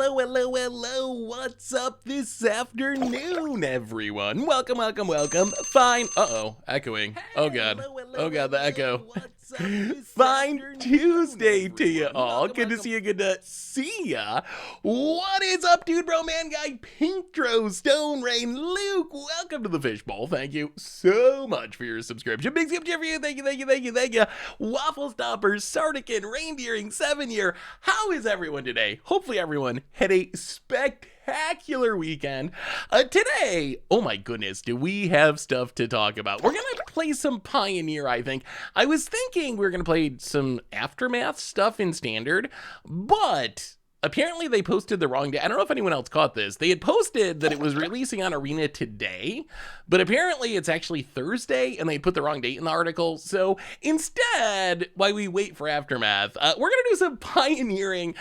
Hello, what's up this afternoon, everyone? Welcome. Fine, echoing. Oh god, the echo. Fine Tuesday to you all. Good to see you, good to see ya. What is up, dude, bro, man, guy, Pinkdro, Stone Rain, Luke? Welcome to the Fishbowl. Thank you so much for your subscription. Big skip for you. Thank you. Waffle Stoppers, Sardican, Reindeering, 7-year. How is everyone today? Hopefully everyone had a spectacular weekend. Today, oh my goodness, do we have stuff to talk about. We're gonna play some Pioneer, I think. I was thinking we were gonna play some Aftermath stuff in Standard, but apparently they posted the wrong day. I don't know if anyone else caught this. They had posted that it was releasing on Arena today, but apparently it's actually Thursday, and they put the wrong date in the article. So instead, while we wait for Aftermath, we're going to do some Pioneering.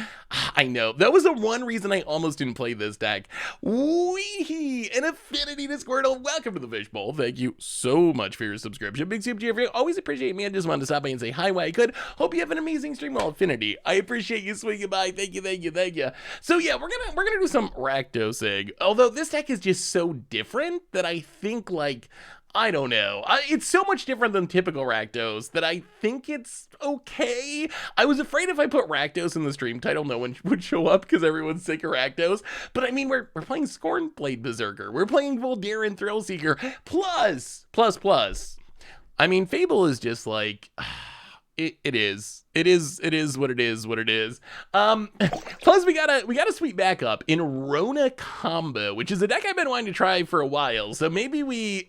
I know, that was the one reason I almost didn't play this deck. Wee and Affinity to Squirtle, welcome to the Fishbowl. Thank you so much for your subscription. Big super cheer for you. Always appreciate me. I just wanted to stop by and say hi while I could. Hope you have an amazing stream while Affinity. I appreciate you swinging by. Thank you. So yeah, we're gonna do some Rakdosing. Although this deck is just so different that I think, like, I don't know. It's so much different than typical Rakdos that I think it's okay. I was afraid if I put Rakdos in the stream title, no one would show up because everyone's sick of Rakdos. But I mean, we're playing Scornblade Berserker. We're playing Voldaren Thrillseeker. Plus. I mean, Fable is just like... It is what it is. Plus we got a sweet backup in Rona Combo, which is a deck I've been wanting to try for a while. So maybe we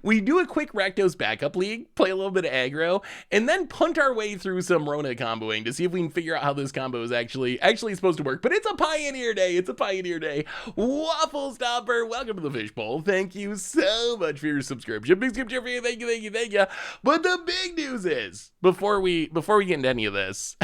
do a quick Rakdos backup league, play a little bit of aggro, and then punt our way through some Rona comboing to see if we can figure out how this combo is actually supposed to work. But it's a Pioneer day. Waffle Stopper, welcome to the Fishbowl. Thank you so much for your subscription. Big skip for you. Thank you. But the big news is, before we get into any of this,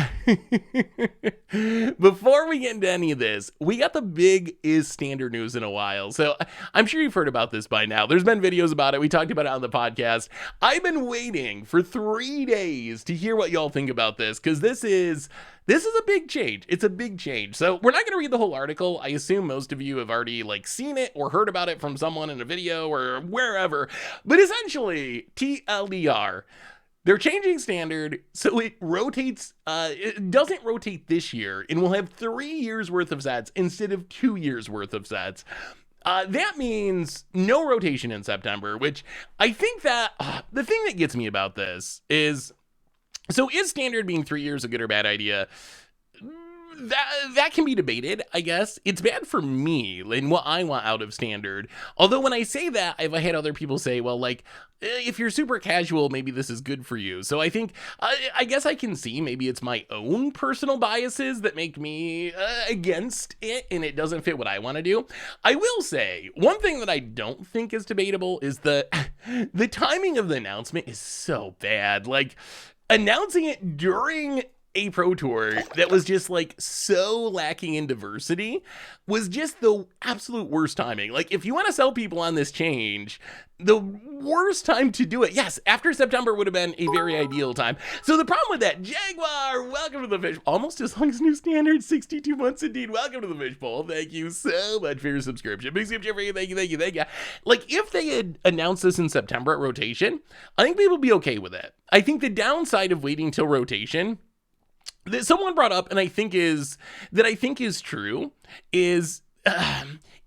we got the biggest Standard news in a while. So I'm sure you've heard about this by now. There's been videos about it. We talked about it on the podcast. I've been waiting for 3 days to hear what y'all think about this, because this is a big change. It's a big change. So we're not going to read the whole article. I assume most of you have already seen it or heard about it from someone in a video or wherever. But essentially, TLDR, they're changing Standard so it rotates, it doesn't rotate this year, and we'll have 3 years worth of sets instead of 2 years worth of sets. That means no rotation in September, which I think that the thing that gets me about this is, so is Standard being 3 years a good or bad idea? That can be debated, I guess. It's bad for me and what I want out of Standard. Although when I say that, I've had other people say, well, if you're super casual, maybe this is good for you. So I think, I guess I can see maybe it's my own personal biases that make me against it, and it doesn't fit what I want to do. I will say, one thing that I don't think is debatable is the timing of the announcement is so bad. Announcing it during a Pro Tour that was just so lacking in diversity was just the absolute worst timing. If you want to sell people on this change, the worst time to do it, yes, after September would have been a very ideal time. So the problem with that, Jaguar, welcome to the Fish, almost as long as New Standard, 62 months indeed. Welcome to the Fishbowl. Thank you so much for your subscription. Big skip for you. Thank you. If they had announced this in September at rotation, I think people would be okay with it. I think the downside of waiting till rotation that someone brought up, and I think is true, is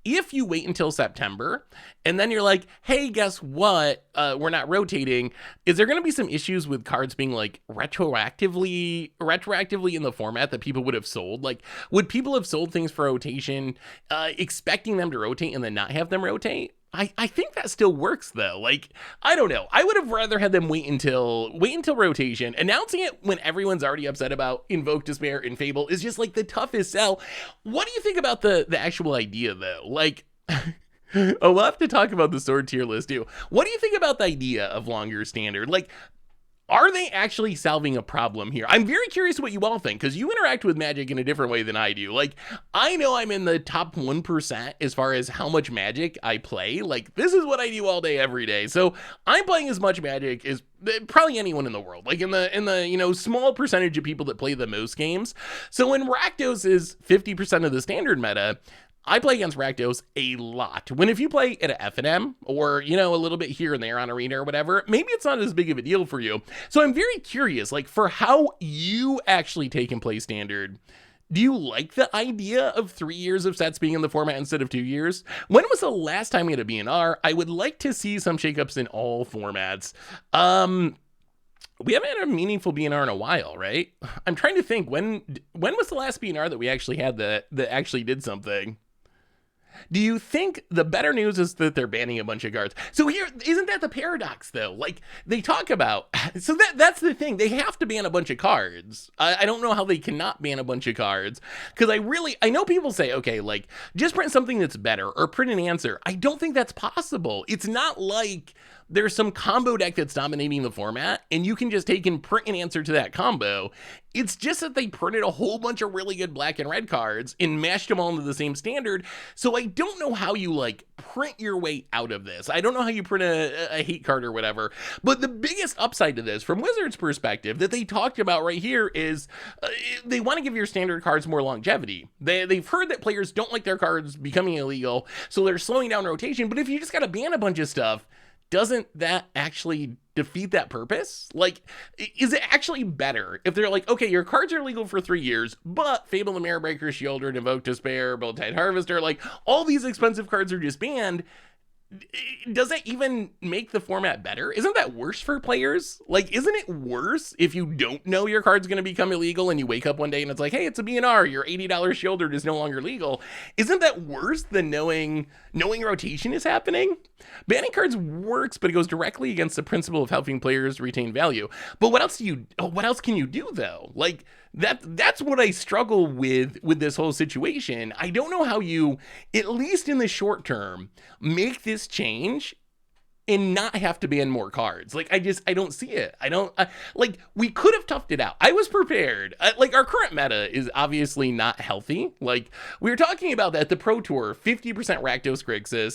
if you wait until September and then you're like, hey, guess what? We're not rotating. Is there going to be some issues with cards being retroactively in the format that people would have sold? Would people have sold things for rotation, expecting them to rotate and then not have them rotate? I think that still works though. I don't know. I would have rather had them wait until rotation. Announcing it when everyone's already upset about Invoke Despair and Fable is just the toughest sell. What do you think about the actual idea though? We'll have to talk about the sword tier list too. What do you think about the idea of longer Standard? Are they actually solving a problem here? I'm very curious what you all think, because you interact with Magic in a different way than I do. Like, I know I'm in the top 1% as far as how much Magic I play. Like, this is what I do all day, every day. So I'm playing as much Magic as probably anyone in the world. Like, in the small percentage of people that play the most games. So when Rakdos is 50% of the standard meta, I play against Rakdos a lot. When if you play at a F&M or, a little bit here and there on Arena or whatever, maybe it's not as big of a deal for you. So I'm very curious, like, for how you actually take and play Standard. Do you like the idea of 3 years of sets being in the format instead of 2 years? When was the last time we had a BNR? I would like to see some shakeups in all formats. We haven't had a meaningful BNR in a while, right? I'm trying to think, when was the last BNR that we actually had that actually did something? Do you think the better news is that they're banning a bunch of cards? So here, isn't that the paradox though? Like, they talk about, so that's the thing, they have to ban a bunch of cards. I don't know how they cannot ban a bunch of cards, because I know people say, okay, like, just print something that's better, or print an answer. I don't think that's possible. It's not like there's some combo deck that's dominating the format, and you can just take and print an answer to that combo. It's just that they printed a whole bunch of really good black and red cards and mashed them all into the same standard. So I don't know how you, like, print your way out of this. I don't know how you print a hate card or whatever. But the biggest upside to this, from Wizards' perspective, that they talked about right here is they want to give your standard cards more longevity. They've heard that players don't like their cards becoming illegal, so they're slowing down rotation. But if you just got to ban a bunch of stuff, doesn't that actually defeat that purpose? Like, is it actually better if they're like, okay, your cards are legal for 3 years, but Fable the Mirror Breaker, Shieldred, Invoke Despair, Bolt-Tide Harvester, like, all these expensive cards are just banned. Does that even make the format better? Isn't that worse for players? Like, isn't it worse if you don't know your card's going to become illegal and you wake up one day and it's like, hey, it's a BNR, your $80 Shieldred is no longer legal? Isn't that worse than knowing rotation is happening? Banning cards works, but it goes directly against the principle of helping players retain value. But what else can you do though? Like, that's what I struggle with this whole situation. I don't know how you, at least in the short term, make this change and not have to ban more cards. Like, I don't see it. Like, we could have toughed it out. I was prepared. Like, our current meta is obviously not healthy. Like, we were talking about that, the Pro Tour, 50% Rakdos Grixis,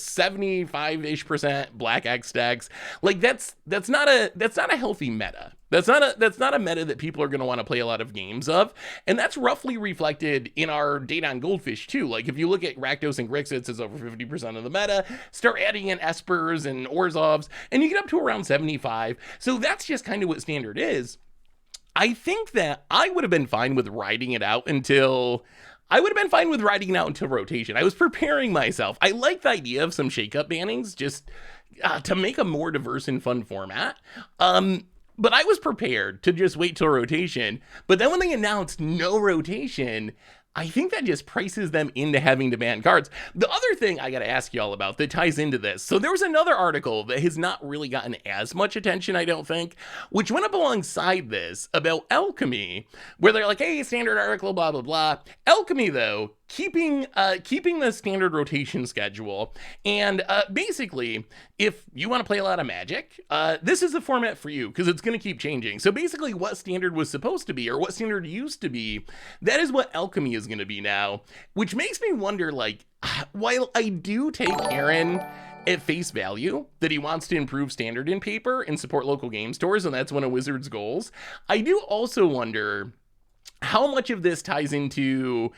75-ish% Black X decks. Like, that's not a healthy meta. That's not a meta that people are going to want to play a lot of games of, and that's roughly reflected in our data on Goldfish too. Like, if you look at Rakdos and Grixis as over 50% of the meta, start adding in Espers and Orzhovs, and you get up to around 75. So that's just kind of what Standard is. I think that I would have been fine with riding it out until rotation. I was preparing myself. I like the idea of some shake-up bannings just to make a more diverse and fun format. But I was prepared to just wait till rotation. But then when they announced no rotation, I think that just prices them into having to ban cards. The other thing I got to ask y'all about that ties into this. So there was another article that has not really gotten as much attention, I don't think, which went up alongside this about Alchemy, where they're like, hey, standard article, blah, blah, blah. Alchemy, though, keeping the standard rotation schedule. And basically, if you want to play a lot of Magic, this is the format for you, because it's going to keep changing. So basically, what standard was supposed to be, or what standard used to be, that is what Alchemy is going to be now, which makes me wonder, like, while I do take Aaron at face value that he wants to improve standard in paper and support local game stores, and that's one of Wizards' goals, I do also wonder how much of this ties into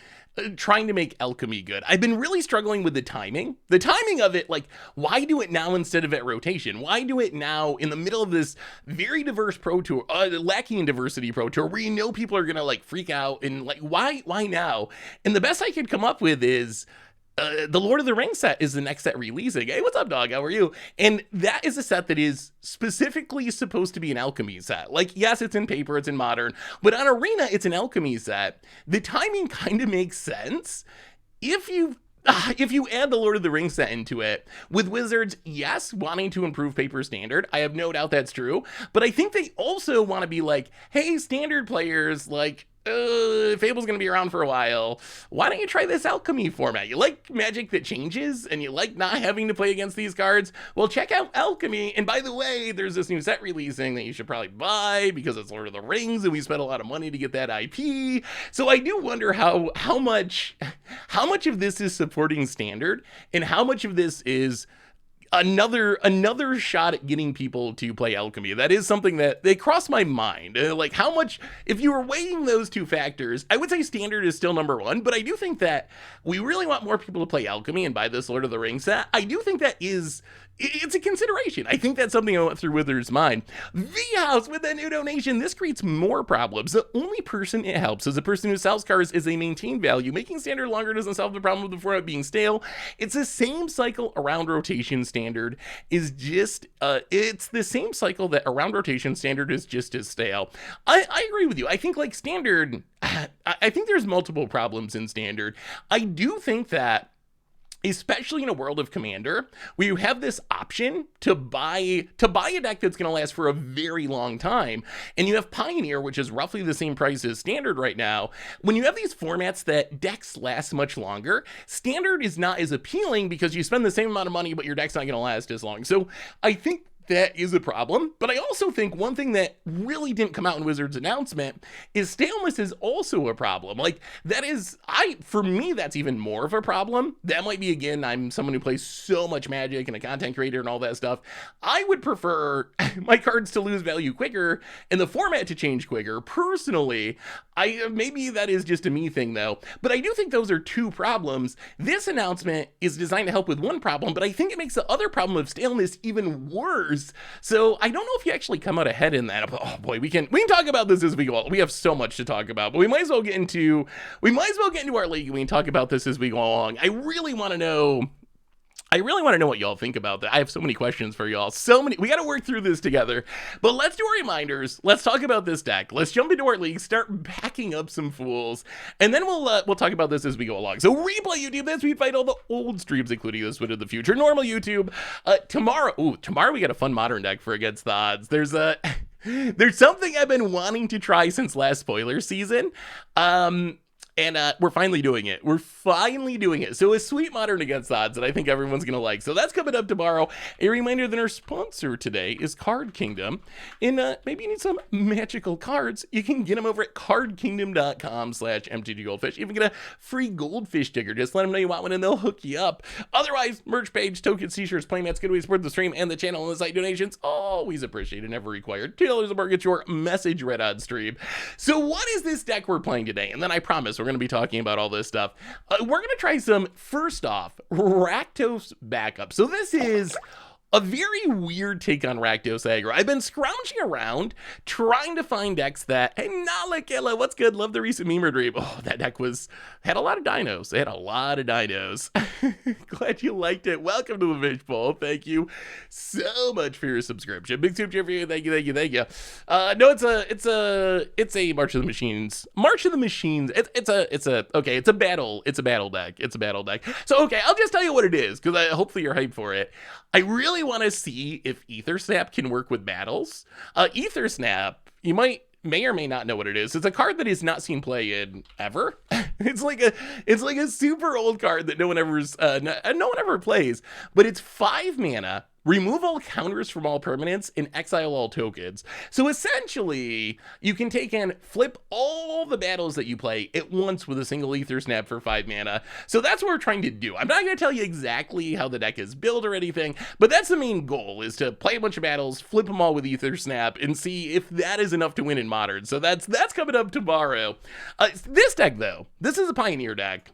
trying to make Alchemy good. I've been really struggling with the timing of it. Like, why do it now instead of at rotation? Why do it now in the middle of this very diverse Pro Tour, lacking in diversity Pro Tour, where you know people are gonna like freak out, and like, why now? And the best I could come up with is the Lord of the Rings set is the next set releasing. Hey, what's up, dog? How are you? And that is a set that is specifically supposed to be an Alchemy set. Like, yes, it's in paper, it's in modern, but on Arena, it's an Alchemy set. The timing kind of makes sense if you add the Lord of the Rings set into it, with Wizards, yes, wanting to improve paper standard. I have no doubt that's true. But I think they also want to be like, hey, standard players, like, Fable's gonna be around for a while. Why don't you try this Alchemy format? You like Magic that changes, and you like not having to play against these cards? Well, check out Alchemy. And by the way, there's this new set releasing that you should probably buy because it's Lord of the Rings, and we spent a lot of money to get that IP. So I do wonder how much of this is supporting Standard, and how much of this is another shot at getting people to play Alchemy. That is something that they crossed my mind. Like, how much, if you were weighing those two factors, I would say Standard is still number one, but I do think that we really want more people to play Alchemy and buy this Lord of the Rings set. I do think that it's a consideration. I think that's something I went through Wizard's mind. V-House with a new donation. This creates more problems. The only person it helps is a person who sells cards as a maintained value. Making Standard longer doesn't solve the problem of the format being stale. It's the same cycle around rotation. Standard is just, it's the same cycle that around rotation Standard is just as stale. I agree with you. I think like Standard, I think there's multiple problems in Standard. I do think that, especially in a world of Commander, where you have this option to buy a deck that's going to last for a very long time, and you have Pioneer, which is roughly the same price as Standard right now. When you have these formats that decks last much longer, Standard is not as appealing because you spend the same amount of money, but your deck's not going to last as long. So I think that is a problem, but I also think one thing that really didn't come out in Wizards' announcement is staleness is also a problem. Like, that is, for me, that's even more of a problem. That might be, again, I'm someone who plays so much Magic and a content creator and all that stuff. I would prefer my cards to lose value quicker and the format to change quicker. Personally, maybe that is just a me thing though, but I do think those are two problems. This announcement is designed to help with one problem, but I think it makes the other problem of staleness even worse. So I don't know if you actually come out ahead in that. Oh boy, we can talk about this as we go. We have so much to talk about, but we might as well get into our league. We can talk about this as we go along. I really want to know what y'all think about that. I have so many questions for y'all. We got to work through this together. But let's do our reminders. Let's talk about this deck. Let's jump into our league, start backing up some fools, and then we'll talk about this as we go along. So replay YouTube. This week fight all the old streams, including this one in the future. Normal YouTube. Tomorrow we got a fun modern deck for Against the Odds. There's something I've been wanting to try since last spoiler season. And we're finally doing it. So a sweet modern Against the Odds that I think everyone's going to like. So that's coming up tomorrow. A reminder that our sponsor today is Card Kingdom. And maybe you need some magical cards. You can get them over at cardkingdom.com/mtggoldfish. You even get a free goldfish sticker. Just let them know you want one and they'll hook you up. Otherwise, merch page, tokens, t-shirts, playmats, good way to support the stream and the channel and the site donations. Always appreciated, never required. $2 a bar gets your message read on stream. So what is this deck we're playing today? And then I promise we're going to be talking about all this stuff. We're going to try some, first off, Rakdos backup. So this is a very weird take on Rakdos aggro. I've been scrounging around trying to find decks that, hey, Nalakilla, what's good? Love the recent Memer Dream. Oh, that deck had a lot of dinos. Glad you liked it. Welcome to the Fishbowl. Thank you so much for your subscription. Big super for you. Thank you. No, it's a March of the Machines. It's a battle deck. So, okay, I'll just tell you what it is, because hopefully you're hyped for it. I really want to see if Ether Snap can work with battles. Ether Snap, you may or may not know what it is. It's a card that is not seen play in ever. It's like a super old card that no one ever plays. But it's 5 mana. Remove all counters from all permanents and exile all tokens. So essentially, you can take and flip all the battles that you play at once with a single Ether Snap for 5 mana. So that's what we're trying to do. I'm not going to tell you exactly how the deck is built or anything, but that's the main goal, is to play a bunch of battles, flip them all with Ether Snap, and see if that is enough to win in Modern. So that's coming up tomorrow. This deck, though, this is a Pioneer deck.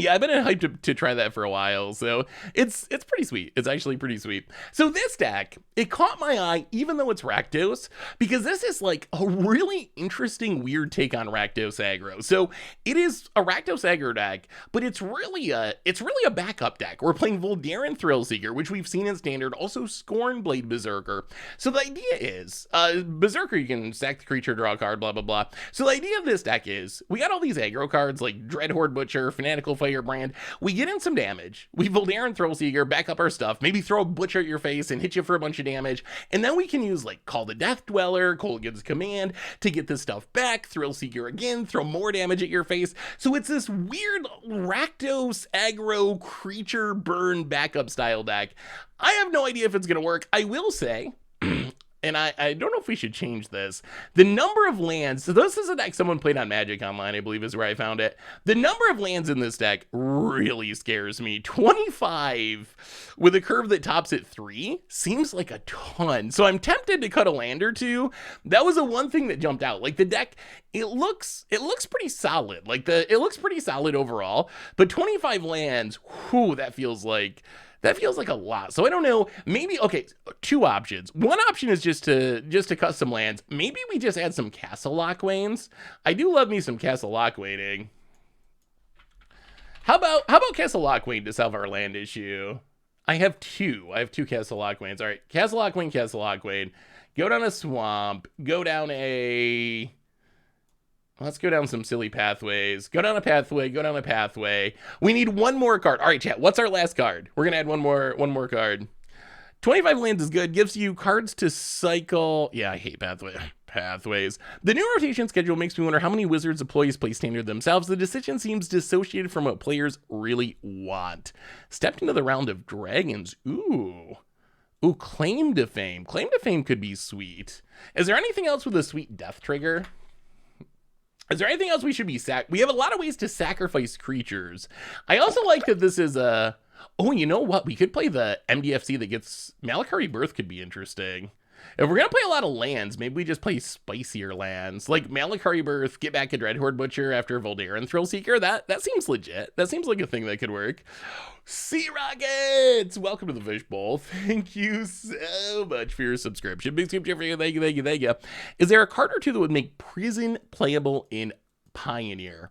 Yeah, I've been hyped to try that for a while, so it's pretty sweet. It's actually pretty sweet. So this deck, it caught my eye, even though it's Rakdos, because this is like a really interesting, weird take on Rakdos aggro. So it is a Rakdos aggro deck, but it's really a backup deck. We're playing Voldaren Thrillseeker, which we've seen in Standard, also Scornblade Berserker. So the idea is, Berserker, you can sack the creature, draw a card, blah, blah, blah. So the idea of this deck is, we got all these aggro cards like Dreadhorde Butcher, Fanatical Fighter, Firebrand. We get in some damage. We Voldaren Thrillseeker, back up our stuff, maybe throw a Butcher at your face and hit you for a bunch of damage. And then we can use like Call the Death Dweller, Kolaghan's Command to get this stuff back, Thrillseeker again, throw more damage at your face. So it's this weird Rakdos aggro creature burn backup style deck. I have no idea if it's going to work. I will say, and I don't know if we should change this. The number of lands, so this is a deck someone played on Magic Online, I believe is where I found it. The number of lands in this deck really scares me. 25 with a curve that tops at 3 seems like a ton. So I'm tempted to cut a land or two. That was the one thing that jumped out. Like the deck, it looks pretty solid. Like it looks pretty solid overall, but 25 lands, whew, that feels like a lot. So I don't know, maybe, okay, two options. One option is just to cut some lands. Maybe we just add some Castle Lockwains. I do love me some Castle Lockwaining. How about Castle Lockwain to solve our land issue? I have two Castle Lockwains. All right, Castle Lockwain. Go down a swamp, go down a... Let's go down some silly pathways. Go down a pathway. We need one more card. All right, chat, what's our last card? We're going to add one more card. 25 lands is good. Gives you cards to cycle. Yeah, I hate pathways. The new rotation schedule makes me wonder how many Wizards employees play Standard themselves. The decision seems dissociated from what players really want. Stepped into the round of Dragons. Ooh, Claim to Fame. Claim to Fame could be sweet. Is there anything else with a sweet death trigger? Is there anything else we should be We have a lot of ways to sacrifice creatures. I also like that this is a... Oh, you know what? We could play the MDFC that gets... Malakari Birth could be interesting. If we're going to play a lot of lands, maybe we just play spicier lands. Like Malakari Birth, get back a Dreadhorde Butcher after Voldaren Thrillseeker. That seems legit. That seems like a thing that could work. Sea Rockets! Welcome to the Fishbowl. Thank you so much for your subscription. Big super for you. Thank you. Is there a card or two that would make Prison playable in Pioneer?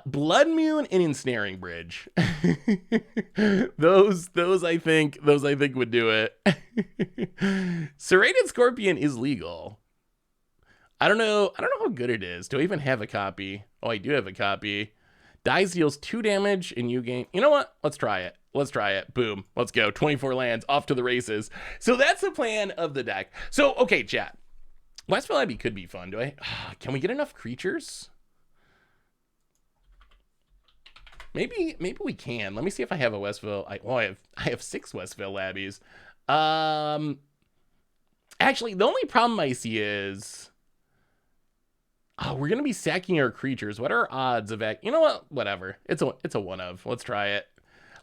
Blood Moon and Ensnaring Bridge. those I think would do it. Serrated Scorpion is legal. I don't know how good it is. Do I even have a copy? Oh, I do have a copy. Dies deals 2 damage and you gain. You know what? Let's try it. Boom. Let's go. 24 lands, off to the races. So that's the plan of the deck. So, okay, chat. Westville Abbey could be fun. Can we get enough creatures? Maybe we can. Let me see if I have a Westville. I have 6 Westville Abbeys. Actually, the only problem I see is, we're gonna be sacking our creatures. What are odds of you know what? Whatever. It's a one of. Let's try it.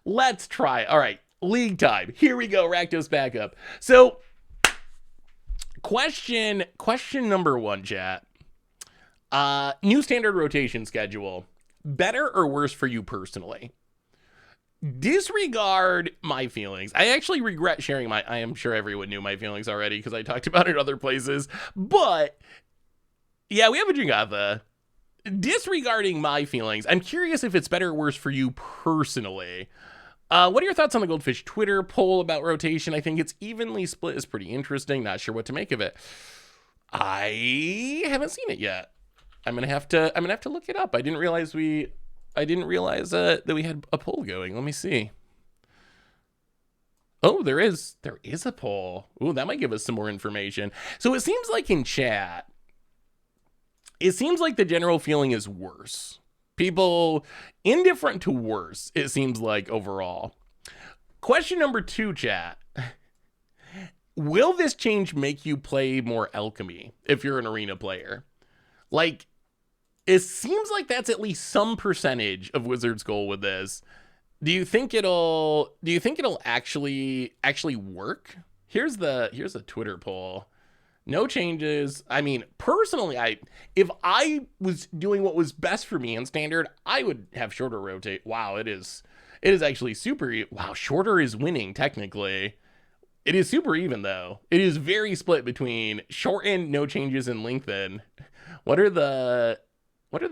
All right, league time. Here we go. Rakdos backup. So, question number 1, chat. New standard rotation schedule. Better or worse for you personally? Disregard my feelings. I actually regret sharing I am sure everyone knew my feelings already because I talked about it other places. But yeah, we have a Jingatha. Disregarding my feelings, I'm curious if it's better or worse for you personally. What are your thoughts on the Goldfish Twitter poll about rotation? I think it's evenly split is pretty interesting. Not sure what to make of it. I haven't seen it yet. I'm gonna have to look it up. I didn't realize that we had a poll going. Let me see. Oh, there is a poll. Ooh, that might give us some more information. So it seems like in chat, it seems like the general feeling is worse. People indifferent to worse, it seems like overall. Question number 2, chat. Will this change make you play more Alchemy if you're an arena player? Like, it seems like that's at least some percentage of Wizards' goal with this. Do you think it'll actually work? Here's a Twitter poll. No changes. I mean, personally, if I was doing what was best for me in Standard, I would have shorter rotate. Wow, it is actually super. Wow, shorter is winning technically. It is super even though. It is very split between shorten, no changes, and lengthen. What are the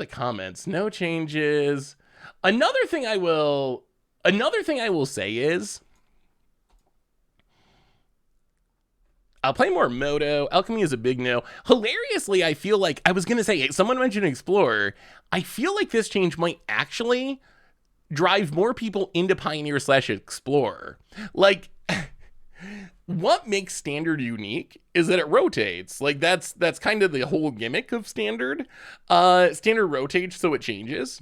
comments? No changes. Another thing I will say is I'll play more Moto. Alchemy is a big no. Hilariously, I feel like I was going to say, someone mentioned Explorer. I feel like this change might actually drive more people into Pioneer / Explorer. Like, what makes Standard unique is that it rotates. Like, that's kind of the whole gimmick of Standard. Standard rotates, so it changes.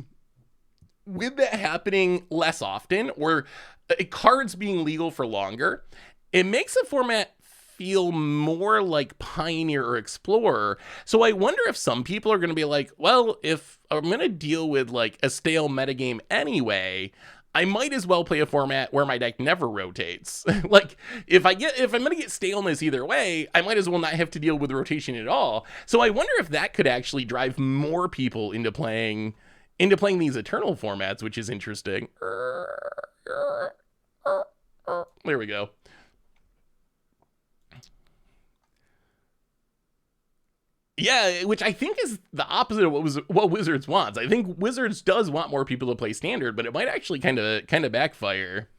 With that happening less often, or cards being legal for longer, it makes the format feel more like Pioneer or Explorer. So I wonder if some people are going to be like, well, if I'm going to deal with like a stale metagame anyway, I might as well play a format where my deck never rotates. Like, if I'm going to get staleness either way, I might as well not have to deal with rotation at all. So I wonder if that could actually drive more people into playing these Eternal formats, which is interesting. There we go. Yeah, which I think is the opposite of what Wizards wants. I think Wizards does want more people to play Standard, but it might actually kind of backfire.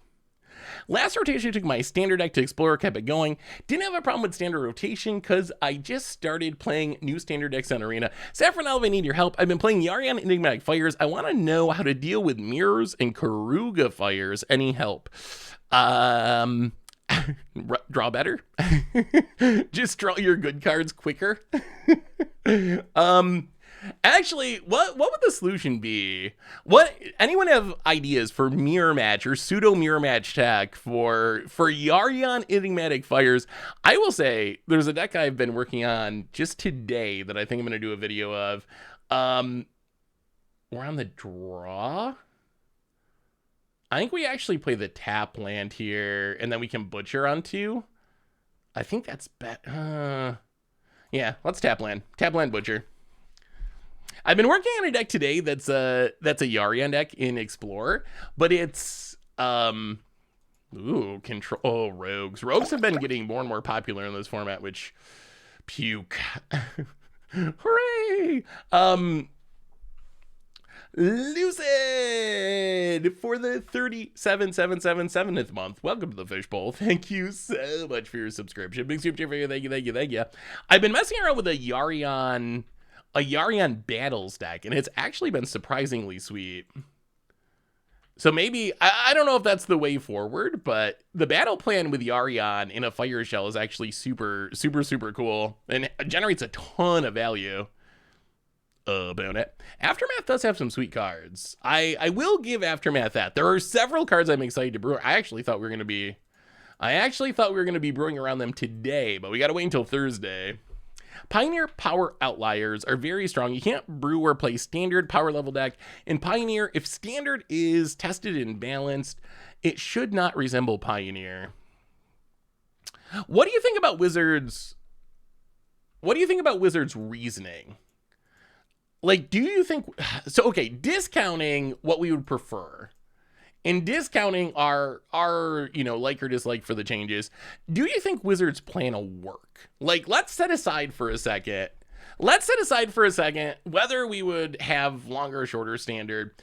Last rotation, I took my Standard deck to Explorer, kept it going. Didn't have a problem with Standard rotation because I just started playing new Standard decks on Arena. Saffron Alva, I need your help. I've been playing Yarion Enigmatic Fires. I want to know how to deal with Mirrors and Karuga Fires. Any help? Draw better. Just draw your good cards quicker. Actually, what would the solution be? Anyone have ideas for mirror match or pseudo mirror match tech for Yarion Enigmatic Fires? I will say there's a deck I've been working on just today that I think I'm going to do a video of. We're on the draw. I think we actually play the tap land here, and then we can butcher on 2. I think that's yeah, let's tap land. Tap land butcher. I've been working on a deck today that's a Yarion deck in Explorer, but it's control. Oh, rogues. Rogues have been getting more and more popular in this format, which puke. Hooray! Lucid for the 37,777th month. Welcome to the Fishbowl. Thank you so much for your subscription. Big super for you. Thank you. I've been messing around with a Yarion Battles deck, and it's actually been surprisingly sweet. So maybe, I don't know if that's the way forward, but the battle plan with Yarion in a Fire Shell is actually super, super, super cool, and it generates a ton of value. About it. Aftermath does have some sweet cards. I will give Aftermath that. There are several cards I'm excited to brew. I actually thought we were going to be brewing around them today, but we got to wait until Thursday. Pioneer power outliers are very strong. You can't brew or play Standard power level deck. In Pioneer, if Standard is tested and balanced, it should not resemble Pioneer. What do you think about Wizards? What do you think about Wizards' reasoning? Like, do you think, so okay, discounting what we would prefer and discounting our like or dislike for the changes, do you think Wizards' plan will work? Like, let's set aside for a second whether we would have longer or shorter Standard.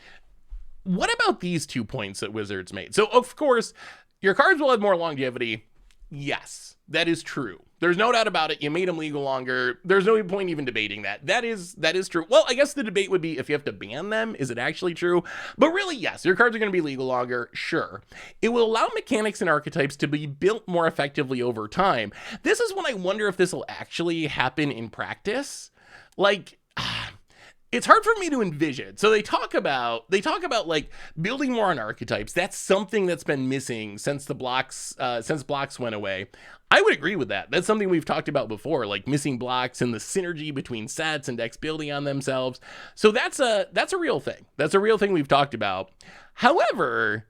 What about these 2 points that Wizards made? So, of course, your cards will have more longevity. Yes, that is true. There's no doubt about it. You made them legal longer. There's no point even debating that. That is true. Well, I guess the debate would be if you have to ban them, is it actually true? But really, yes, your cards are going to be legal longer. Sure. It will allow mechanics and archetypes to be built more effectively over time. This is when I wonder if this will actually happen in practice. Like, it's hard for me to envision. So they talk about like building more on archetypes. That's something that's been missing since blocks went away. I would agree with that. That's something we've talked about before, like missing blocks and the synergy between sets and decks building on themselves. So that's a real thing. That's a real thing we've talked about. However,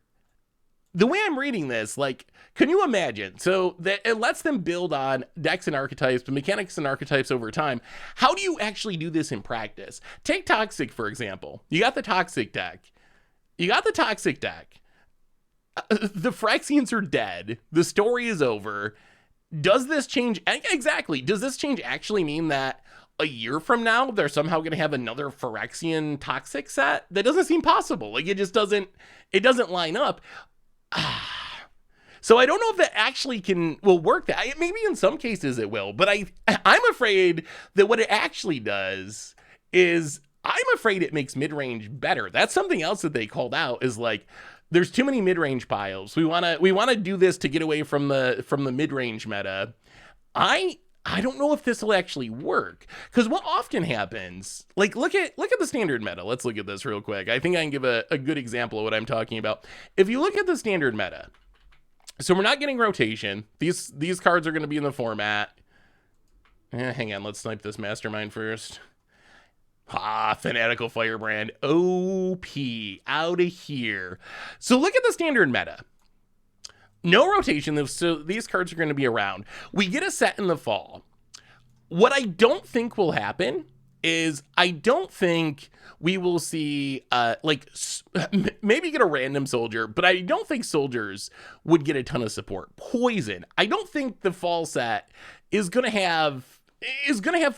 the way I'm reading this, like, can you imagine? So that it lets them build on decks and archetypes, mechanics and archetypes over time. How do you actually do this in practice? Take Toxic, for example. You got the Toxic deck. The Phyrexians are dead. The story is over. Does this change? Exactly. Does this change actually mean that a year from now, they're somehow going to have another Phyrexian Toxic set? That doesn't seem possible. Like, it doesn't line up. So I don't know if that actually will work. That maybe in some cases it will, but I'm afraid that what it actually does is I'm afraid it makes mid-range better. That's something else that they called out, is like, there's too many mid-range piles. We wanna do this to get away from the mid-range meta. I don't know if this will actually work, because what often happens, like, look at the standard meta. Let's look at this real quick. I think I can give a good example of what I'm talking about. If you look at the standard meta, so we're not getting rotation. These cards are going to be in the format. Hang on, let's snipe this mastermind first. Fanatical Firebrand, OP, out of here. So look at the standard meta. No rotation, so these cards are going to be around. We get a set in the fall. What I don't think will happen is, I don't think we will see, maybe get a random soldier, but I don't think soldiers would get a ton of support. Poison, I don't think the fall set is going to have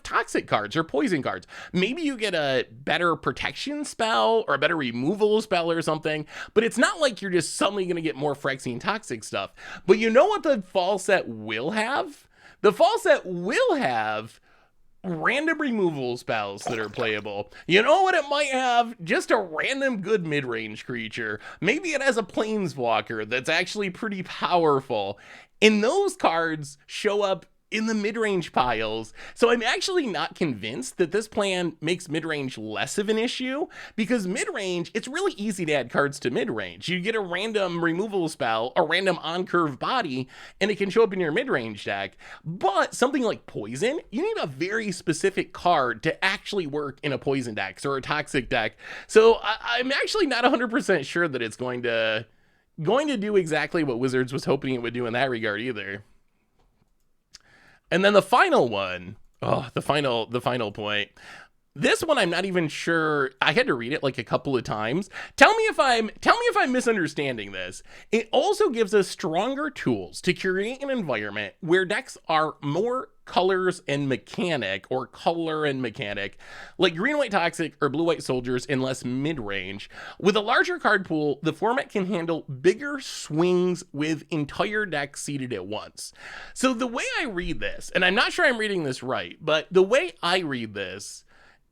toxic cards or poison cards. Maybe you get a better protection spell or a better removal spell or something, but it's not like you're just suddenly going to get more Phyrexian toxic stuff. But you know what the fall set will have? The fall set will have random removal spells that are playable. You know what it might have? Just a random good mid-range creature. Maybe it has a planeswalker that's actually pretty powerful. And those cards show up in the mid-range piles. So I'm actually not convinced that this plan makes mid-range less of an issue, because mid-range, it's really easy to add cards to mid-range. You get a random removal spell, a random on-curve body, and it can show up in your mid-range deck. But something like poison, you need a very specific card to actually work in a poison deck or a toxic deck. So I'm actually not 100% sure that it's going to do exactly what Wizards was hoping it would do in that regard either. And then the final one, the final point. This one, I'm not even sure. I had to read it like a couple of times. Tell me if I'm misunderstanding this. It also gives us stronger tools to create an environment where decks are more colors and mechanic, or color and mechanic, like green-white toxic or blue-white soldiers, in less mid-range. With a larger card pool, the format can handle bigger swings with entire decks seeded at once. So the way I read this, and I'm not sure I'm reading this right, but the way I read this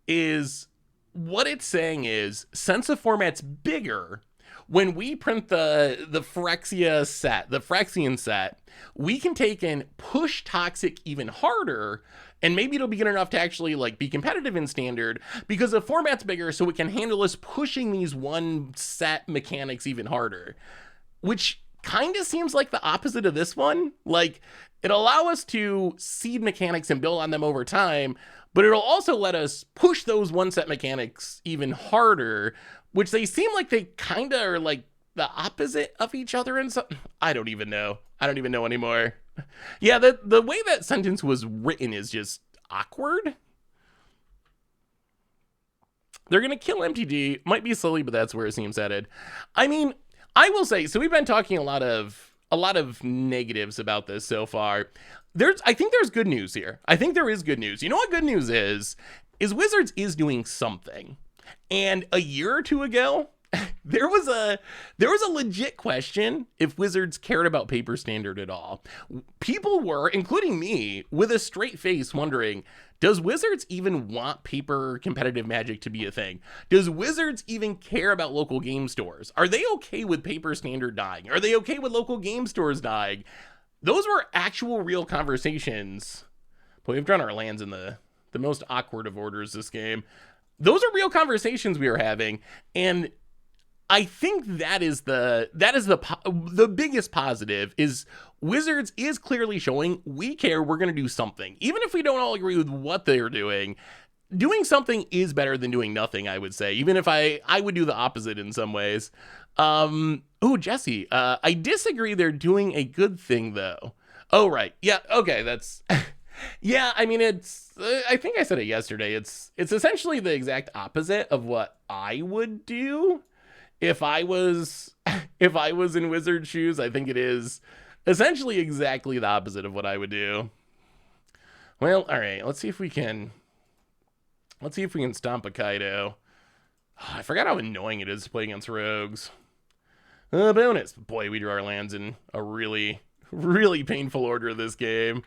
is, what it's saying is, since the format's bigger, when we print the Phyrexian set, we can take and push toxic even harder, and maybe it'll be good enough to actually be competitive in standard, because the format's bigger, so it can handle us pushing these one set mechanics even harder, which kind of seems like the opposite of this one. Like, it'll allow us to seed mechanics and build on them over time, but it'll also let us push those one set mechanics even harder, which they seem like they kind of are like the opposite of each other. And so I don't even know anymore. Yeah, the way that sentence was written is just awkward. They're gonna kill MTG. Might be slowly, but that's where it seems headed. I mean, I will say, so we've been talking a lot of negatives about this so far. I think there's good news here. I think there is good news. You know what good news is Wizards is doing something. And a year or two ago, there was a legit question if Wizards cared about paper standard at all. People were, including me, with a straight face wondering, does Wizards even want paper competitive Magic to be a thing? Does Wizards even care about local game stores? Are they okay with paper standard dying? Are they okay with local game stores dying? Those were actual real conversations. Boy, we've drawn our lands in the most awkward of orders this game. Those are real conversations we were having, and I think that is the biggest positive is Wizards is clearly showing we care, we're going to do something. Even if we don't all agree with what they're doing something is better than doing nothing, I would say. Even if I would do the opposite in some ways. Jesse, I disagree they're doing a good thing though. Oh, right. Yeah, okay, that's... Yeah, I mean, I think I said it yesterday. It's essentially the exact opposite of what I would do if I was in Wizard shoes. I think it is essentially exactly the opposite of what I would do. Well, all right, let's see if we can stomp a Kaido. I forgot how annoying it is to play against rogues. Bonus. Boy, we drew our lands in a really, really painful order this game.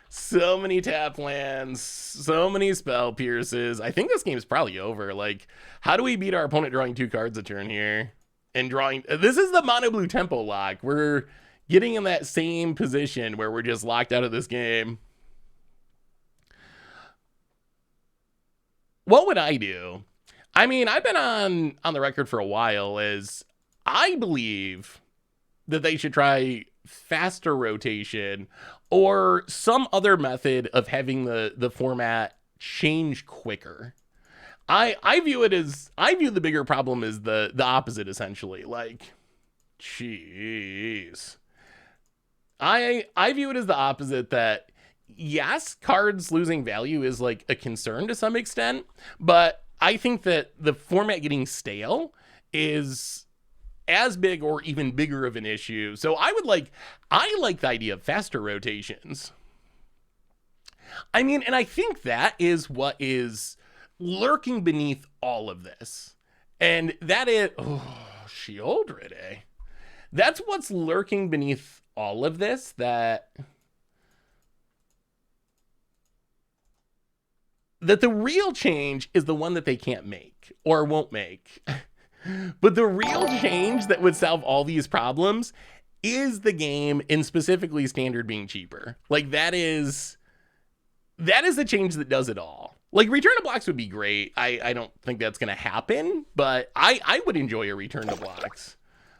So many tap lands, so many spell pierces. I think this game's probably over. Like, how do we beat our opponent drawing 2 cards a turn here? And drawing... This is the mono blue tempo lock. We're getting in that same position where we're just locked out of this game. What would I do? I mean, I've been on the record for a while as I believe that they should try faster rotation or some other method of having the format change quicker. I view it as, I view the bigger problem as the opposite, essentially. Like, jeez. I view it as the opposite, that yes, cards losing value is like a concern to some extent, but I think that the format getting stale is as big or even bigger of an issue. So I like the idea of faster rotations. I mean, and I think that is what is lurking beneath all of this. And that is, Shieldred. That's what's lurking beneath all of this, that the real change is the one that they can't make or won't make. But the real change that would solve all these problems is the game, and specifically Standard being cheaper. Like, that is the change that does it all. Like, return to blocks would be great. I don't think that's going to happen, but I would enjoy a return to blocks.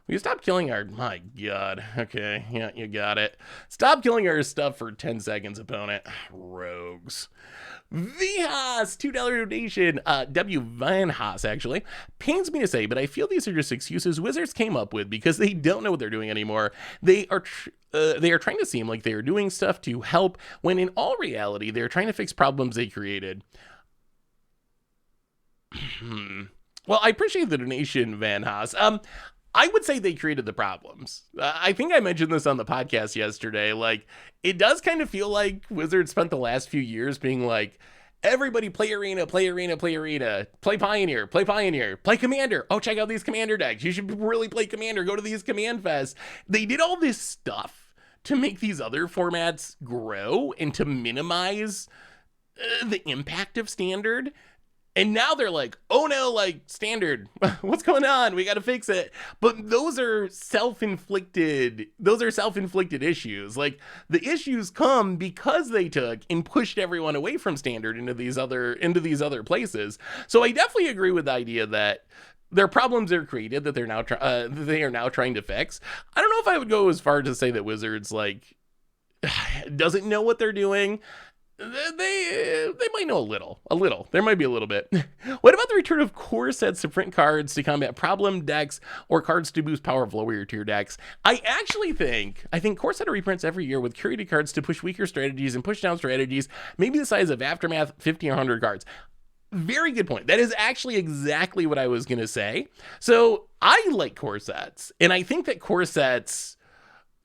Will you stop killing our... My God. Okay, yeah, you got it. Stop killing our stuff for 10 seconds, opponent. Rogues. Vihas, $2 donation. W. Van Haas, actually. Pains me to say, but I feel these are just excuses Wizards came up with because they don't know what they're doing anymore. They are trying to seem like they are doing stuff to help, when in all reality, they're trying to fix problems they created. Well, I appreciate the donation, Van Haas. I would say they created the problems. I think I mentioned this on the podcast yesterday. Like, it does kind of feel like Wizards spent the last few years being like, everybody play Arena, play Arena, play Arena, play Pioneer, play Pioneer, play Commander. Oh, check out these Commander decks. You should really play Commander. Go to these Command Fests. They did all this stuff to make these other formats grow and to minimize the impact of Standard. And now they're like, oh no, like, Standard, what's going on? We got to fix it. But those are self-inflicted issues. Like, the issues come because they took and pushed everyone away from Standard into these other places. So I definitely agree with the idea that their problems are created that they are now trying to fix. I don't know if I would go as far to say that Wizards, like, doesn't know what they're doing. They might know a little. There might be a little bit. What about the return of core sets to print cards to combat problem decks or cards to boost power of lower tier decks? I think core set reprints every year with curated cards to push weaker strategies and push down strategies, maybe the size of Aftermath, 50 or 100 cards. Very good point. That is actually exactly what I was going to say. So I like core sets, and I think that core sets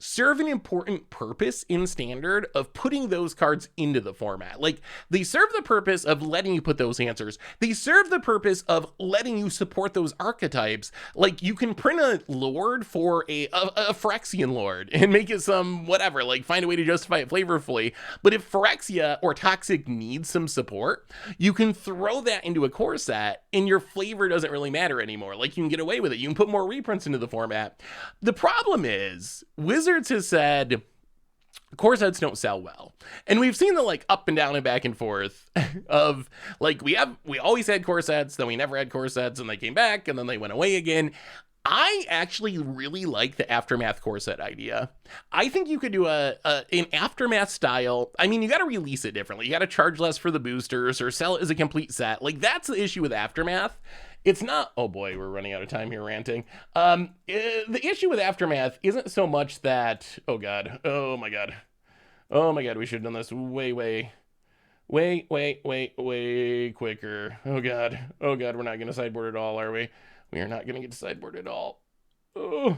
serve an important purpose in Standard of putting those cards into the format. Like, they serve the purpose of letting you put those answers. They serve the purpose of letting you support those archetypes. Like, you can print a Lord for a Phyrexian Lord and make it some whatever, like, find a way to justify it flavorfully. But if Phyrexia or Toxic needs some support, you can throw that into a core set and your flavor doesn't really matter anymore. Like, you can get away with it. You can put more reprints into the format. The problem is, Wizards has said core sets don't sell well, and we've seen the like up and down and back and forth of like we always had core sets, then we never had core sets, and they came back and then they went away again. I actually really like the Aftermath core set idea. I think you could do an Aftermath style. I mean, you got to release it differently. You got to charge less for the boosters or sell it as a complete set. Like, that's the issue with Aftermath. It's not, oh boy, we're running out of time here ranting. The issue with Aftermath isn't so much that, oh my god, we should have done this way quicker. Oh god, we're not going to sideboard at all, are we? We are not going to get to sideboard at all. Oh,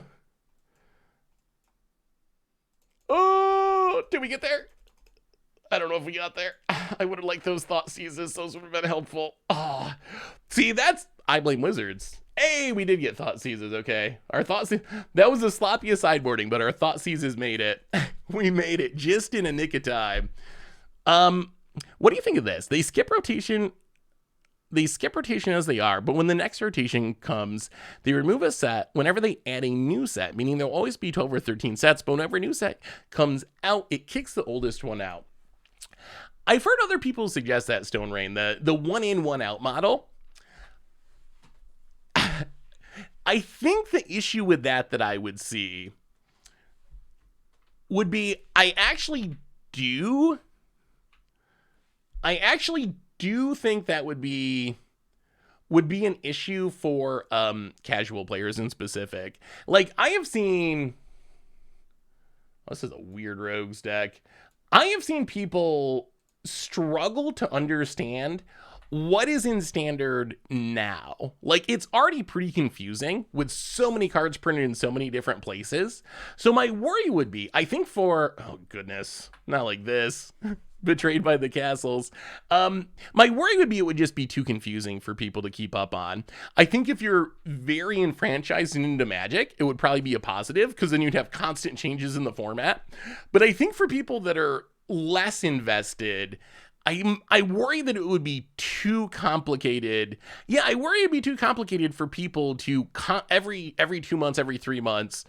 did we get there? I don't know if we got there. I would have liked those thought seizes. Those would have been helpful. Oh, see, I blame Wizards. Hey, we did get thought seizes, okay. Our thought that was the sloppiest sideboarding, but our thought seizes made it. We made it just in a nick of time. What do you think of this? They skip rotation as they are, but when the next rotation comes, they remove a set whenever they add a new set, meaning there'll always be 12 or 13 sets, but whenever a new set comes out, it kicks the oldest one out. I've heard other people suggest that, Stone Rain, the one in, one out model. I think the issue with that I would see would be I actually do think that would be an issue for casual players in specific. Like, I have seen, this is a weird rogues deck. I have seen people struggle to understand what is in standard now. Like, it's already pretty confusing with so many cards printed in so many different places. So my worry would be, I think for, oh goodness, not like this. Betrayed by the castles. My worry would be it would just be too confusing for people to keep up on. I think if you're very enfranchised and into Magic, it would probably be a positive, because then you'd have constant changes in the format. But I think for people that are less invested, I worry that it would be too complicated. Yeah, I worry it'd be too complicated for people to every 2 months, every 3 months,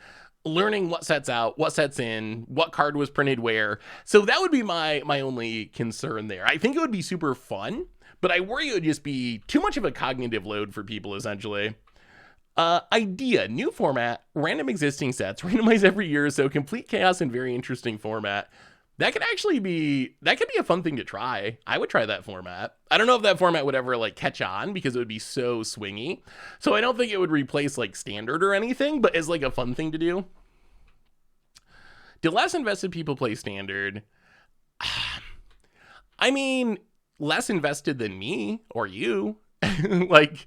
learning what sets out, what sets in, what card was printed where. So that would be my only concern there. I think it would be super fun, but I worry it would just be too much of a cognitive load for people, essentially. Idea, new format, random existing sets, randomized every year, so complete chaos and very interesting format. That could be a fun thing to try. I would try that format. I don't know if that format would ever like catch on because it would be so swingy. So I don't think it would replace like standard or anything, but as like a fun thing to do. Do less invested people play standard? I mean, less invested than me or you. Like,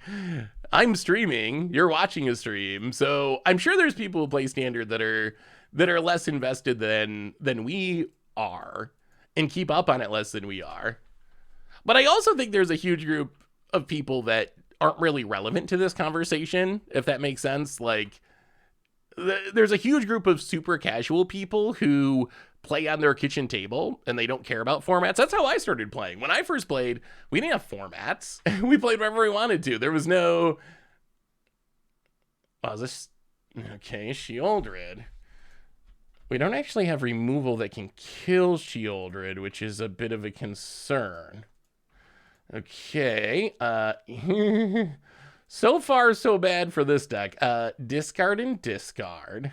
I'm streaming, you're watching a stream, so I'm sure there's people who play standard that are less invested than we are and keep up on it less than we are. But I also think there's a huge group of people that aren't really relevant to this conversation, if that makes sense. Like, there's a huge group of super casual people who play on their kitchen table and they don't care about formats. That's how I started playing. When I first played, we didn't have formats. We played whatever we wanted to. There was no, oh, is this, okay, Sheoldred. We don't actually have removal that can kill Sheoldred, which is a bit of a concern. Okay. So far, so bad for this deck. Discard and discard.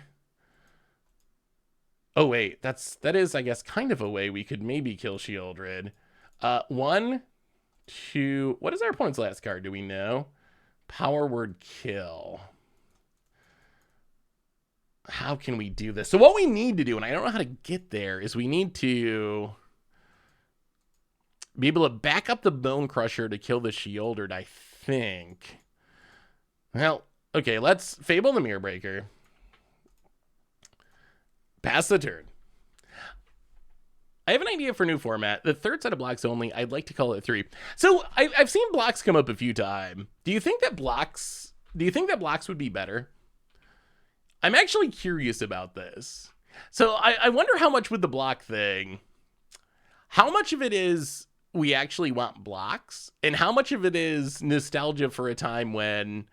Oh, wait. That is, I guess, kind of a way we could maybe kill Sheoldred. 1, 2... What is our opponent's last card? Do we know? Power word kill. How can we do this? So what we need to do, and I don't know how to get there, is we need to be able to back up the Bone Crusher to kill the Sheoldred, I think. Well, okay, let's Fable the Mirror Breaker. Pass the turn. I have an idea for a new format. The third set of blocks only. I'd like to call it 3. So I've seen blocks come up a few times. Do you think that blocks would be better? I'm actually curious about this. So I wonder how much with the block thing, how much of it is we actually want blocks and how much of it is nostalgia for a time when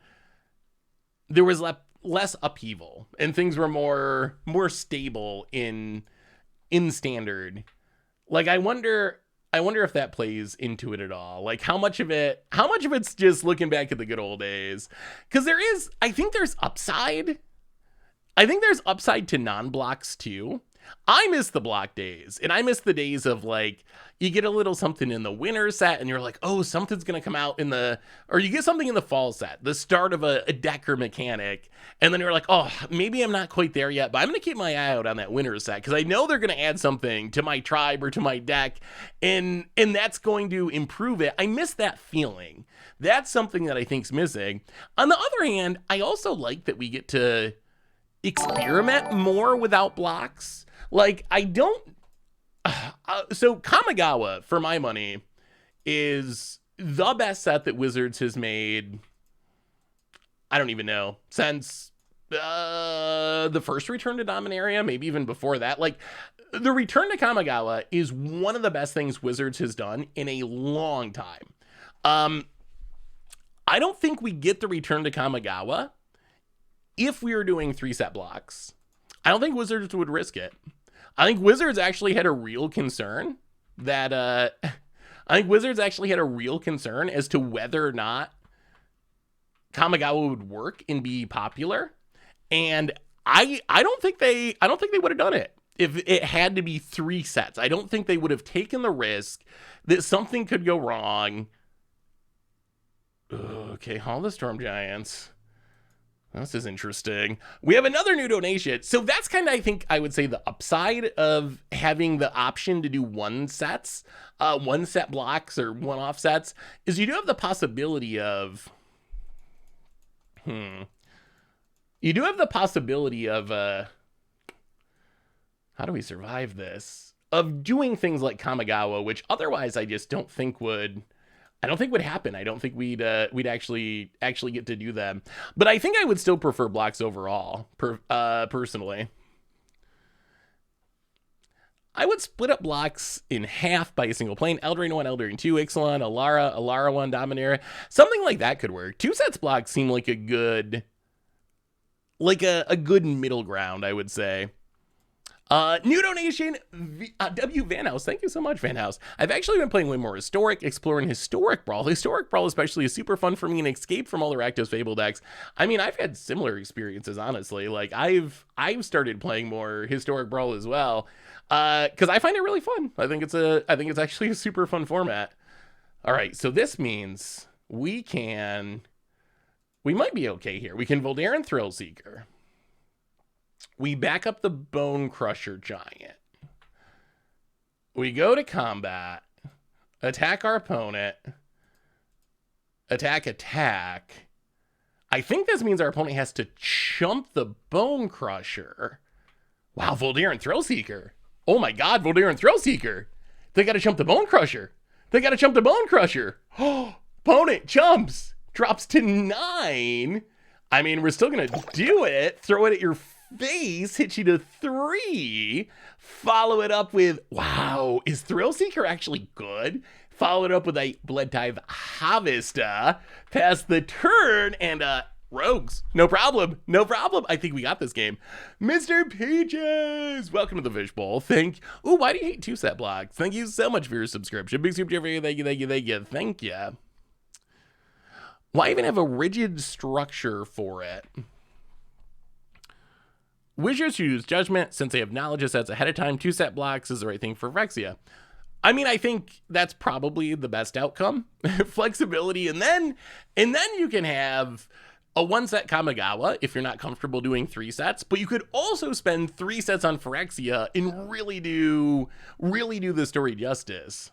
there was less upheaval and things were more stable in standard. Like, I wonder if that plays into it at all. Like, how much of it's just looking back at the good old days? Because I think there's upside. I think there's upside to non-blocks too. I miss the block days, and I miss the days of like, you get a little something in the winter set and you're like, oh, something's going to come out or you get something in the fall set, the start of a deck or mechanic. And then you're like, oh, maybe I'm not quite there yet, but I'm going to keep my eye out on that winter set because I know they're going to add something to my tribe or to my deck, and that's going to improve it. I miss that feeling. That's something that I think's missing. On the other hand, I also like that we get to experiment more without blocks. Like, I don't... so Kamigawa, for my money, is the best set that Wizards has made, I don't even know, since the first Return to Dominaria, maybe even before that. Like, the Return to Kamigawa is one of the best things Wizards has done in a long time. I don't think we get the Return to Kamigawa if we were doing 3-set blocks. I don't think Wizards would risk it. I think Wizards actually had a real concern that, as to whether or not Kamigawa would work and be popular. And I don't think they would have done it if it had to be 3 sets. I don't think they would have taken the risk that something could go wrong. Okay, Hall of the Storm Giants. This is interesting. We have another new donation. So that's kind of, I think, I would say the upside of having the option to do 1-set blocks or one-off sets is you do have the possibility of, how do we survive this? Of doing things like Kamigawa, which otherwise I just don't think would happen. I don't think we'd actually get to do them. But I think I would still prefer blocks overall, personally. I would split up blocks in half by a single plane. Eldraine 1, Eldraine 2, Ixalan, Alara 1, Dominaria. Something like that could work. 2 sets blocks seem like a good middle ground, I would say. New donation, W. Vanhouse. Thank you so much, Vanhouse. I've actually been playing way more Historic, exploring Historic Brawl. Historic Brawl especially is super fun for me and escape from all the Rakdos Fable decks. I mean, I've had similar experiences, honestly. Like, I've started playing more Historic Brawl as well, because I find it really fun. I think it's actually a super fun format. All right, so this means we might be okay here. We can Voldaren Thrillseeker. We back up the Bone Crusher Giant. We go to combat, attack our opponent, attack. I think this means our opponent has to chump the Bone Crusher. Wow, Voldaren Thrillseeker. Oh my god, Voldaren Thrillseeker. They gotta chump the Bone Crusher. Oh, opponent chumps. Drops to 9. I mean, we're still gonna do it. Throw it at your face, hit you to 3, follow it up with, wow, is Thrillseeker actually good? Follow it up with a Blood Tithe Harvester, pass the turn, and Rogues, no problem. I think we got this game. Mr. Peaches, welcome to the Fishbowl. Ooh, why do you hate 2-set blocks? Thank you so much for your subscription. Big super, thank you. Why even have a rigid structure for it? Wizards use Judgment since they have knowledge of sets ahead of time. 2-set blocks is the right thing for Phyrexia. I mean, I think that's probably the best outcome. Flexibility, and then you can have a 1-set Kamigawa if you're not comfortable doing 3 sets, but you could also spend 3 sets on Phyrexia and really do the story justice.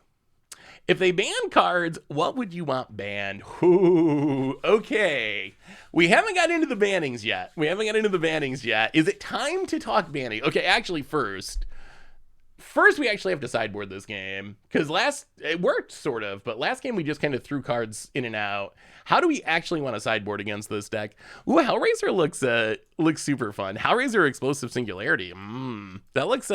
If they ban cards, what would you want banned? Ooh, okay. We haven't got into the bannings yet. Is it time to talk banning? Okay, actually, first we actually have to sideboard this game, because it worked sort of, but last game we just kind of threw cards in and out. How do we actually want to sideboard against this deck? Ooh, Hellraiser looks super fun. Hellraiser Explosive Singularity. That looks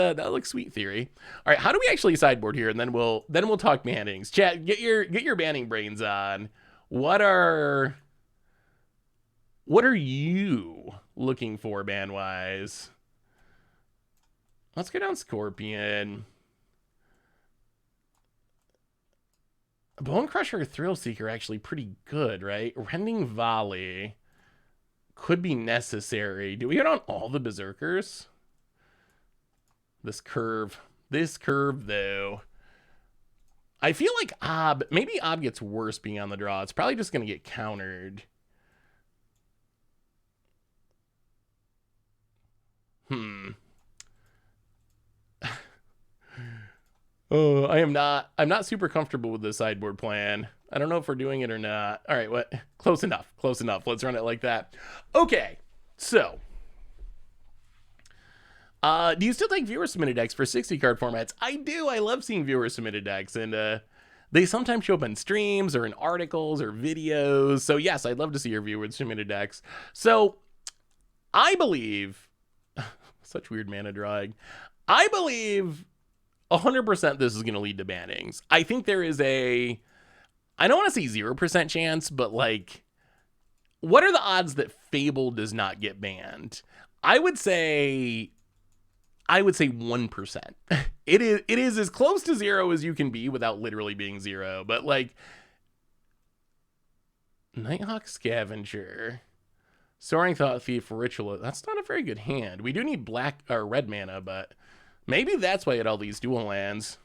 sweet, Theory. All right, how do we actually sideboard here? And then we'll talk bannings. Chat, get your banning brains on. What are you looking for ban wise? Let's go down Scorpion. Bone Crusher or Thrillseeker actually pretty good, right? Rending Volley could be necessary. Do we hit on all the Berserkers? This curve, though. I feel like maybe Ob gets worse being on the draw. It's probably just going to get countered. Oh, I'm not super comfortable with this sideboard plan. I don't know if we're doing it or not. All right, what? Close enough. Let's run it like that. Okay, so. Do you still take viewer submitted decks for 60 card formats? I do. I love seeing viewer submitted decks, and they sometimes show up in streams or in articles or videos. So yes, I'd love to see your viewer submitted decks. So I believe, such weird mana drawing, I believe 100% this is going to lead to bannings. I think there is I don't want to say 0% chance, but like, what are the odds that Fable does not get banned? I would say 1%. It is as close to 0 as you can be without literally being 0. But like, Nighthawk Scavenger, Soaring Thought Thief, Ritual. That's not a very good hand. We do need black or red mana, but maybe that's why it all these dual lands.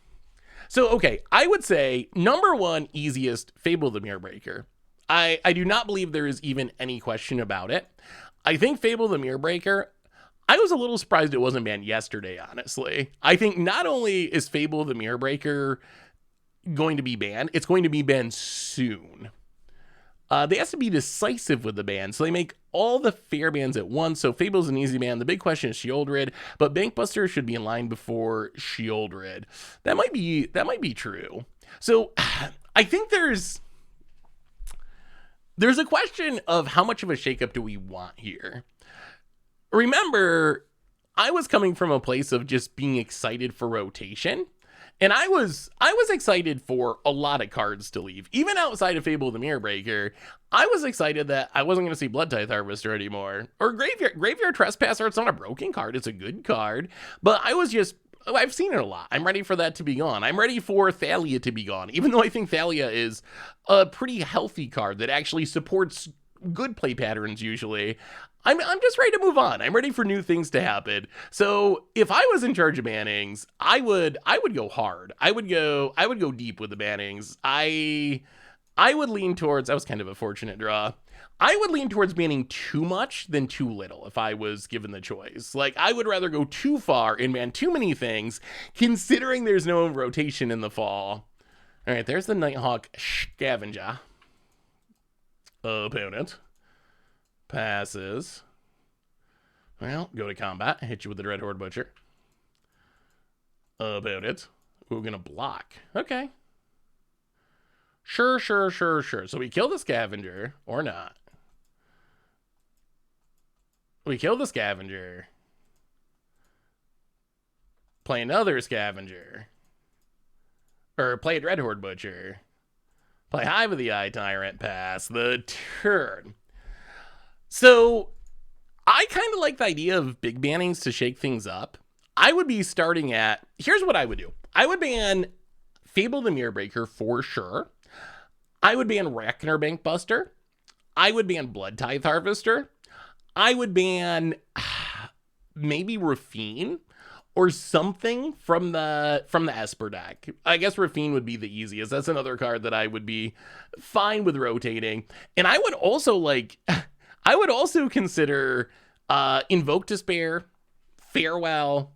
So okay, I would say number 1 easiest, Fable the Mirrorbreaker. I do not believe there is even any question about it. I think Fable the Mirrorbreaker, I was a little surprised it wasn't banned yesterday, honestly. I think not only is Fable the Mirrorbreaker going to be banned, it's going to be banned soon. They have to be decisive with the ban, so they make all the fair bans at once. So Fable's an easy ban. The big question is Shieldred, but Bankbuster should be in line before Shieldred. That might be true. So I think there's a question of how much of a shakeup do we want here. Remember, I was coming from a place of just being excited for rotation. And I was excited for a lot of cards to leave. Even outside of Fable the Mirrorbreaker, I was excited that I wasn't going to see Bloodtithe Harvester anymore. Or Graveyard Trespasser, it's not a broken card, it's a good card. But I've seen it a lot. I'm ready for that to be gone. I'm ready for Thalia to be gone. Even though I think Thalia is a pretty healthy card that actually supports good play patterns usually. I'm just ready to move on. I'm ready for new things to happen. So if I was in charge of bannings, I would go hard. I would go deep with the bannings. I would lean towards, that was kind of a fortunate draw. I would lean towards banning too much than too little if I was given the choice. Like, I would rather go too far and ban too many things, considering there's no rotation in the fall. All right, there's the Nighthawk Scavenger. Opponent passes. Well, go to combat. Hit you with the Dread Horde Butcher. Opponent. We're going to block. Okay. Sure. So we kill the Scavenger, or not. We kill the Scavenger. Play another Scavenger. Or play a Dread Horde Butcher. Play Hive of the Eye Tyrant, pass the turn. So, I kind of like the idea of big bannings to shake things up. I would be starting at, here's what I would do. I would ban Fable the Mirrorbreaker for sure. I would ban Rakdos Bankbuster. I would ban Bloodtithe Harvester. I would ban maybe Raffine. Or something from the Esper deck. I guess Raffine would be the easiest. That's another card that I would be fine with rotating. And I would also consider Invoke Despair, Farewell,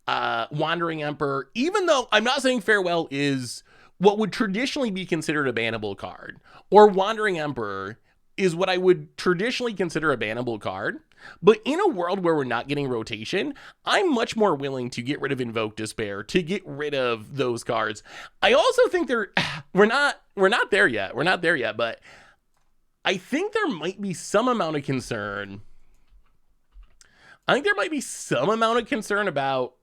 Wandering Emperor, even though I'm not saying Farewell is what would traditionally be considered a bannable card, or Wandering Emperor is what I would traditionally consider a bannable card. But in a world where we're not getting rotation, I'm much more willing to get rid of Invoke Despair, to get rid of those cards. I also think we're not there yet. We're not there yet, but I think there might be some amount of concern. I think there might be some amount of concern about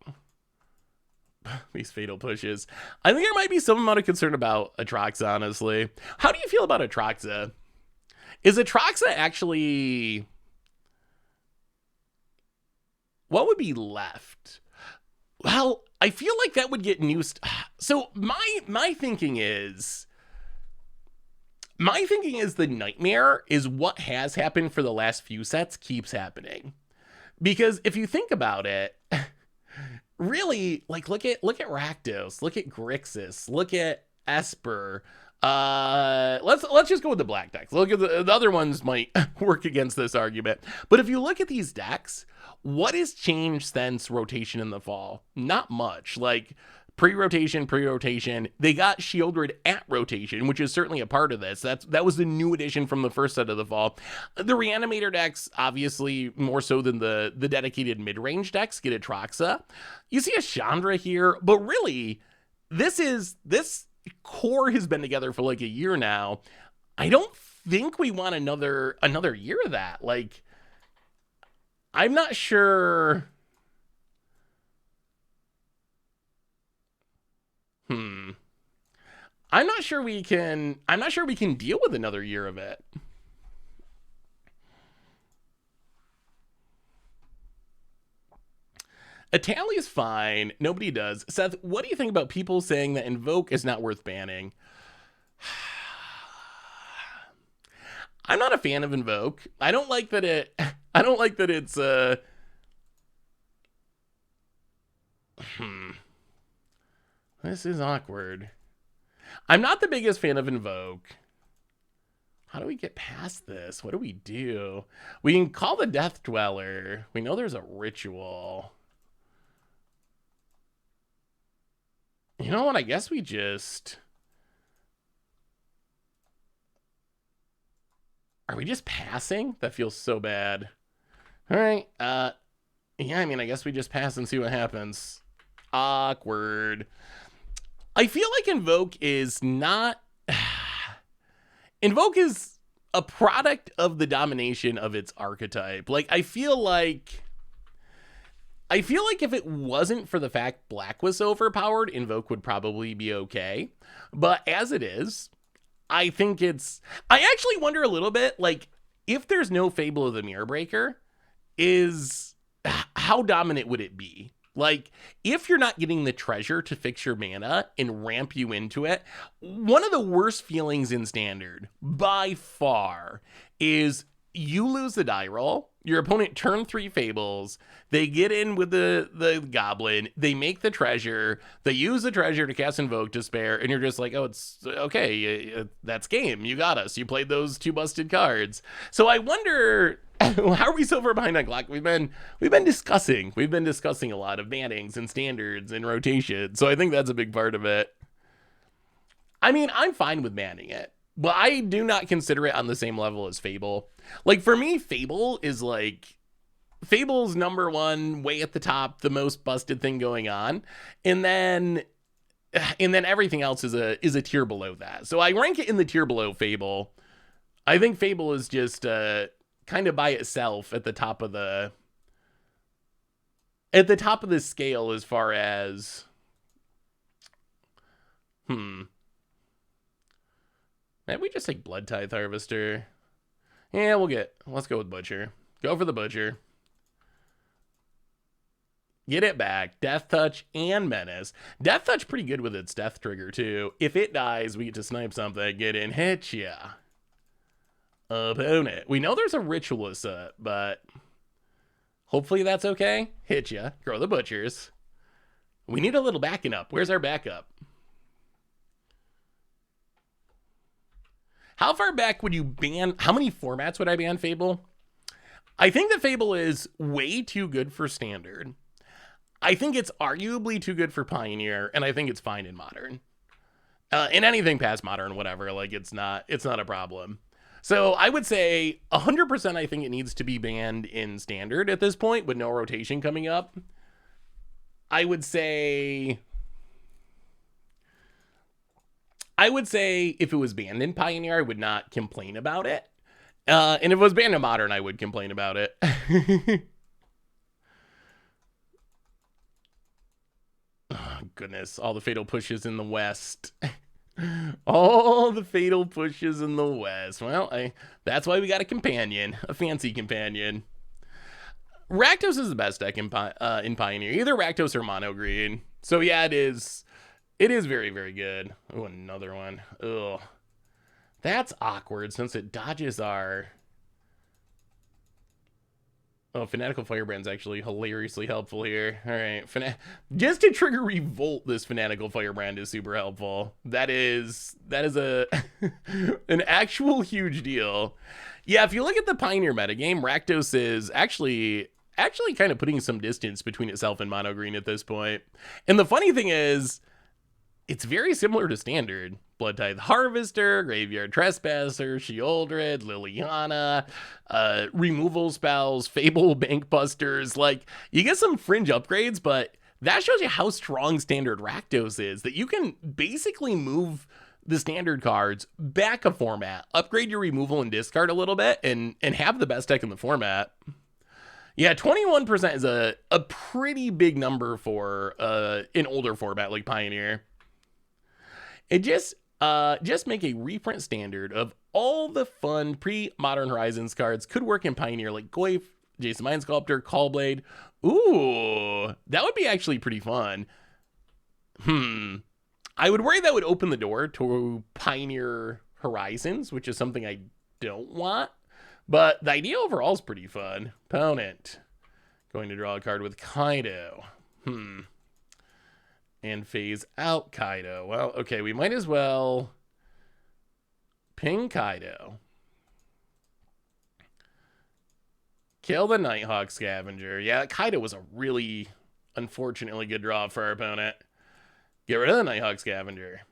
these fatal pushes. I think there might be some amount of concern about Atraxa, honestly. How do you feel about Atraxa? Is Atraxa actually... What would be left? Well, I feel like that would get new... So my thinking is the Nightmare is what has happened for the last few sets keeps happening. Because if you think about it, really, like, look at Rakdos, look at Grixis, look at Esper. Let's just go with the black decks. Look at the other ones might work against this argument. But if you look at these decks, what has changed since rotation in the fall? Not much. Like, pre-rotation, they got Shieldred at rotation, which is certainly a part of this. That was the new addition from the first set of the fall. The Reanimator decks, obviously more so than the dedicated mid-range decks, get Atraxa. You see a Chandra here, but really, this core has been together for like a year now. I don't think we want another year of that. Like, I'm not sure. I'm not sure we can deal with another year of it. Italia's fine. Nobody does. Seth, what do you think about people saying that Invoke is not worth banning? I'm not a fan of Invoke. I don't like that it's This is awkward. I'm not the biggest fan of Invoke. How do we get past this? What do? We can call the Death Dweller. We know there's a ritual. You know what? I guess we just... Are we just passing? That feels so bad. All right. Yeah, I mean, I guess we just pass and see what happens. Awkward. I feel like Invoke is not... Invoke is a product of the domination of its archetype. Like, I feel like if it wasn't for the fact Black was so overpowered, Invoke would probably be okay. But as it is, I think it's... I actually wonder a little bit, like, if there's no Fable of the Mirror Breaker, how dominant would it be? Like, if you're not getting the treasure to fix your mana and ramp you into it, one of the worst feelings in Standard, by far, is you lose the die roll, your opponent turn 3 Fables, they get in with the Goblin, they make the treasure, they use the treasure to cast Invoke Despair, and you're just like, oh, it's okay, that's game, you got us, you played those 2 busted cards. So I wonder... How are we so far behind on clock? We've been discussing a lot of bannings and standards and rotation. So I think that's a big part of it. I mean, I'm fine with banning it, but I do not consider it on the same level as Fable. Like, for me, Fable's number one, way at the top, the most busted thing going on. And then everything else is a tier below that. So I rank it in the tier below Fable. I think Fable is just kind of by itself at the top of the scale as far as maybe we just take Blood Tithe Harvester. Yeah, let's go with Butcher. Go for the Butcher. Get it back. Death Touch and Menace. Death Touch pretty good with its death trigger too. If it dies, we get to snipe something, get in, hit ya. Opponent. We know there's a Ritualist up, but hopefully that's okay. Hit ya. Grow the Butchers. We need a little backing up. Where's our backup? How far back would you ban? How many formats would I ban Fable? I think that Fable is way too good for Standard. I think it's arguably too good for Pioneer, and I think it's fine in Modern. In anything past Modern, whatever, like it's not a problem. So I would say 100% I think it needs to be banned in Standard at this point with no rotation coming up. I would say if it was banned in Pioneer, I would not complain about it. And if it was banned in Modern, I would complain about it. Oh, goodness. All the fatal pushes in the West. All the fatal pushes in the West. Well, that's why we got a companion, a fancy companion. Rakdos is the best deck in Pioneer, either Rakdos or Mono Green. So yeah, it is very, very good. Oh, another one. Ugh, that's awkward since it dodges our... Oh, Fanatical Firebrand's actually hilariously helpful here. All right, just to trigger Revolt, this Fanatical Firebrand is super helpful. That is a an actual huge deal. Yeah, if you look at the Pioneer metagame, Rakdos is actually kind of putting some distance between itself and Mono Green at this point. And the funny thing is, it's very similar to Standard. Blood Tithe Harvester, Graveyard Trespasser, Sheoldred, Liliana, removal spells, Fable Bank Busters. Like, you get some fringe upgrades, but that shows you how strong Standard Rakdos is, that you can basically move the Standard cards back a format, upgrade your removal and discard a little bit, and have the best deck in the format. Yeah, 21% is a pretty big number for an older format like Pioneer. It just make a reprint standard of all the fun pre-Modern Horizons cards could work in Pioneer, like Goyf, Jason Mind Sculptor, Callblade. Ooh, that would be actually pretty fun. I would worry that would open the door to Pioneer Horizons, which is something I don't want. But the idea overall is pretty fun. Opponent. Going to draw a card with Kaido. And phase out Kaido. Well, okay, we might as well ping Kaido. Kill the Nighthawk Scavenger. Yeah, Kaido was a really, unfortunately good draw for our opponent. Get rid of the Nighthawk Scavenger.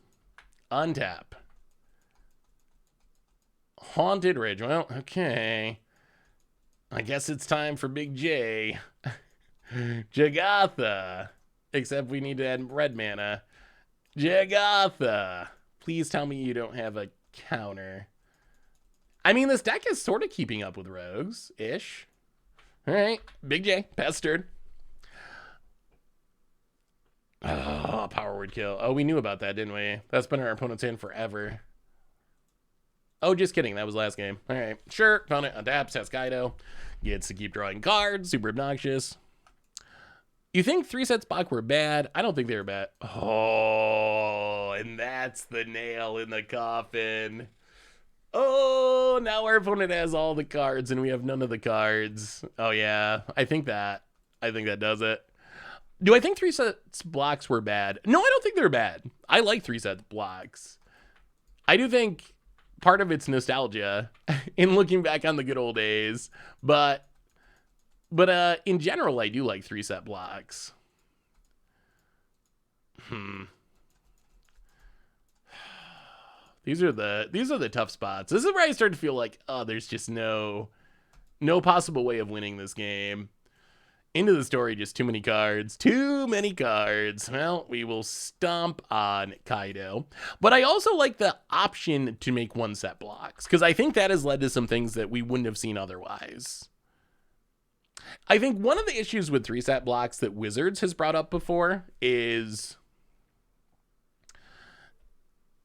Untap. Haunted Ridge. Well, okay. I guess it's time for Big J. Jagatha. Except we need to add red mana. Jagatha. Please tell me you don't have a counter. I mean, this deck is sort of keeping up with rogues-ish. All right. Big J. Pass turn. Oh, power word kill. Oh, we knew about that, didn't we? That's been our opponent's hand forever. Oh, just kidding. That was last game. All right. Sure. Opponent adapts, has Kaido. Gets to keep drawing cards. Super obnoxious. You think 3 sets block were bad? I don't think they were bad. Oh, and that's the nail in the coffin. Oh, now our opponent has all the cards and we have none of the cards. Oh, yeah. I think that does it. Do I think 3 sets blocks were bad? No, I don't think they're bad. I like 3 sets blocks. I do think part of it's nostalgia in looking back on the good old days, but in general, I do like 3 set blocks. These are the tough spots. This is where I start to feel like, oh, there's just no possible way of winning this game. Into the story, just too many cards. Too many cards. Well, we will stomp on Kaido. But I also like the option to make 1 set blocks, because I think that has led to some things that we wouldn't have seen otherwise. I think one of the issues with 3 set blocks that Wizards has brought up before is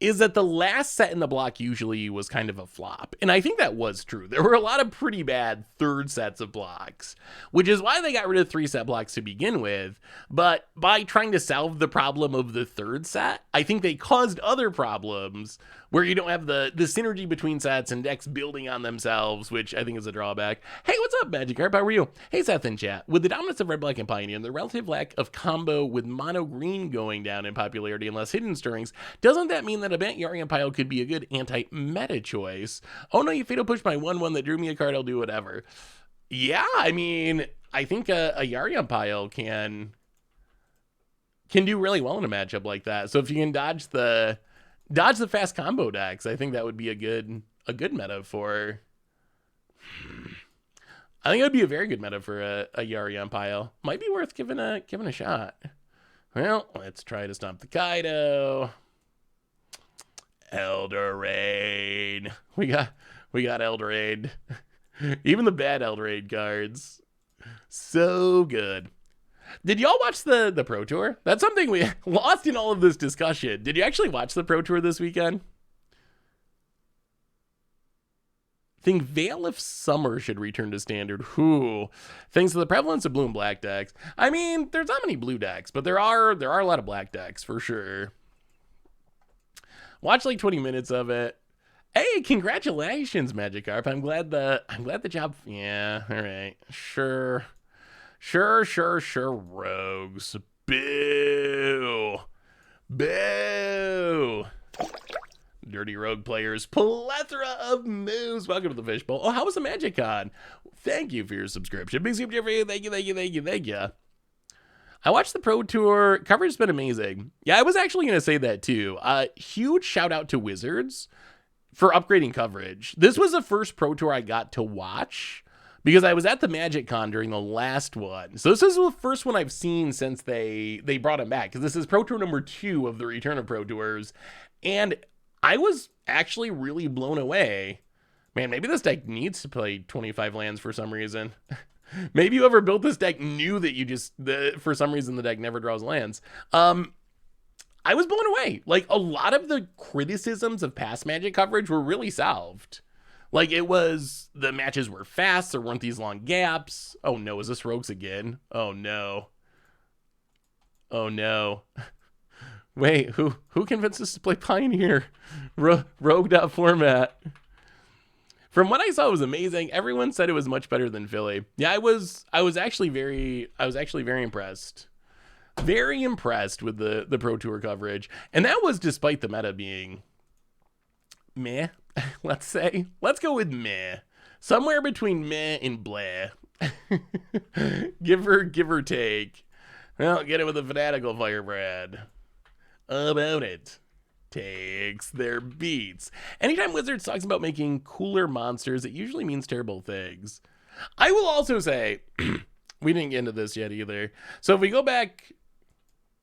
that the last set in the block usually was kind of a flop. And I think that was true. There were a lot of pretty bad 3rd sets of blocks, which is why they got rid of 3 set blocks to begin with. But by trying to solve the problem of the 3rd set, I think they caused other problems where you don't have the synergy between sets and decks building on themselves, which I think is a drawback. Hey, what's up, Magikarp? How are you? Hey, Seth in chat. With the dominance of red, black, and Pioneer and the relative lack of combo with mono green going down in popularity and less hidden stirrings, doesn't that mean that a Bant Yarian Pile could be a good anti-meta choice? Oh no, you fatal push my 1/1 that drew me a card, I'll do whatever. Yeah, I mean, I think a Yarian Pile can do really well in a matchup like that. So if you can dodge the fast combo decks, I think that would be a good meta for. I think it would be a very good meta for a Yarian Pile. Might be worth giving a shot. Well, let's try to stomp the Kaido. Elder Raid. We got Elder Raid. Even the bad Elder Raid cards. So good. Did y'all watch the Pro Tour? That's something we lost in all of this discussion. Did you actually watch the Pro Tour this weekend? I think Veil of Summer should return to standard. Who? Thanks to the prevalence of blue and black decks. I mean, there's not many blue decks, but there are a lot of black decks for sure. Watch like 20 minutes of it. Hey, congratulations, Magikarp. I'm glad the job. Yeah, all right. Sure, rogues. Boo. Dirty rogue players. Plethora of moves. Welcome to the Fishbowl. Oh, how was the Magic Con? Thank you for your subscription. Big super for you. Thank you. I watched the Pro Tour. Coverage has been amazing. Yeah, I was actually going to say that too. Huge shout out to Wizards for upgrading coverage. This was the first Pro Tour I got to watch because I was at the Magic Con during the last one. So this is the first one I've seen since they brought him back, because this is Pro Tour number 2 of the return of Pro Tours. And I was actually really blown away. Man, maybe this deck needs to play 25 lands for some reason. Maybe whoever built this deck knew that you just, for some reason, the deck never draws lands. I was blown away. Like, a lot of the criticisms of past Magic coverage were really solved. Like, it was, the matches were fast, there weren't these long gaps. Oh no, is this Rogues again? Oh no. Oh no. Wait, who convinced us to play Pioneer? Rogue.format. From what I saw, it was amazing. Everyone said it was much better than Philly. Yeah, I was actually very impressed. Very impressed with the Pro Tour coverage. And that was despite the meta being meh, let's say. Let's go with meh. Somewhere between meh and bleh. give or take. Well, get it with a fanatical firebrand. About it. Takes their beats. Anytime Wizards talks about making cooler monsters, it usually means terrible things. I will also say, we didn't get into this yet either. So if we go back,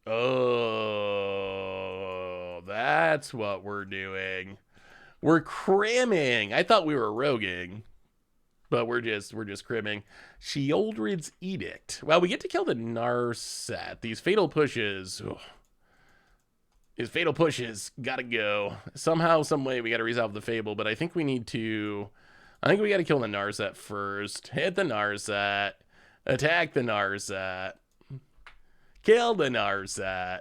oh, that's what we're doing. We're crimming. I thought we were roguing, but we're just crimming. Sheoldred's Edict. Well, we get to kill the Narset. These fatal pushes. Ugh. His fatal pushes gotta go. Somehow, some way, we gotta resolve the Fable, but I think we got to kill the Narset first. Hit the Narset. Attack the Narset. Kill the Narset.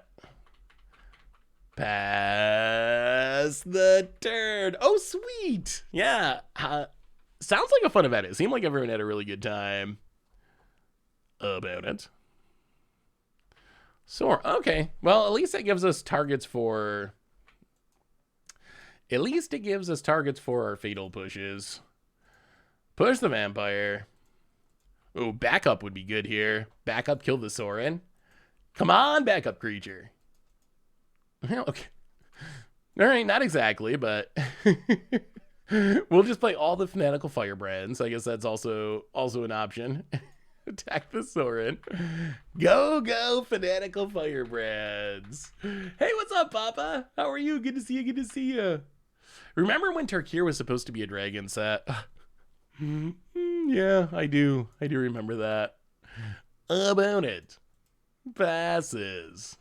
Pass the turn. Oh, sweet. Yeah. Sounds like a fun event. It seemed like everyone had a really good time about it. So, okay. Well, at least it gives us targets for... At least it gives us targets for our fatal pushes. Push the vampire. Oh, backup would be good here. Backup, kill the Sorin. Come on, backup creature. Okay. All right, not exactly, but... We'll just play all the fanatical firebrands. I guess that's also an option. Attack the Sorin. Go, fanatical firebrands. Hey, what's up, Papa? How are you? Good to see you. Remember when Tarkir was supposed to be a dragon set? Yeah, I do remember that. About it. Passes.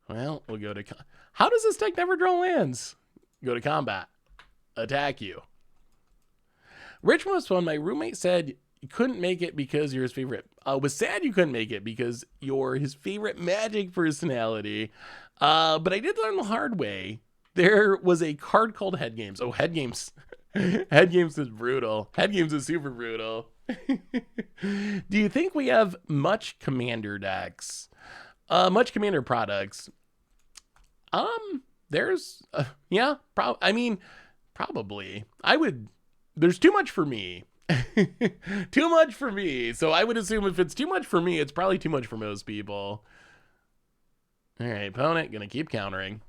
Well, we'll go to... How does this deck never draw lands? Go to combat. Attack you. Rich was fun. My roommate said you couldn't make it because you're his favorite. Was sad you couldn't make it because you're his favorite Magic personality. But I did learn the hard way. There was a card called Head Games. Oh, Head Games. Head Games is brutal. Head Games is super brutal. Do you think we have much Commander decks? Much Commander products? There's, yeah, probably. There's too much for me. Too much for me. So I would assume if it's too much for me, it's probably too much for most people. All right, opponent, gonna keep countering.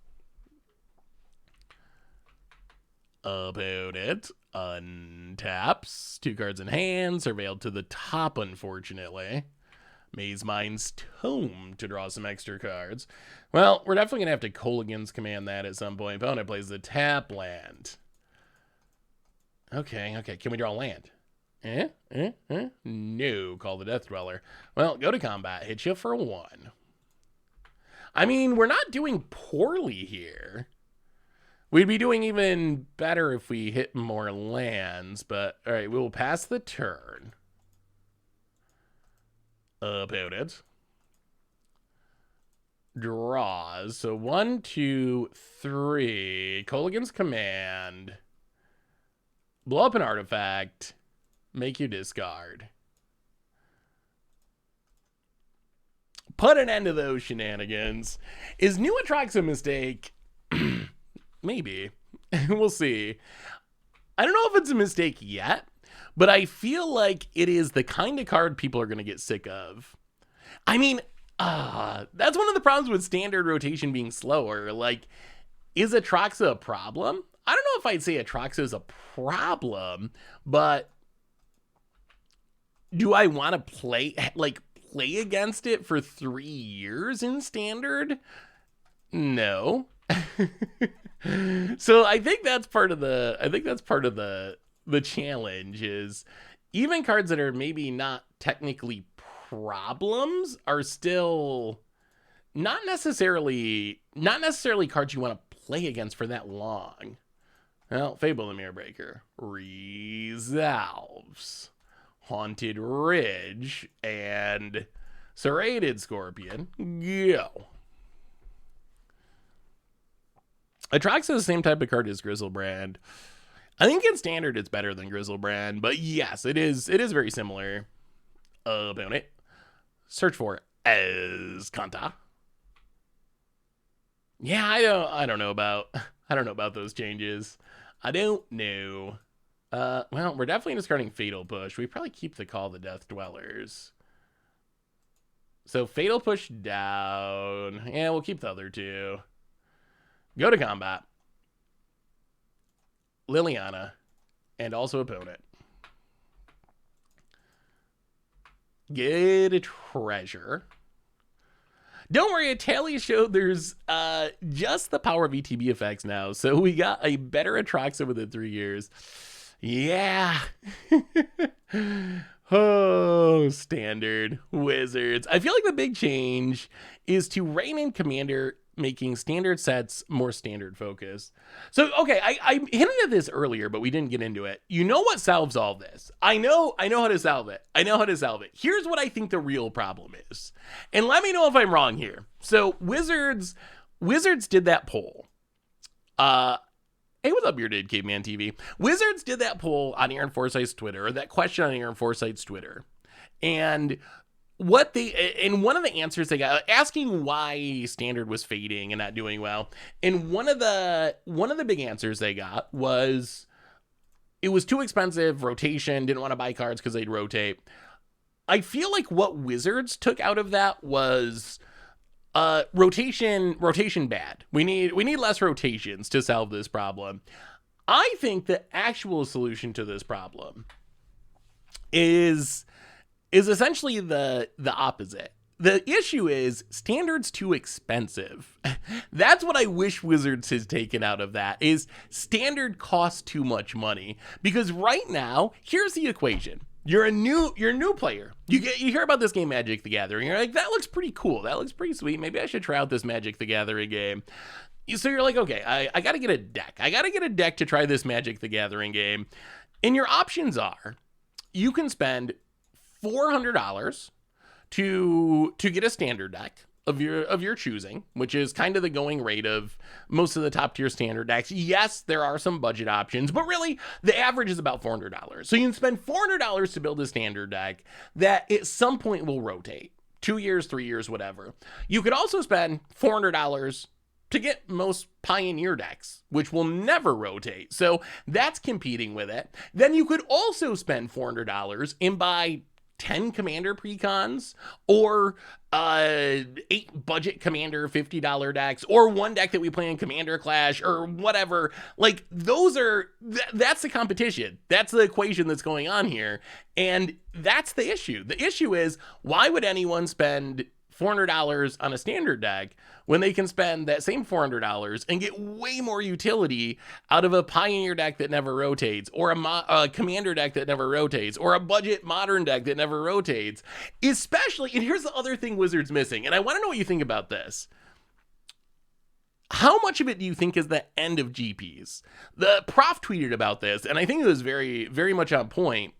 About it. Untaps. 2 cards in hand. Surveilled to the top, unfortunately. Maze Mind's Tome to draw some extra cards. Well, we're definitely going to have to Kolaghan's command that at some point. Opponent plays the tap land. Okay. Can we draw land? No. Call the Death Dweller. Well, go to combat. Hit you for 1. I mean, we're not doing poorly here. We'd be doing even better if we hit more lands. But, all right, we will pass the turn. About it. Draws. So 1, 2, 3. Kolaghan's command. Blow up an artifact. Make you discard. Put an end to those shenanigans. Is New Atrax a mistake? Maybe. We'll see. I don't know if it's a mistake yet. But I feel like it is the kind of card people are going to get sick of. I mean, that's one of the problems with standard rotation being slower. Like, is Atraxa a problem? I don't know if I'd say Atraxa is a problem, but do I want to play against it for 3 years in standard? No. So I think that's part of the challenge is even cards that are maybe not technically problems are still not necessarily cards you want to play against for that long. Well, Fable the Mirror Breaker resolves. Haunted Ridge and Serrated Scorpion. Go. Atraxa is the same type of card as Griselbrand. I think in Standard it's better than Griselbrand, but yes, it is very similar. Opponent. Search for Azcanta. Yeah, I don't know about those changes. I don't know. Well, we're definitely discarding Fatal Push. We probably keep the Call of the Death Dwellers. So Fatal Push down. Yeah, we'll keep the other two. Go to combat. Liliana. And also opponent. Get a treasure. Don't worry, Tally showed there's just the power of ETB effects now. So we got a better Atraxa within 3 years. Yeah. Oh, Standard Wizards. I feel like the big change is to rein in Commander, making Standard sets more Standard focused. So, okay, I hinted at this earlier, but we didn't get into it. You know what solves all this? I know how to solve it. Here's what I think the real problem is. And let me know if I'm wrong here. So, Wizards did that poll. Hey, what's up, Bearded Caveman TV? Wizards did that poll on Aaron Forsythe's Twitter, or that question on Aaron Forsythe's Twitter. And one of the answers they got, asking why Standard was fading and not doing well. And one of the big answers they got was it was too expensive, rotation, didn't want to buy cards because they'd rotate. I feel like what Wizards took out of that was rotation bad. We need less rotations to solve this problem. I think the actual solution to this problem is essentially the opposite. The issue is Standard's too expensive. That's what I wish Wizards has taken out of that, is Standard costs too much money. Because right now, here's the equation. You're a new player. You hear about this game Magic the Gathering. You're like, that looks pretty cool. That looks pretty sweet. Maybe I should try out this Magic the Gathering game. So you're like, okay, I got to get a deck. I got to get a deck to try this Magic the Gathering game. And your options are, you can spend $400 to get a standard deck of your choosing, which is kind of the going rate of most of the top tier Standard decks. Yes, there are some budget options, but really the average is about $400. So you can spend $400 to build a Standard deck that at some point will rotate. 2 years, 3 years, whatever. You could also spend $400 to get most Pioneer decks, which will never rotate. So that's competing with it. Then you could also spend $400 and buy 10 Commander precons, or 8 budget Commander $50 decks, or one deck that we play in Commander Clash, or whatever. Like, those are, that's the competition. That's the equation that's going on here. And that's the issue. The issue is, why would anyone spend $400 on a Standard deck when they can spend that same $400 and get way more utility out of a Pioneer deck that never rotates, or a Commander deck that never rotates, or a budget Modern deck that never rotates? Especially, and here's the other thing Wizards missing, and I want to know what you think about this. How much of it do you think is the end of GPs? The Prof tweeted about this, and I think it was very, very much on point.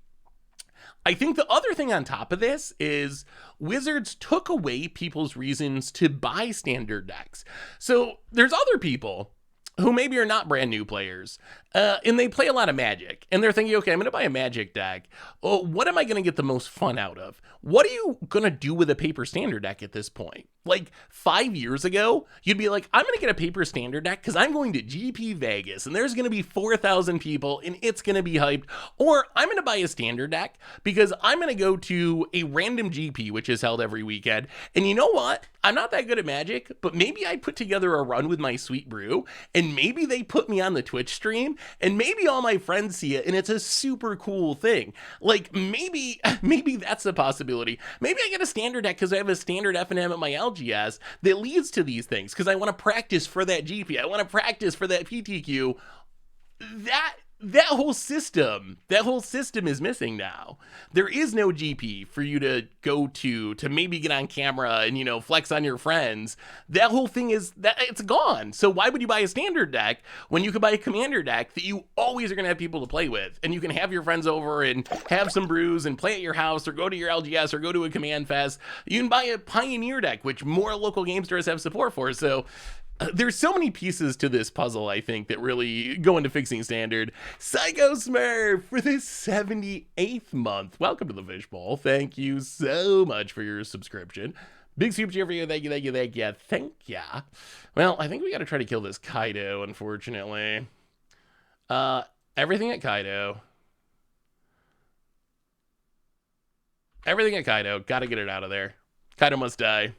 I think the other thing on top of this is Wizards took away people's reasons to buy Standard decks. So there's other people who maybe are not brand new players, and they play a lot of Magic, and they're thinking, okay, I'm going to buy a Magic deck. Oh, what am I going to get the most fun out of? What are you going to do with a paper Standard deck at this point? Like 5 years ago, you'd be like, I'm going to get a paper Standard deck because I'm going to GP Vegas, and there's going to be 4,000 people, and it's going to be hyped. Or I'm going to buy a Standard deck because I'm going to go to a random GP, which is held every weekend. And you know what? I'm not that good at Magic, but maybe I put together a run with my Sweet Brew, and maybe they put me on the Twitch stream, and maybe all my friends see it, and it's a super cool thing. Like, maybe that's a possibility. Maybe I get a Standard deck because I have a Standard F&M at my LGS that leads to these things, because I want to practice for that GP. I want to practice for that PTQ. that whole system is missing now. There is no GP for you to go to maybe get on camera and, you know, flex on your friends. That whole thing it's gone. So why would you buy a standard deck when you could buy a commander deck that you always are going to have people to play with, and you can have your friends over and have some brews and play at your house or go to your LGS or go to a command fest. You can buy a Pioneer deck, which more local game stores have support for. So there's so many pieces to this puzzle, I think, that really go into fixing standard. Psycho Smurf for this 78th month. Welcome to the Fishbowl. Thank you so much for your subscription. Big super cheer for you. Thank you, thank you, thank you, thank ya. Well, I think we got to try to kill this Kaido, unfortunately. Everything at Kaido. Everything at Kaido. Got to get it out of there. Kaido must die.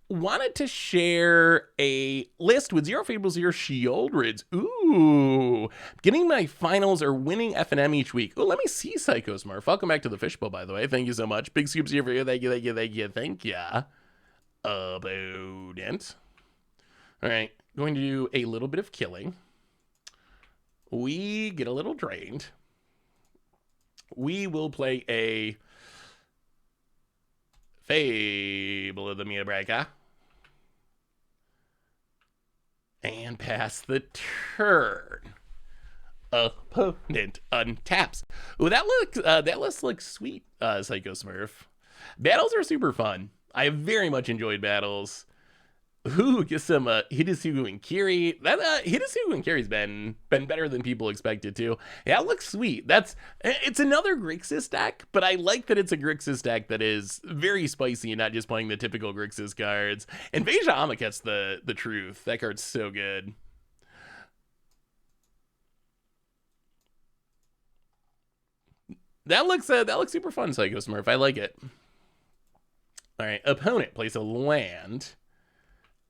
Wanted to share a list with Zero Fables Zero Shieldrids. Ooh, getting my finals or winning FNM each week. Oh, let me see Psycho Smurf. Welcome back to the Fishbowl, by the way. Thank you so much. Big scoops here for you. Thank you, thank you, thank you, thank ya. Abundant. All right, going to do a little bit of killing. We get a little drained. We will play a Fable of the Mia and pass the turn. Opponent untaps. Ooh, that list looks sweet, Psycho Smurf. Battles are super fun. I very much enjoyed battles. Ooh, get some Hidetsugu and Kiri. That Hidetsugu and Kiri's been better than people expected to. Yeah, it looks sweet. It's another Grixis deck, but I like that it's a Grixis deck that is very spicy and not just playing the typical Grixis cards. And Veja Amaket's the truth. That card's so good. That looks super fun, Psycho Smurf. I like it. All right, opponent plays a land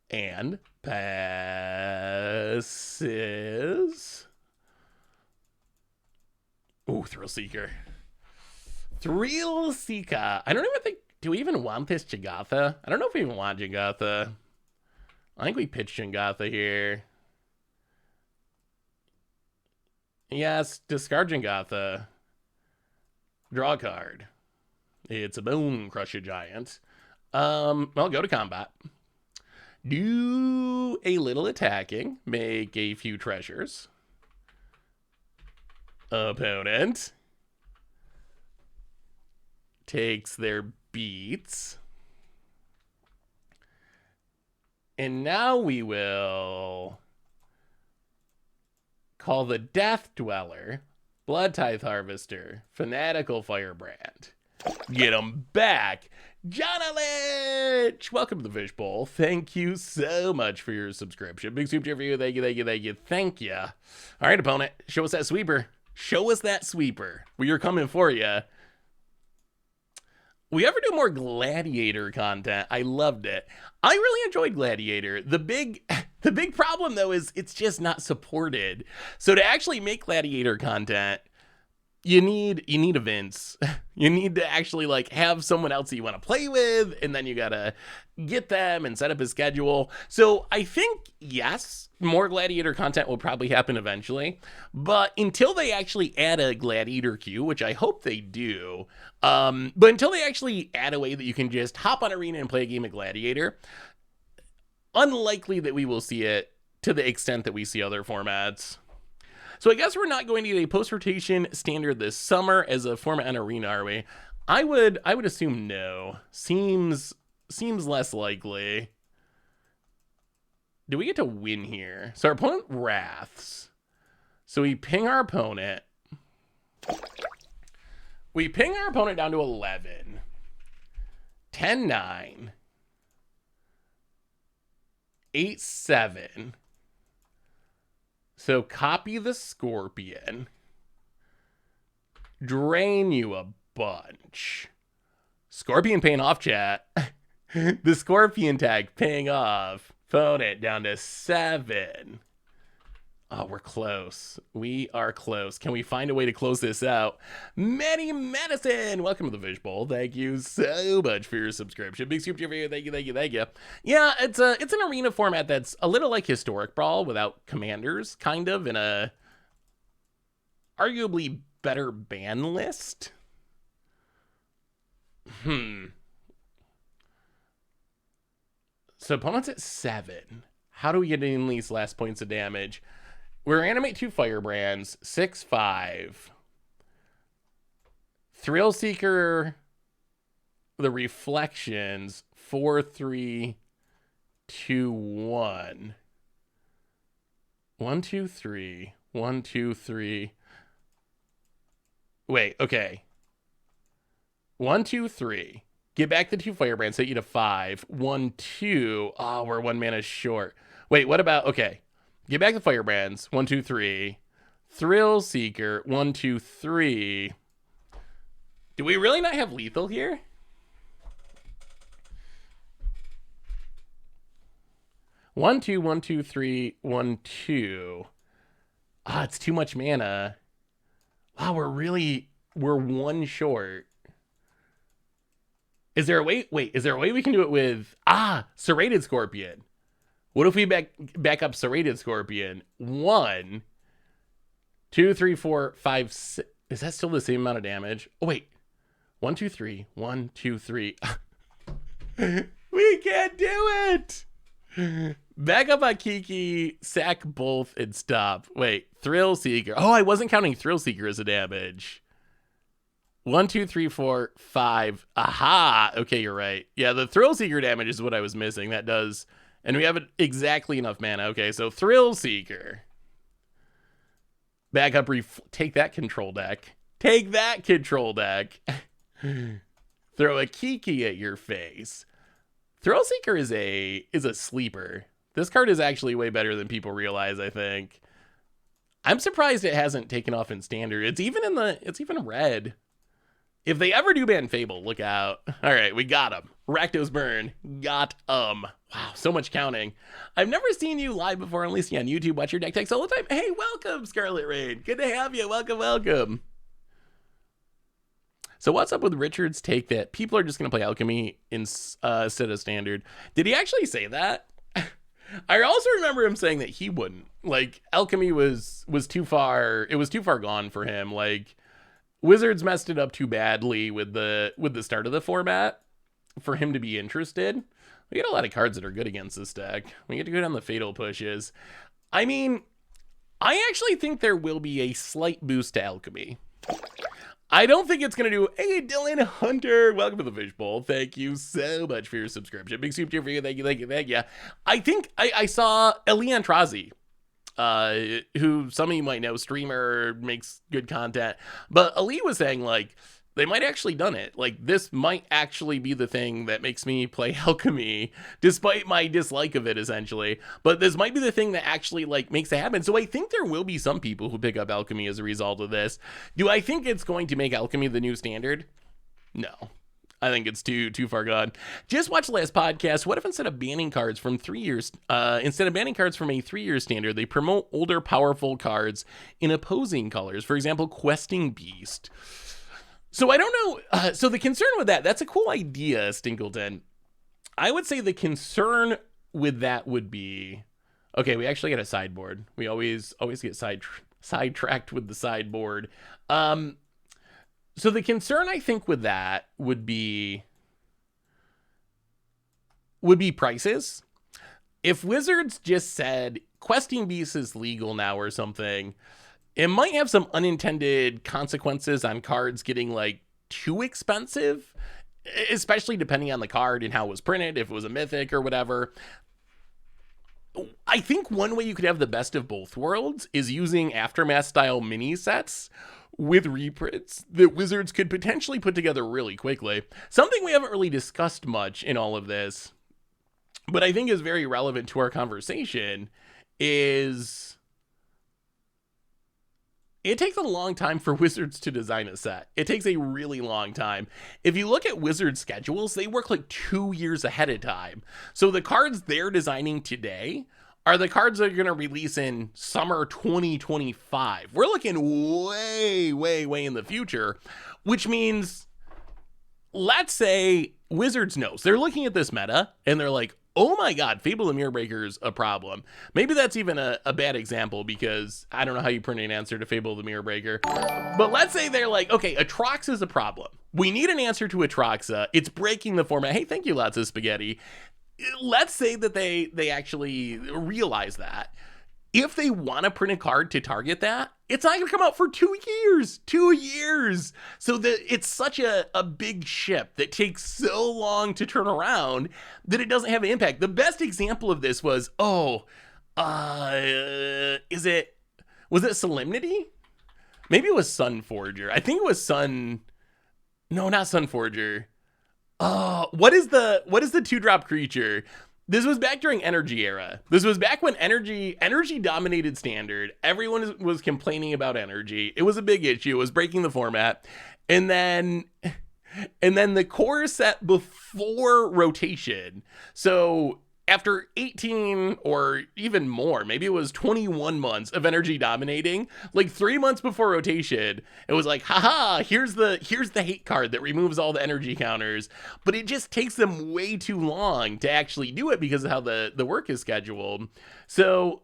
and passes. Ooh, Thrillseeker. Thrillseeker. I don't even think, do we even want this Jagatha? I don't know if we even want Jagatha. I think we pitch Jagatha here. Yes, discard Jagatha. Draw a card. It's a Bone Crusher Giant. Well, go to combat. Do a little attacking. Make a few treasures. Opponent takes their beats. And now we will call the Death Dweller, Blood Tithe Harvester, Fanatical Firebrand. Get him back. John Lich! Welcome to the Fishbowl. Thank you so much for your subscription. Big super cheer for you. Thank you, thank you, thank you, thank you. All right, opponent. Show us that sweeper. Show us that sweeper. We are coming for you. We ever do more Gladiator content? I loved it. I really enjoyed Gladiator. The big problem, though, is it's just not supported. So to actually make Gladiator content, you need events. You need to actually like have someone else that you want to play with, and then you gotta get them and set up a schedule. So I think, yes, more Gladiator content will probably happen eventually, but until they actually add a Gladiator queue, which I hope they do, but until they actually add a way that you can just hop on Arena and play a game of Gladiator, unlikely that we will see it to the extent that we see other formats. So I guess we're not going to get a post-rotation standard this summer as a format on Arena, are we? I would assume no. Seems less likely. Do we get to win here? So our opponent wraths. So we ping our opponent. We ping our opponent down to 11. 10-9. 8-7. So copy the Scorpion. Drain you a bunch. Scorpion paying off, chat. The Scorpion tag paying off. Phone it down to 7. Oh, we're close. We are close. Can we find a way to close this out? Many Medicine! Welcome to the Fishbowl. Thank you so much for your subscription. Big super for you. Thank you, thank you, thank you. Yeah, it's an arena format that's a little like Historic Brawl without commanders, kind of, in a arguably better ban list. So opponent's at 7. How do we get in these last points of damage? We're animate 2 Firebrands, 6/5. Thrillseeker, the Reflections, 4/3, 2/1. 1, 2, 3. 1, 2, 3. Wait, okay. 1, 2, 3. Get back the 2 Firebrands, set you to 5. 1, 2. Oh, we're 1 mana short. Wait, what about, okay. Get back the Firebrands, 1, 2, 3. Thrillseeker, 1, 2, 3. Do we really not have lethal here? One, 2, 1, 2, 3, 1, 2. Ah, it's too much mana. Wow, we're 1 short. Is there a way? Wait, is there a way we can do it with Serrated Scorpion? What if we back up Serrated Scorpion? 1, 2, 3, 4, 5, 6. Is that still the same amount of damage? Oh wait, 1, 2, 3. 1, 2, 3. We can't do it. Back up on Kiki, sack both, and stop. Wait, Thrillseeker. Oh, I wasn't counting Thrillseeker as a damage. 1, 2, 3, 4, 5. Aha! Okay, you're right. Yeah, the Thrillseeker damage is what I was missing. That does. And we have exactly enough mana. Okay, so Thrillseeker. Back up, take that control deck. Take that control deck. Throw a Kiki at your face. Thrillseeker is a sleeper. This card is actually way better than people realize, I think. I'm surprised it hasn't taken off in standard. It's even red. If they ever do ban Fable, look out. All right, we got him. Rakdos burn. Got Wow, so much counting. I've never seen you live before, unless you on YouTube. Watch your deck text all the time. Hey, welcome, Scarlet Rain. Good to have you. Welcome, welcome. So what's up with Richard's take that people are just going to play Alchemy instead of standard? Did he actually say that? I also remember him saying that he wouldn't. Like, Alchemy was too far. It was too far gone for him. Like, Wizards messed it up too badly with the start of the format for him to be interested. We get a lot of cards that are good against this deck. We get to go down the fatal pushes. I mean, I actually think there will be a slight boost to Alchemy. I don't think it's going to do... Hey, Dylan Hunter, welcome to the Fishbowl. Thank you so much for your subscription. Big super for you. Thank you, thank you, thank you. I think I saw Elian Trazi, who some of you might know, streamer, makes good content. But Ali was saying, like, they might actually done it. Like, this might actually be the thing that makes me play Alchemy, despite my dislike of it, essentially. But this might be the thing that actually, like, makes it happen. So I think there will be some people who pick up Alchemy as a result of this. Do I think it's going to make Alchemy the new standard? No. I think it's too far gone. Just watch the last podcast. What if instead of banning cards from 3 years, instead of banning cards from a 3-year standard, they promote older, powerful cards in opposing colors? For example, Questing Beast. So I don't know. So the concern with that's a cool idea, Stinkleton. I would say the concern with that would be, okay, we actually get a sideboard. We always get sidetracked with the sideboard. So the concern I think with that would be prices. If Wizards just said Questing Beast is legal now or something, it might have some unintended consequences on cards getting, like, too expensive, especially depending on the card and how it was printed, if it was a mythic or whatever. I think one way you could have the best of both worlds is using Aftermath-style mini sets with reprints that Wizards could potentially put together really quickly. Something we haven't really discussed much in all of this, but I think is very relevant to our conversation, is... it takes a long time for Wizards to design a set. It takes a really long time. If you look at Wizards schedules, they work like 2 years ahead of time. So the cards they're designing today are the cards that are going to release in summer 2025. We're looking way, way, way in the future, which means, let's say Wizards knows. They're looking at this meta, and they're like, oh my god, Fable the Mirror Breaker's a problem. Maybe that's even a bad example, because I don't know how you print an answer to Fable the Mirror Breaker. But let's say they're like, okay, Atraxa is a problem. We need an answer to Atraxa. It's breaking the format. Hey, thank you, lots of spaghetti. Let's say that they actually realize that. If they want to print a card to target that, it's not going to come out for 2 years. 2 years. So that it's such a big ship that takes so long to turn around that it doesn't have an impact. The best example of this was, was it Solemnity? Maybe it was Sunforger. I think it was no, not Sunforger. What is the 2-drop creature? This was back during Energy era. This was back when Energy dominated Standard. Everyone was complaining about Energy. It was a big issue. It was breaking the format. And then the core set before rotation. So after 18 or even more, maybe it was 21 months of Energy dominating, like 3 months before rotation, it was like, haha, here's the hate card that removes all the energy counters. But it just takes them way too long to actually do it because of how the work is scheduled. So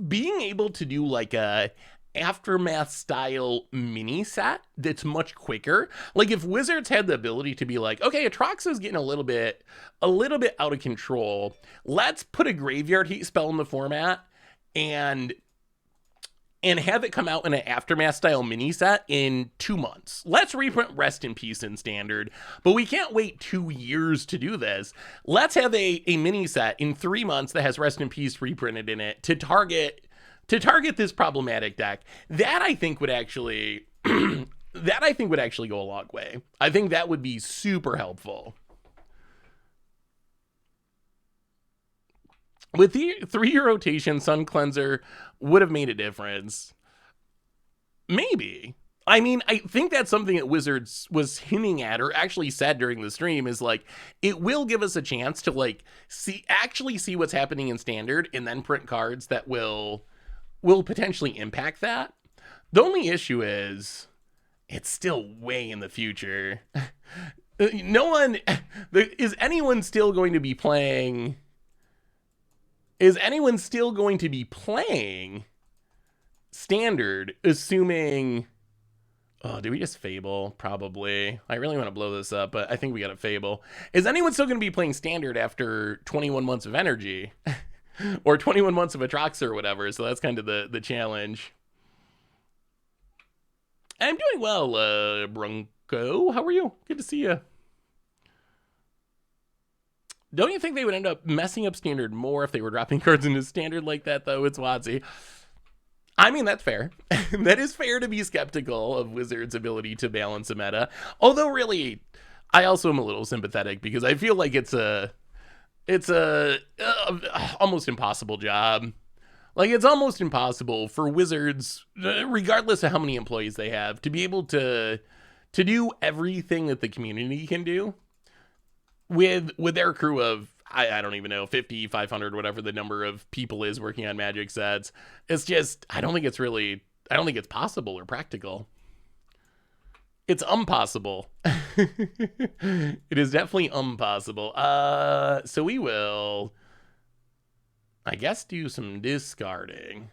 being able to do like a Aftermath style mini set that's much quicker. Like if Wizards had the ability to be like, okay, Atraxa's getting a little bit out of control. Let's put a graveyard heat spell in the format and have it come out in an Aftermath style mini set in 2 months. Let's reprint Rest in Peace in Standard, but we can't wait 2 years to do this. Let's have a mini set in 3 months that has Rest in Peace reprinted in it to target this problematic deck. That I think would actually go a long way. I think that would be super helpful. With the 3-year rotation, Sun Cleanser would have made a difference. Maybe. I mean, I think that's something that Wizards was hinting at, or actually said during the stream, is like, it will give us a chance to like see what's happening in Standard and then print cards that will potentially impact that. The only issue is it's still way in the future. Is anyone still going to be playing Standard, assuming, did we just Fable? Probably. I really want to blow this up, but I think we got a Fable. Is anyone still going to be playing Standard after 21 months of Energy? Or 21 months of Atraxa or whatever, so that's kind of the challenge. I'm doing well, Bronco. How are you? Good to see you. Don't you think they would end up messing up Standard more if they were dropping cards into Standard like that, though? It's Watsy. I mean, that's fair. That is fair to be skeptical of Wizards' ability to balance a meta. Although, really, I also am a little sympathetic because I feel like it's a almost impossible job. Like, it's almost impossible for Wizards, regardless of how many employees they have, to be able to do everything that the community can do with their crew of, I don't even know, 50, 500, whatever the number of people is working on Magic sets. It's just, I don't think it's possible or practical. It's impossible. It is definitely impossible. So we will, I guess, do some discarding.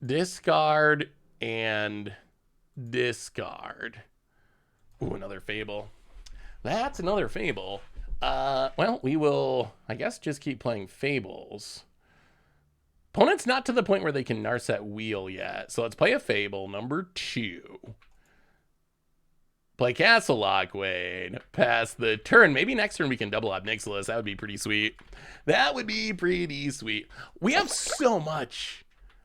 Discard and discard. Ooh, another Fable. That's another Fable. Well, we will, I guess, just keep playing Fables. Opponent's not to the point where they can Narset Wheel yet. So let's play a Fable, number 2. Play Castle Lockway. Pass the turn. Maybe next turn we can double up Nixilis. That would be pretty sweet. That would be pretty sweet. We have so much.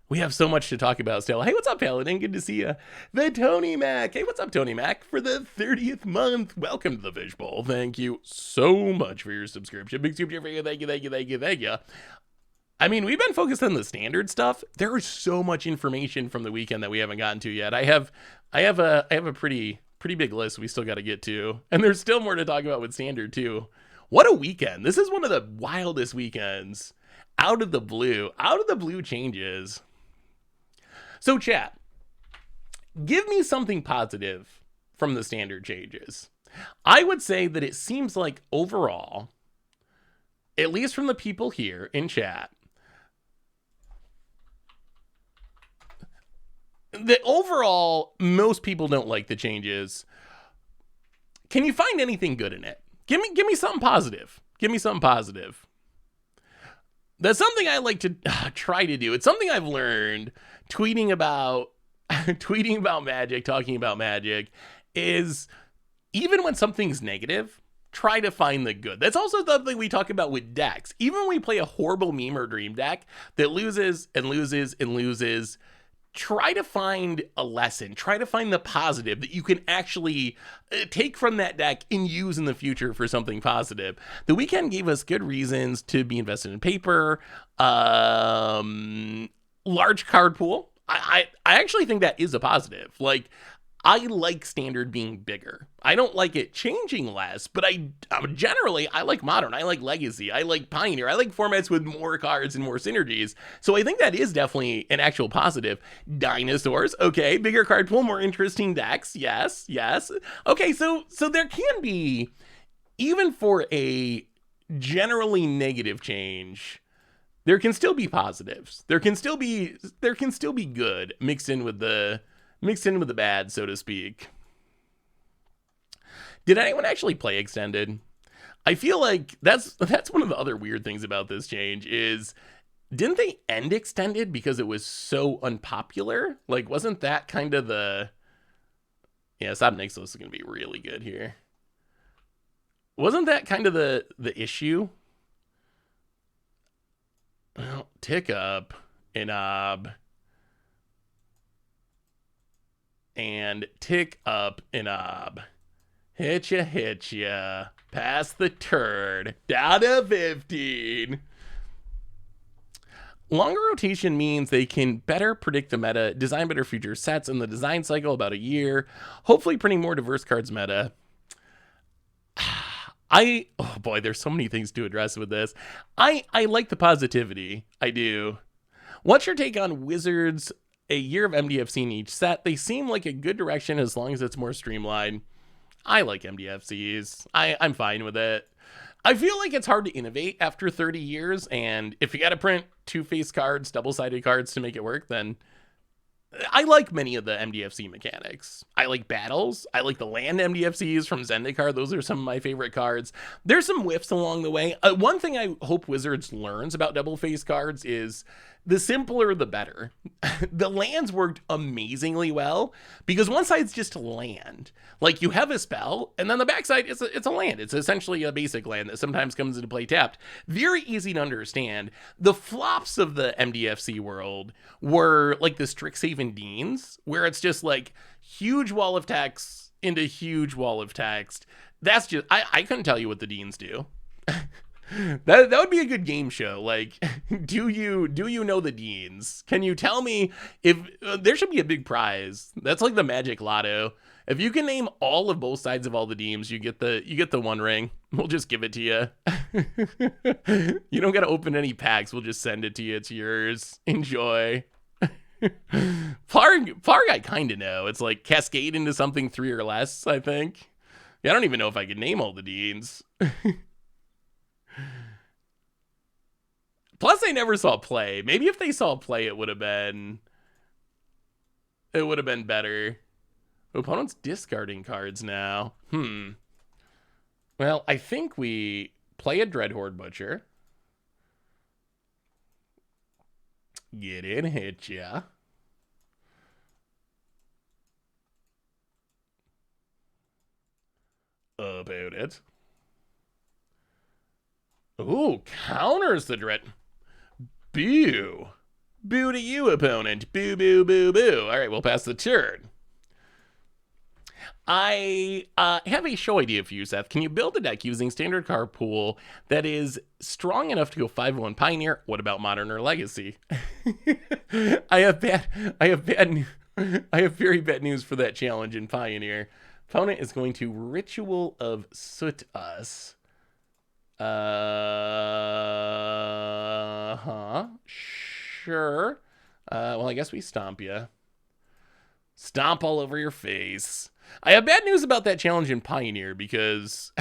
We have so much to talk about still. Hey, what's up, Paladin? Good to see you. The Tony Mac. Hey, what's up, Tony Mac? For the 30th month. Welcome to the Fishbowl. Thank you so much for your subscription. Big super for you. Thank you. I mean, we've been focused on the Standard stuff. There is so much information from the weekend that we haven't gotten to yet. I have a pretty big list we still got to get to. And there's still more to talk about with Standard too. What a weekend. This is one of the wildest weekends Out of the blue changes. So chat, give me something positive from the standard changes. I would say that it seems like overall, at least from the people here in chat, that overall, most people don't like the changes. Can you find anything good in it? Give me something positive. Give me something positive. That's something I like to try to do. It's something I've learned tweeting about Magic, talking about Magic, is even when something's negative, try to find the good. That's also something we talk about with decks. Even when we play a horrible meme or dream deck that loses and loses and loses, try to find a lesson. Try to find the positive that you can actually take from that deck and use in the future for something positive. The weekend gave us good reasons to be invested in paper. Large card pool. I actually think that is a positive. Like, I like standard being bigger. I don't like it changing less, but I like modern. I like legacy. I like pioneer. I like formats with more cards and more synergies. So I think that is definitely an actual positive. Dinosaurs, okay, bigger card pool, more interesting decks. Yes. Okay, so there can be, even for a generally negative change, there can still be positives. There can still be good mixed in with the bad, so to speak. Did anyone actually play Extended? I feel like that's one of the other weird things about this change is, didn't they end Extended because it was so unpopular? Like, wasn't that kind of the... Yeah, Stop Nixos is going to be really good here. Wasn't that kind of the issue? Well, tick up, Inab. And tick up and up. Hit ya. Pass the turd. Down to 15. Longer rotation means they can better predict the meta, design better future sets in the design cycle about a year, hopefully printing more diverse cards meta. Oh boy, there's so many things to address with this. I like the positivity. I do. What's your take on Wizards? A year of MDFC in each set. They seem like a good direction as long as it's more streamlined. I like MDFCs. I'm fine with it. I feel like it's hard to innovate after 30 years, and if you gotta print two-face cards, double-sided cards to make it work, then I like many of the MDFC mechanics. I like battles. I like the land MDFCs from Zendikar. Those are some of my favorite cards. There's some whiffs along the way. One thing I hope Wizards learns about double-face cards is the simpler, the better. The lands worked amazingly well because one side's just a land. Like, you have a spell, and then the backside, it's a land. It's essentially a basic land that sometimes comes into play tapped. Very easy to understand. The flops of the MDFC world were like the Strixhaven Deans, where it's just like huge wall of text into huge wall of text. That's just, I couldn't tell you what the Deans do. That would be a good game show. Like, do you know the Deans? Can you tell me if there should be a big prize? That's like the Magic Lotto. If you can name all of both sides of all the Deans, you get the one ring. We'll just give it to you. You don't got to open any packs. We'll just send it to you. It's yours. Enjoy. Plarg, I kind of know. It's like cascade into something 3 or less, I think. Yeah, I don't even know if I can name all the Deans. Plus, they never saw play. Maybe if they saw play, it would have been better. Opponent's discarding cards now. Well, I think we play a Dreadhorde Butcher. Get in, hit ya. About it. Ooh, counters the Dread. Boo. Boo to you, opponent. Boo, boo, boo, boo. All right, we'll pass the turn. I have a show idea for you, Seth. Can you build a deck using standard card pool that is strong enough to go 5-1 Pioneer? What about Modern or Legacy? I have very bad news for that challenge in Pioneer. Opponent is going to Ritual of Soot us. Sure. Well, I guess we stomp you. Stomp all over your face. I have bad news about that challenge in Pioneer because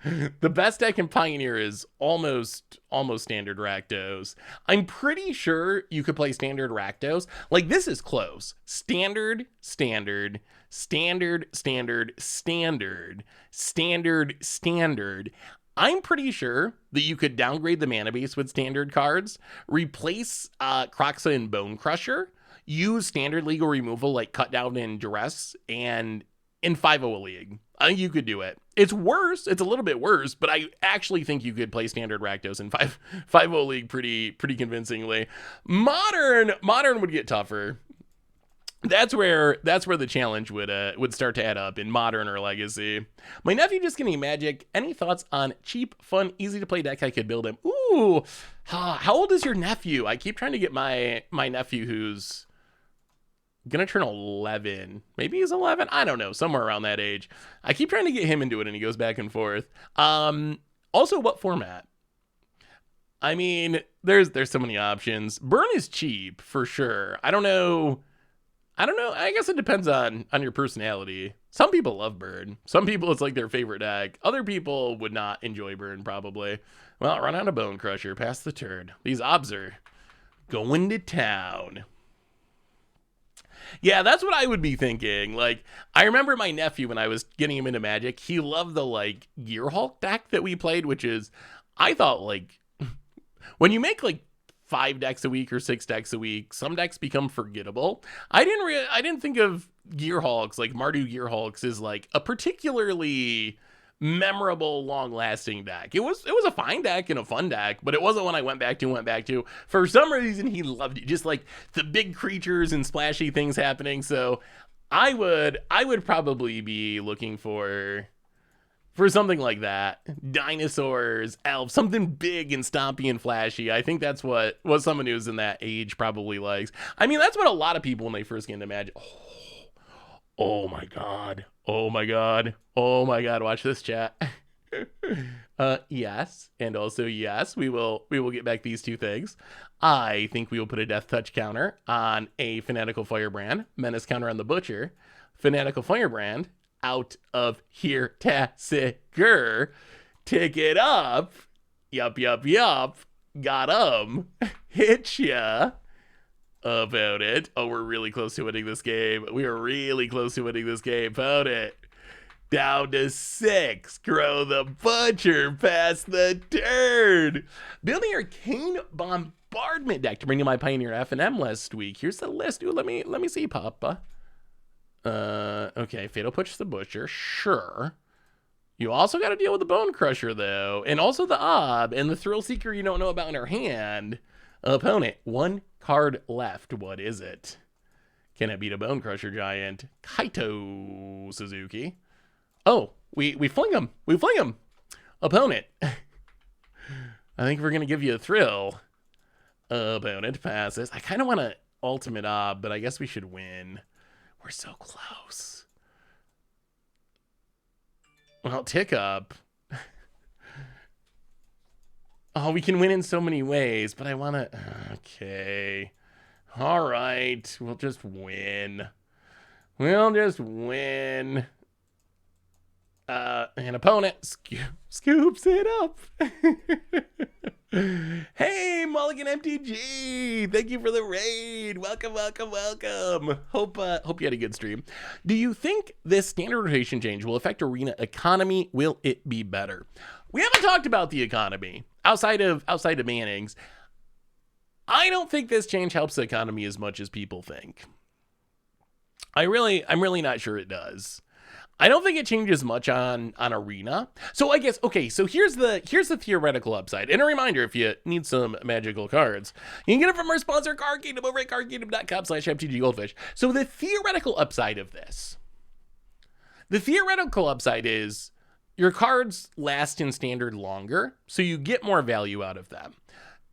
the best deck in Pioneer is almost standard Rakdos. I'm pretty sure you could play standard Rakdos. Like, this is close. Standard, standard, standard, standard, standard, standard, standard. I'm pretty sure that you could downgrade the mana base with standard cards, replace Kroxa and Bone Crusher, use standard legal removal like Cut Down and Duress, and in 5-0 League. I think you could do it. It's worse. It's a little bit worse, but I actually think you could play standard Rakdos in 5-0 League pretty convincingly. Modern would get tougher. That's where the challenge would start to add up in Modern or Legacy. My nephew just getting Magic. Any thoughts on cheap, fun, easy to play deck I could build him? Ooh, how old is your nephew? I keep trying to get my nephew who's gonna turn 11. Maybe he's 11. I don't know, somewhere around that age. I keep trying to get him into it, and he goes back and forth. Also, what format? I mean, there's so many options. Burn is cheap for sure. I don't know. I guess it depends on your personality. Some people love Burn. Some people, it's like their favorite deck. Other people would not enjoy Burn, probably. Well, run out of Bone Crusher. Pass the turn. These obs are going to town. Yeah, that's what I would be thinking. Like, I remember my nephew, when I was getting him into Magic, he loved the, like, Gearhulk deck that we played, which is, I thought, like, when you make, like, 5 decks a week or 6 decks a week, some decks become forgettable. I didn't think of Gearhulks, like Mardu Gearhulks, is like a particularly memorable, long-lasting deck. It was a fine deck and a fun deck, but it wasn't one I went back to. For some reason, he loved it, just like the big creatures and splashy things happening. So I would probably be looking for something like that. Dinosaurs, elves, something big and stompy and flashy. I think that's what someone who's in that age probably likes. I mean, that's what a lot of people when they first get into Magic. Oh my god. Oh my god. Oh my god. Watch this, chat. Yes, and also yes, we will get back these two things. I think we will put a Death Touch counter on a Fanatical Firebrand, Menace counter on the Butcher, Fanatical Firebrand, out of here, Thrillseeker. Tick it up. Yup. Got 'em. Hit ya. About it. Oh, we're really close to winning this game. We are really close to winning this game. About it. Down to 6. Grow the Butcher past the turn. Building Arcane Bombardment deck to bring you my Pioneer F&M last week. Here's the list. Ooh, let me see, Papa. Okay, Fatal Push the Butcher, sure. You also got to deal with the Bone Crusher, though, and also the Ob, and the Thrillseeker you don't know about in her hand. Opponent, 1 card left. What is it? Can it beat a Bone Crusher giant? Kaito Suzuki. Oh, we fling him. We fling him. Opponent. I think we're going to give you a thrill. Opponent passes. I kind of want to ultimate Ob, but I guess we should win. We're so close. Well, tick up. Oh, we can win in so many ways, but I want to... Okay. All right. We'll just win. An opponent scoops it up. Hey, Mulligan MTG. Thank you for the raid. Welcome. Hope you had a good stream. Do you think this standard rotation change will affect arena economy? Will it be better? We haven't talked about the economy outside of Manning's. I don't think this change helps the economy as much as people think. I'm really not sure it does. I don't think it changes much on Arena. So I guess, okay, so here's the theoretical upside. And a reminder, if you need some magical cards, you can get it from our sponsor, Card Kingdom, over at cardkingdom.com/MTGGoldfish. So the theoretical upside of this, is your cards last in Standard longer, so you get more value out of them.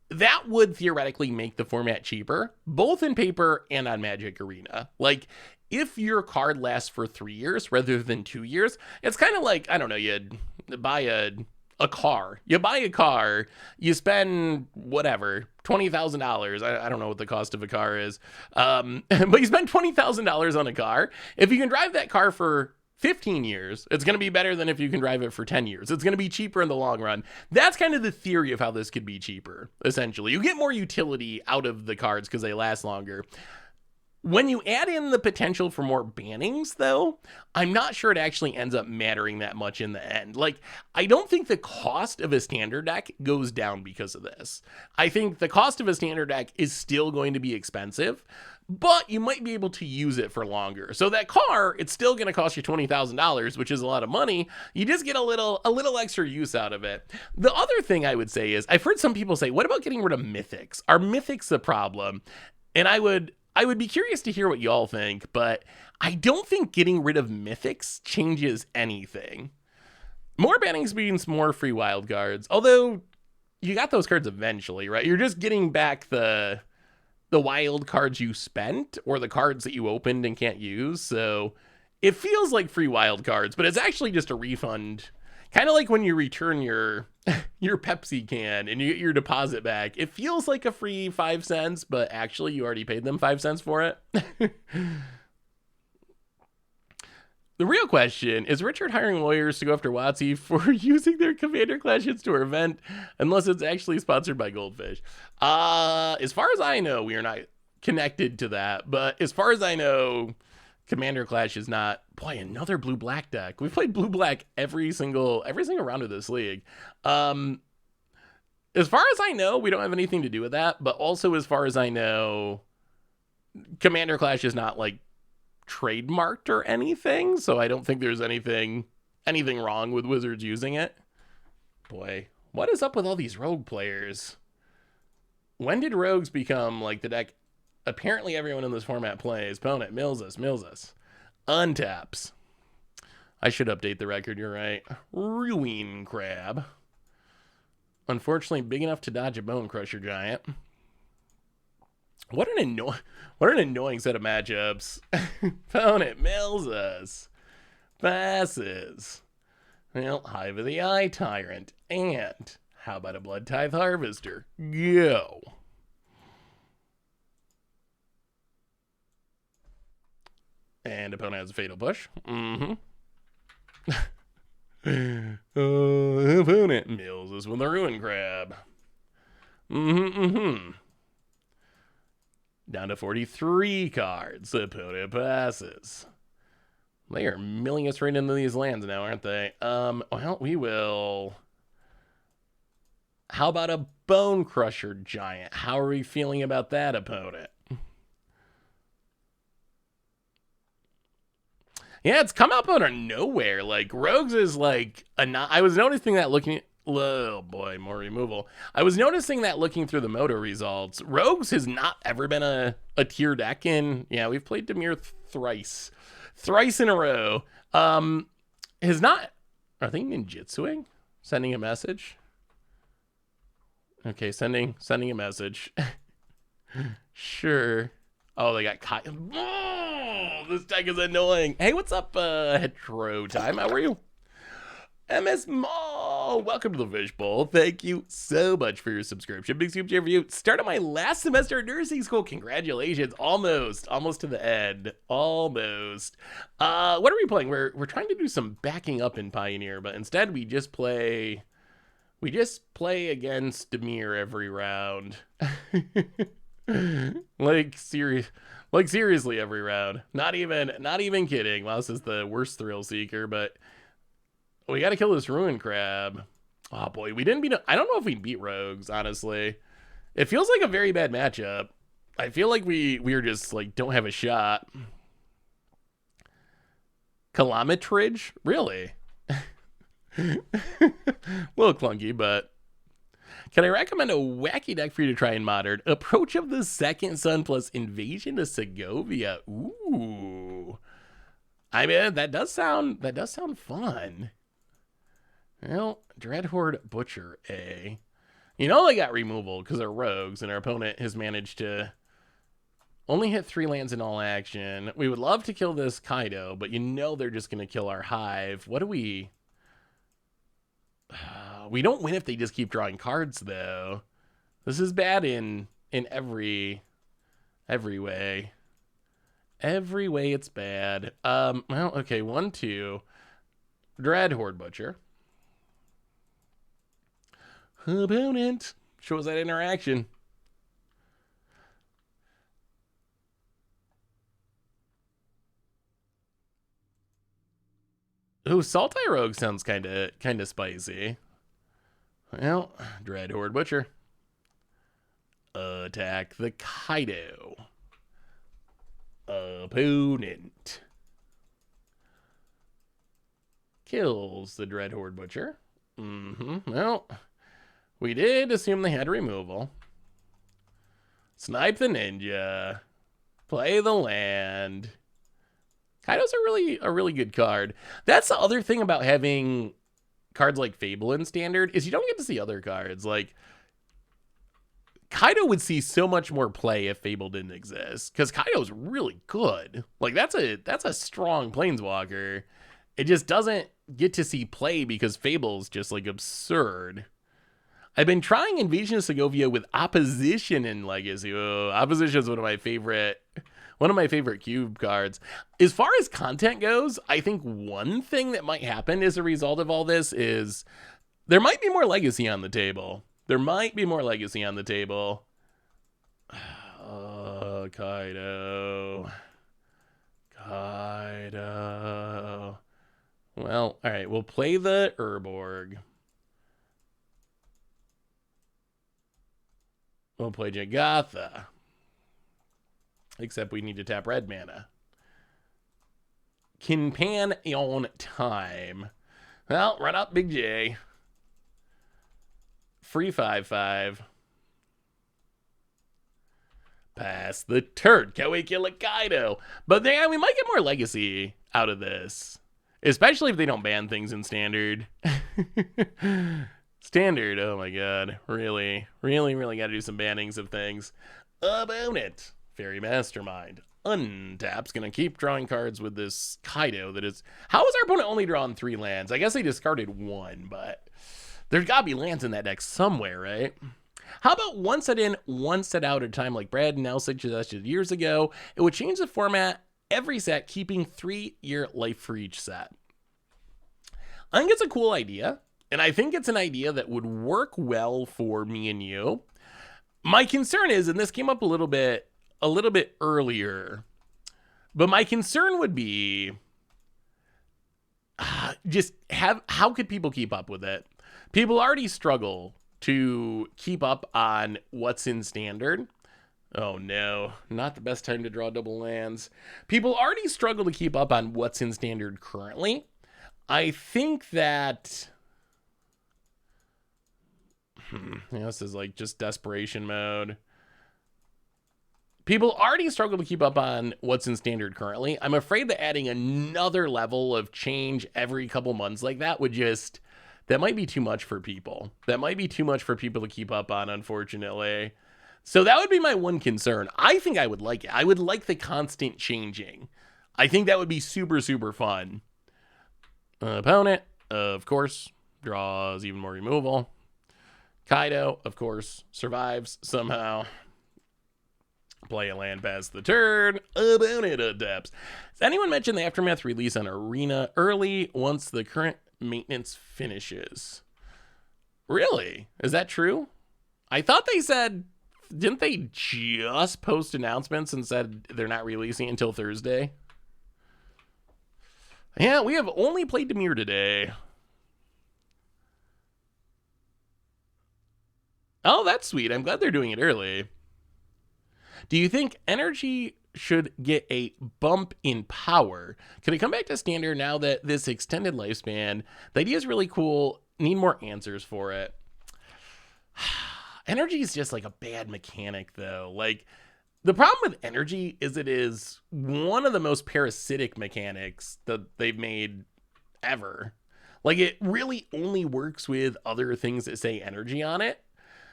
That would theoretically make the format cheaper, both in paper and on Magic Arena. Like, if your card lasts for 3 years rather than 2 years, it's kind of like, I don't know, you'd buy a a car. You buy a car, you spend whatever, $20,000. I don't know what the cost of a car is. But you spend $20,000 on a car. If you can drive that car for 15 years, it's going to be better than if you can drive it for 10 years. It's going to be cheaper in the long run. That's kind of the theory of how this could be cheaper, essentially. You get more utility out of the cards because they last longer. When you add in the potential for more bannings, though, I'm not sure it actually ends up mattering that much in the end. Like, I don't think the cost of a standard deck goes down because of this. I think the cost of a standard deck is still going to be expensive, but you might be able to use it for longer. So that car, it's still going to cost you $20,000, which is a lot of money. You just get a little extra use out of it. The other thing I would say is, I've heard some people say, what about getting rid of mythics? Are mythics a problem? And I would be curious to hear what y'all think, but I don't think getting rid of mythics changes anything. More bannings means more free wild cards, although you got those cards eventually, right? You're just getting back the wild cards you spent or the cards that you opened and can't use. So it feels like free wild cards, but it's actually just a refund. Kind of like when you return your Pepsi can and you get your deposit back. It feels like a free 5 cents, but actually you already paid them 5 cents for it. The real question is Richard hiring lawyers to go after WotC for using their commander clashes to our event, unless it's actually sponsored by Goldfish. As far as I know, we are not connected to that, but as far as I know, Commander Clash is not. Boy, another blue-black deck. We've played blue-black every single round of this league. As far as I know, we don't have anything to do with that, but also as far as I know, Commander Clash is not like trademarked or anything, so I don't think there's anything wrong with Wizards using it. Boy, what is up with all these rogue players? When did rogues become like the deck apparently everyone in this format plays? Opponent mills us, untaps. I should update the record, you're right. Ruin Crab. Unfortunately, big enough to dodge a Bone Crusher Giant. What an annoying set of matchups. Opponent mills us. Passes. Well, Hive of the Eye Tyrant. And how about a Blood Tithe Harvester? Go. And opponent has a Fatal Push. Opponent mills us with the Ruin Crab. Down to 43 cards. Opponent passes. They are milling us right into these lands now, aren't they? Well, we will. How about a Bone Crusher Giant? How are we feeling about that, opponent? Yeah, it's come up out of nowhere. Like, Rogues is like I was noticing that looking at, oh boy, more removal. I was noticing that looking through the Moto results. Rogues has not ever been a tier deck in, yeah, we've played Dimir thrice in a row. Has not, are they ninjutsuing? Sending a message? Okay, sending a message. Sure. Oh, they got caught. Oh, this deck is annoying. Hey, what's up, Hetero Time? How are you? MS Mall, welcome to the Fishbowl. Thank you so much for your subscription. Big super for you. Started my last semester at nursing school. Congratulations. Almost to the end. Almost. What are we playing? We're trying to do some backing up in Pioneer, but instead we just play against Dimir every round. like seriously every round. Not even kidding. Wow, this is the worst Thrillseeker, but we got to kill this Ruin Crab. Oh boy, we didn't beat. I don't know if we beat Rogues, honestly. It feels like a very bad matchup. I feel like we are just like don't have a shot. Kilometridge? Really? A little clunky, but can I recommend a wacky deck for you to try in Modern? Approach of the Second Sun plus Invasion of Segovia. Ooh. I mean, that does sound fun. Well, Dreadhorde Butcher A. You know they got removal because they're rogues, and our opponent has managed to only hit 3 lands in all action. We would love to kill this Kaido, but you know they're just going to kill our Hive. What do we... We don't win if they just keep drawing cards, though. This is bad in every way. Every way it's bad. Well, okay, 1, 2. Dread Horde Butcher. Opponent. Shows that interaction. Ooh, Saltai Rogue sounds kind of spicy. Well, Dread Horde Butcher. Attack the Kaido. Opponent. Kills the Dread Horde Butcher. Well, we did assume they had removal. Snipe the Ninja. Play the land. Kaido's a really good card. That's the other thing about having cards like Fable in Standard, is you don't get to see other cards. Like, Kaido would see so much more play if Fable didn't exist, because Kaido's really good. Like, that's a strong Planeswalker. It just doesn't get to see play because Fable's just, like, absurd. I've been trying Invasion of Segovia with Opposition in Legacy. Oh, Opposition is one of my favorite cube cards. As far as content goes, I think one thing that might happen as a result of all this is there might be more Legacy on the table. Oh, Kaido. Well, all right, we'll play the Urborg. We'll play Jagatha. Except we need to tap red mana. Kinpan on time. Well, run up Big J. Free 5/5. Pass the turd. Can we kill a Kaido? But then we might get more Legacy out of this. Especially if they don't ban things in Standard. Standard, oh my god. Really got to do some bannings of things. Opponent. Fairy Mastermind. Untap's gonna keep drawing cards with this Kaido that is... How is our opponent only drawn 3 lands? I guess they discarded 1, but there's gotta be lands in that deck somewhere, right? How about one set in, one set out at a time like Brad and Nelson suggested years ago? It would change the format every set, keeping 3-year life for each set. I think it's a cool idea, and I think it's an idea that would work well for me and you. My concern is, and this came up a little bit earlier, but my concern would be how could people keep up with it? People already struggle to keep up on what's in Standard. Oh no, not the best time to draw double lands. People already struggle to keep up on what's in Standard currently. I think that this is like just desperation mode. People already struggle to keep up on what's in Standard currently. I'm afraid that adding another level of change every couple months like that would just... That might be too much for people. That might be too much for people to keep up on, unfortunately. So that would be my one concern. I think I would like it. I would like the constant changing. I think that would be super, super fun. Opponent, of course, draws even more removal. Kaido, of course, survives somehow. Play a land past the turn. Opponent adapts. Does anyone mention the Aftermath release on Arena early once the current maintenance finishes? Really? Is that true? I thought they said... Didn't they just post announcements and said they're not releasing until Thursday? Yeah, we have only played Dimir today. Oh, that's sweet. I'm glad they're doing it early. Do you think Energy should get a bump in power? Could it come back to Standard now that this extended lifespan? The idea is really cool. Need more answers for it. Energy is just like a bad mechanic, though. Like, the problem with Energy is it is one of the most parasitic mechanics that they've made ever. Like, it really only works with other things that say Energy on it,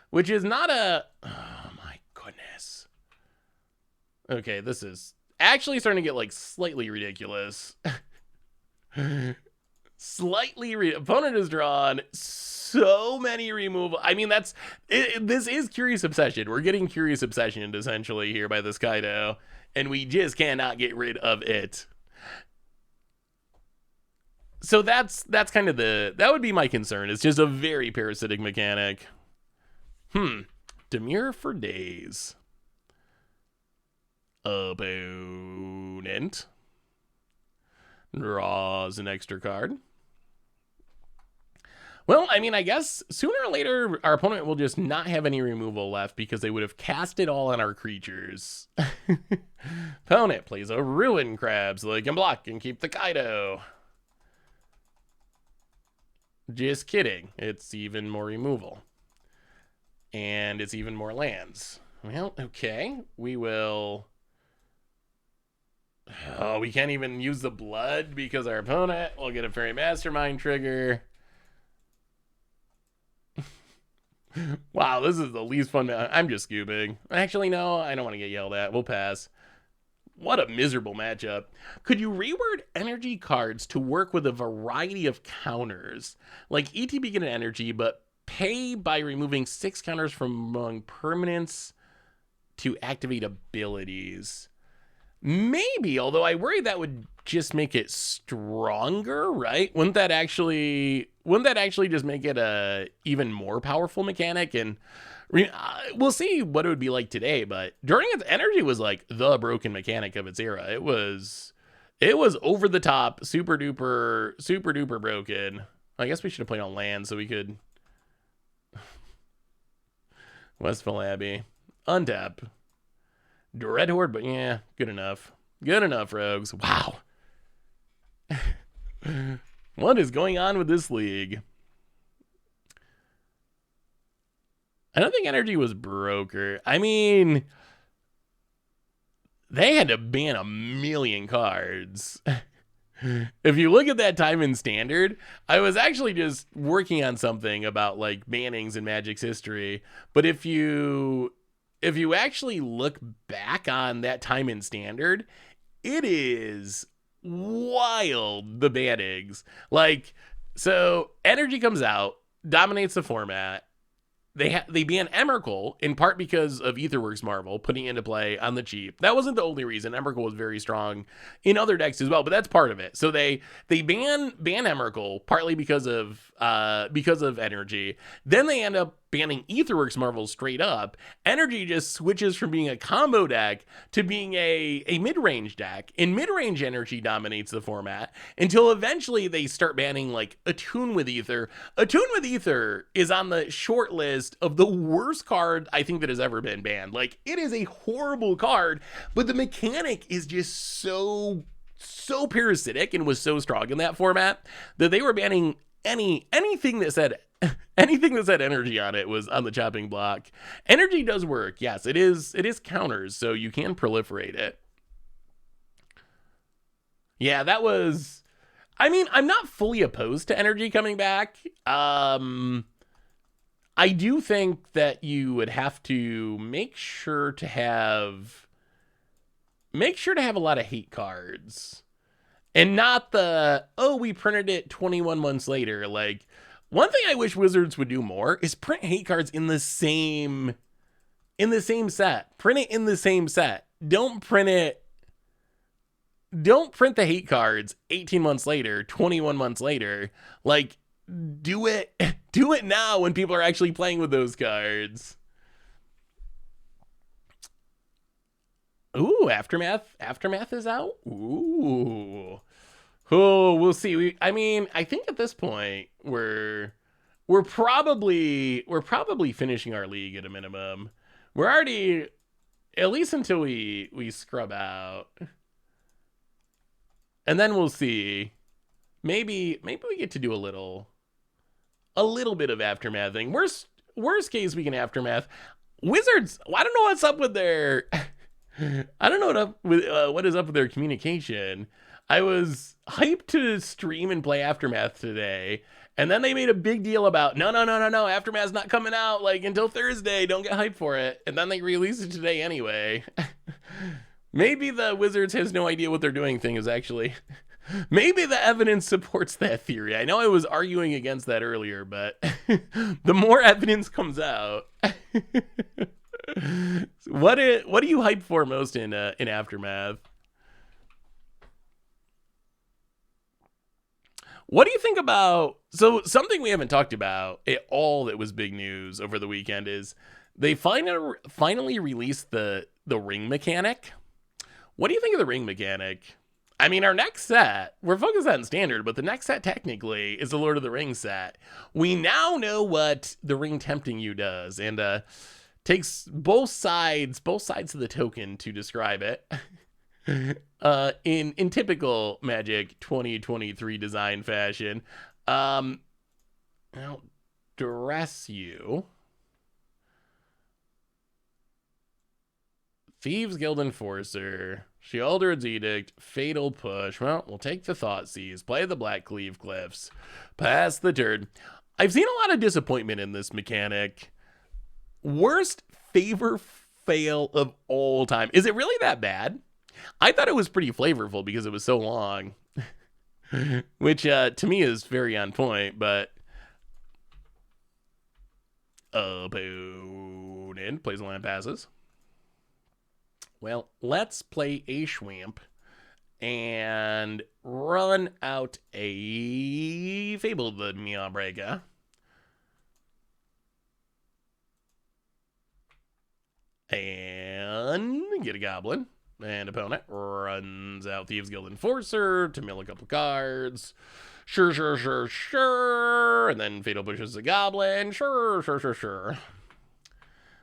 which is not a... Oh, my goodness. Okay, this is actually starting to get, like, slightly ridiculous. Opponent has drawn so many removal. I mean, this is Curious Obsession. We're getting Curious Obsession essentially here by this Kaido, and we just cannot get rid of it. So that's kind of that would be my concern. It's just a very parasitic mechanic. Demure for days. Opponent draws an extra card. Well, I mean, I guess sooner or later our opponent will just not have any removal left because they would have cast it all on our creatures. Opponent plays a Ruin Crab so they can block and keep the Kaido. Just kidding. It's even more removal. And it's even more lands. Well, okay. We will... Oh, we can't even use the blood because our opponent will get a Fairy Mastermind trigger. Wow, this is the least fun. I'm just scooping. Actually, no, I don't want to get yelled at. We'll pass. What a miserable matchup. Could you reword energy cards to work with a variety of counters? Like ETB get an energy, but pay by removing 6 counters from among permanents to activate abilities. Maybe, although I worry that would just make it stronger, right? Wouldn't that actually just make it a even more powerful mechanic? And we'll see what it would be like today, but during its energy was like the broken mechanic of its era. It was over the top, super duper broken. I guess we should have played on land so we could Westville Abbey. Untap. Dread Horde, but yeah, good enough. Good enough, Rogues. Wow. What is going on with this league? I don't think energy was broker. I mean, they had to ban a million cards. If you look at that time in Standard, I was actually just working on something about like bannings in Magic's history. But if you actually look back on that time in Standard, it is wild, the bannings. Like, so energy comes out, dominates the format. They ban Emrakul in part because of Aetherworks Marvel putting it into play on the cheap. That wasn't the only reason. Emrakul was very strong in other decks as well, but that's part of it. So they ban Emrakul partly because of energy. Then they end up banning Aetherworks Marvel straight up. Energy just switches from being a combo deck to being a mid-range deck. And mid-range energy dominates the format until eventually they start banning like Attune with Ether. Attune with Ether is on the short list of the worst card I think that has ever been banned. Like, it is a horrible card, but the mechanic is just so parasitic and was so strong in that format that they were banning anything that said energy on it was on the chopping block. Energy does work. Yes, it is counters, so you can proliferate it. Yeah, that was... I mean, I'm not fully opposed to energy coming back. I do think that you would have to make sure to have a lot of hate cards. And not the, oh, we printed it 21 months later. Like, one thing I wish Wizards would do more is print hate cards in the same set. Print it in the same set. Don't print the hate cards 18 months later, 21 months later. Like, do it now when people are actually playing with those cards. Ooh, Aftermath is out. Ooh. Oh, we'll see. I mean, I think at this point we're probably finishing our league at a minimum. We're already, at least until we scrub out. And then we'll see. Maybe we get to do a little bit of aftermathing. Worst case we can aftermath. Wizards, I don't know what's up with their I don't know what is up with their communication. I was hyped to stream and play Aftermath today, and then they made a big deal about no, Aftermath's not coming out like until Thursday. Don't get hyped for it. And then they released it today anyway. Maybe the Wizards has no idea what they're doing thing is actually Maybe the evidence supports that theory. I know I was arguing against that earlier, but the more evidence comes out. What do you hype for most in Aftermath? What do you think about, so something we haven't talked about at all that was big news over the weekend is they finally released the ring mechanic. What do you think of the ring mechanic? I mean, our next set, we're focused on standard, but the next set technically is the Lord of the Rings set. We now know what the ring tempting you does, and takes both sides of the token to describe it. In typical Magic 2023 design fashion. I'll dress you. Thieves Guild Enforcer, Sheoldred's Edict, Fatal Push. Well, we'll take the Thoughtseize, play the Black Cleave Cliffs, pass the turn. I've seen a lot of disappointment in this mechanic. Worst favor fail of all time. Is it really that bad? I thought it was pretty flavorful because it was so long, which to me is very on point, but opponent plays a land passes. Well, let's play a Schwamp and run out a Fable the Meowbreaker. And get a Goblin. And opponent runs out Thieves Guild Enforcer to mill a couple cards. Sure. And then Fatal pushes a Goblin. Sure.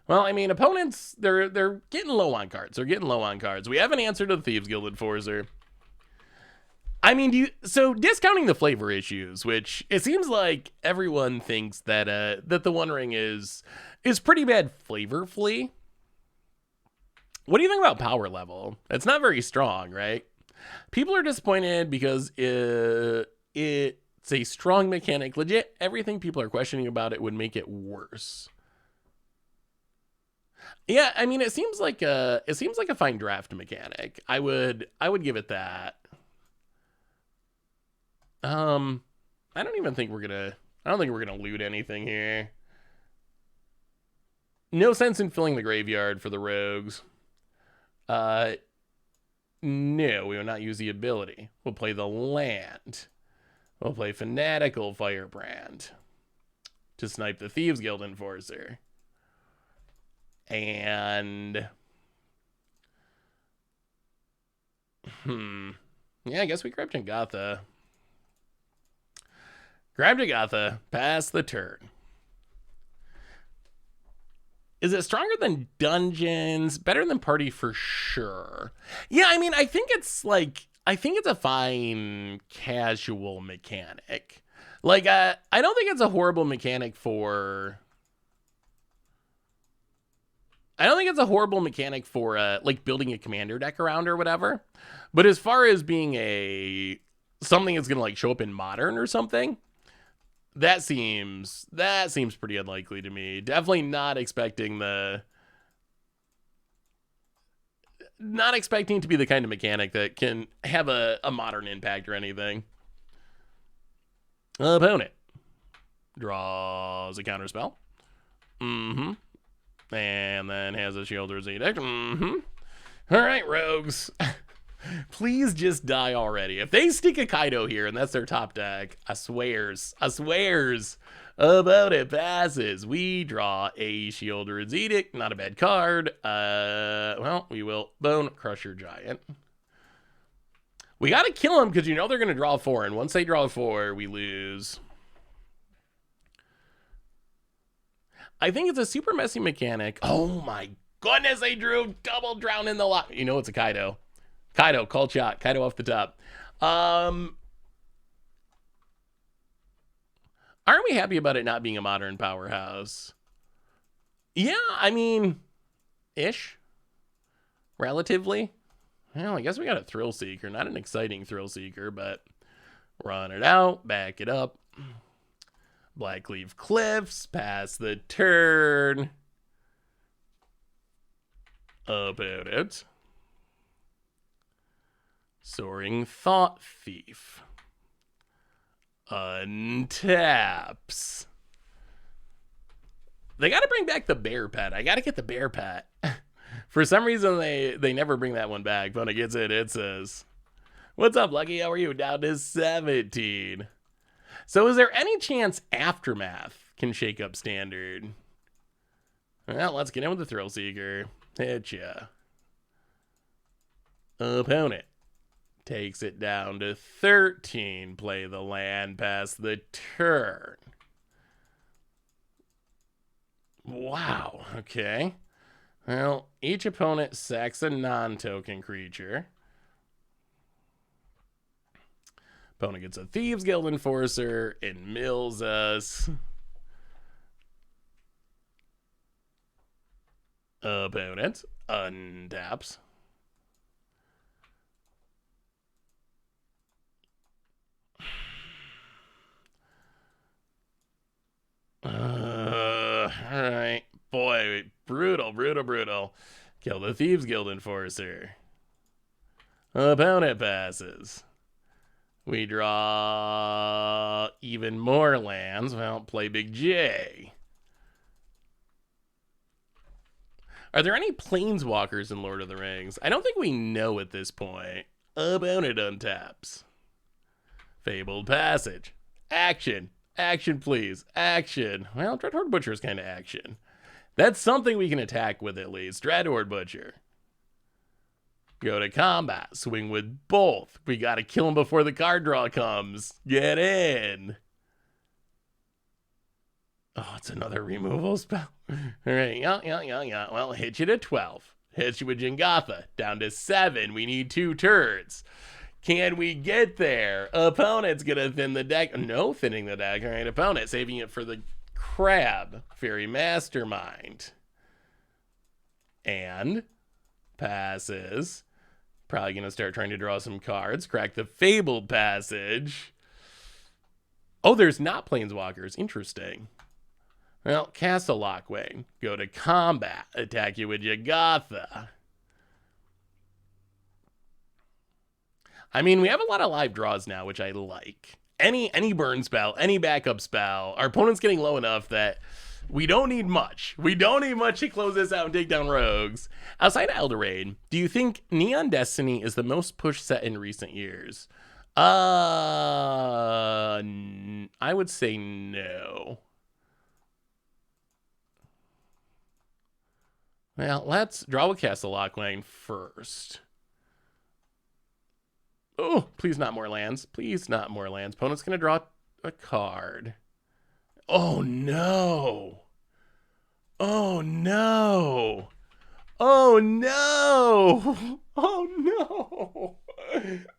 Well, I mean, opponents, they're getting low on cards. We have an answer to the Thieves Guild Enforcer. I mean, so discounting the flavor issues, which it seems like everyone thinks that that the One Ring is pretty bad flavorfully. What do you think about power level? It's not very strong, right? People are disappointed because it's a strong mechanic. Legit, everything people are questioning about it would make it worse. Yeah, I mean, it seems like a fine draft mechanic. I would give it that. I don't think we're gonna loot anything here. No sense in filling the graveyard for the rogues. No, we will not use the ability. We'll play the land. We'll play Fanatical Firebrand to snipe the Thieves Guild Enforcer. And yeah, I guess we grabbed Jangotha. Pass the turn. Is it stronger than Dungeons? Better than Party for sure. Yeah, I mean, I think it's a fine casual mechanic. Like, I don't think it's a horrible mechanic for... like building a commander deck around or whatever. But as far as being something that's gonna like show up in Modern or something, that seems pretty unlikely to me. Definitely not expecting to be the kind of mechanic that can have a Modern impact or anything. Opponent draws a counterspell. And then has a Sheoldred's Edict. All right, rogues. Please just die already. If they stick a Kaido here and that's their top deck, I swears. About it passes. We draw a Sheoldred's Edict. Not a bad card. Well, we will Bone Crusher Giant. We got to kill them because you know they're going to draw 4. And once they draw 4, we lose. I think it's a super messy mechanic. Oh my goodness, they drew double drown in the lot. You know it's a Kaido. Kaido, call shot. Kaido off the top. Aren't we happy about it not being a Modern powerhouse? Yeah, I mean, ish. Relatively. Well, I guess we got a Thrillseeker. Not an exciting Thrillseeker, but run it out, back it up. Black Cleave Cliffs, pass the turn. Opponent Soaring Thought Thief. Untaps. They got to bring back the bear pet. I got to get the bear pet. For some reason, they never bring that one back. When it gets it says, "What's up, Lucky? How are you?" Down to 17. So is there any chance Aftermath can shake up Standard? Well, let's get in with the Thrillseeker. Hit ya. Opponent takes it down to 13. Play the land, pass the turn. Wow, okay. Well, each opponent sacks a non-token creature. Opponent gets a Thieves Guild Enforcer and mills us. Opponent untaps. Alright. Boy, brutal. Kill the Thieves Guild Enforcer. Opponent passes. We draw even more lands. Well, play Big J. Are there any planeswalkers in Lord of the Rings? I don't think we know at this point. Opponent untaps. Fabled Passage. Action. Action, please. Action. Well, Dreadhorde Butcher is kind of action. That's something we can attack with at least. Dreadhorde Butcher. Go to combat. Swing with both. We got to kill him before the card draw comes. Get in. Oh, it's another removal spell. All right. Yeah. Well, hit you to 12. Hit you with Jengatha. Down to 7. We need 2 turns. Can we get there? Opponent's going to thin the deck. No thinning the deck. All right, opponent saving it for the crab. Fairy Mastermind. And passes. Probably going to start trying to draw some cards. Crack the Fabled Passage. Oh, there's not Planeswalkers. Interesting. Well, cast a Lockwing. Go to combat. Attack you with Jengatha. I mean, we have a lot of live draws now, which I like. Any burn spell, any backup spell. Our opponent's getting low enough that we don't need much. We don't need much to close this out and take down rogues. Outside of Eldraine, do you think Neon Destiny is the most pushed set in recent years? I would say no. Well, let's draw a Castle Lockwing first. Oh, please not more lands. Please not more lands. Opponent's going to draw a card. Oh, no. Oh, no. Oh, no. Oh, no.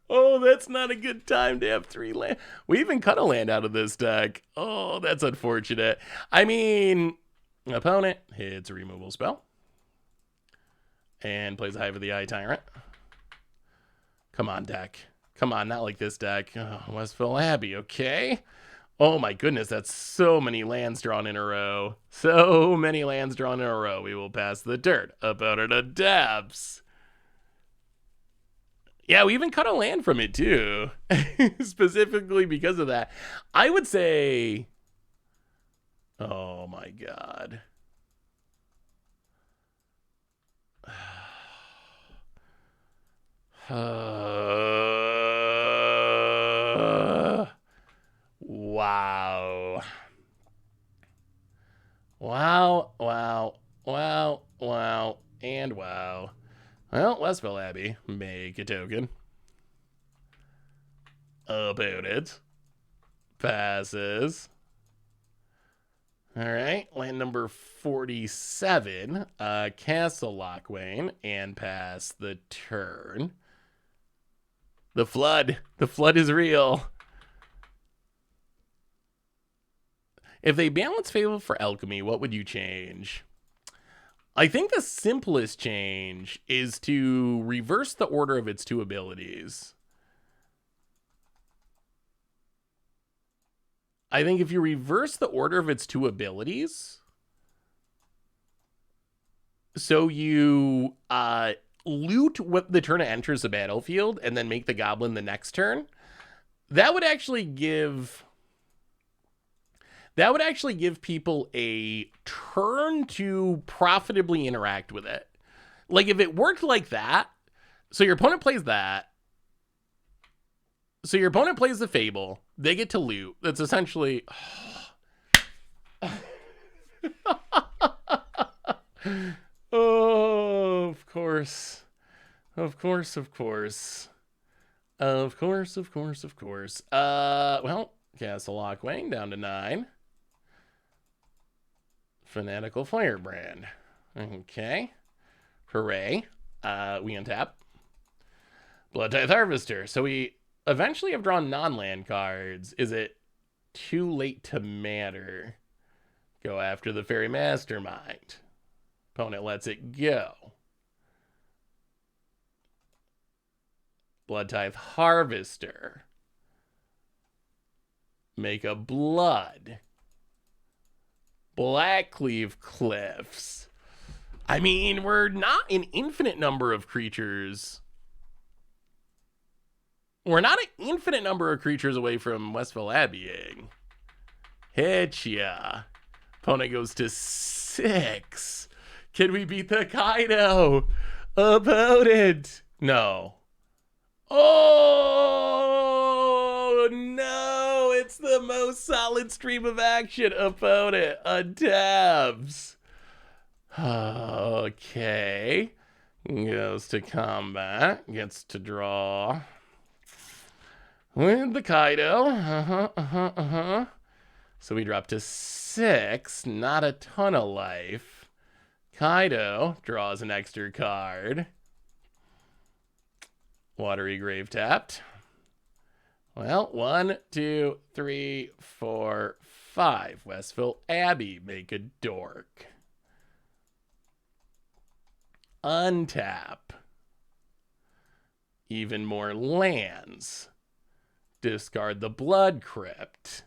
Oh, that's not a good time to have 3 land. We even cut a land out of this deck. Oh, that's unfortunate. I mean, opponent hits a removal spell. And plays Hive of the Eye Tyrant. Come on, deck. Come on, not like this deck. Oh, Westville Abbey, okay? Oh my goodness, that's so many lands drawn in a row. So many lands drawn in a row. We will pass the dirt. Opponent adapts. Yeah, we even cut a land from it too. Specifically because of that. I would say... Oh my god. Wow. Wow, and wow. Well, Westville Abbey, make a token. Opponent passes. All right, land number 47, Castle Lockwing, and pass the turn. The flood is real. If they balance Fable for Alchemy, what would you change? I think the simplest change is to reverse the order of its 2 abilities. I think if you reverse the order of its 2 abilities, so you loot what the turn it enters the battlefield and then make the goblin the next turn, that would actually give people a turn to profitably interact with it. Like if it worked like that, so your opponent plays that. So your opponent plays the Fable, they get to loot. That's essentially oh, of course. Of course. Well, Castle Lockwing down to 9. Fanatical Firebrand. Okay. Hooray. We untap. Blood Tithe Harvester. So we eventually have drawn non-land cards. Is it too late to matter? Go after the Fairy Mastermind. Opponent lets it go. Blood Tithe Harvester. Make a blood. Blackcleave Cliffs. I mean, we're not an infinite number of creatures. We're not an infinite number of creatures away from Westville Abbeying. Hit ya. Opponent goes to 6. Can we beat the Kaido? Opponent. No. Oh, no. It's the most solid stream of action. Opponent untabs. Okay. Goes to combat. Gets to draw. With the Kaido. So we drop to 6. Not a ton of life. Kaido draws an extra card. Watery Grave tapped. Well, 1, 2, 3, 4, 5. Westville Abbey, make a dork. Untap. Even more lands. Discard the Blood Crypt.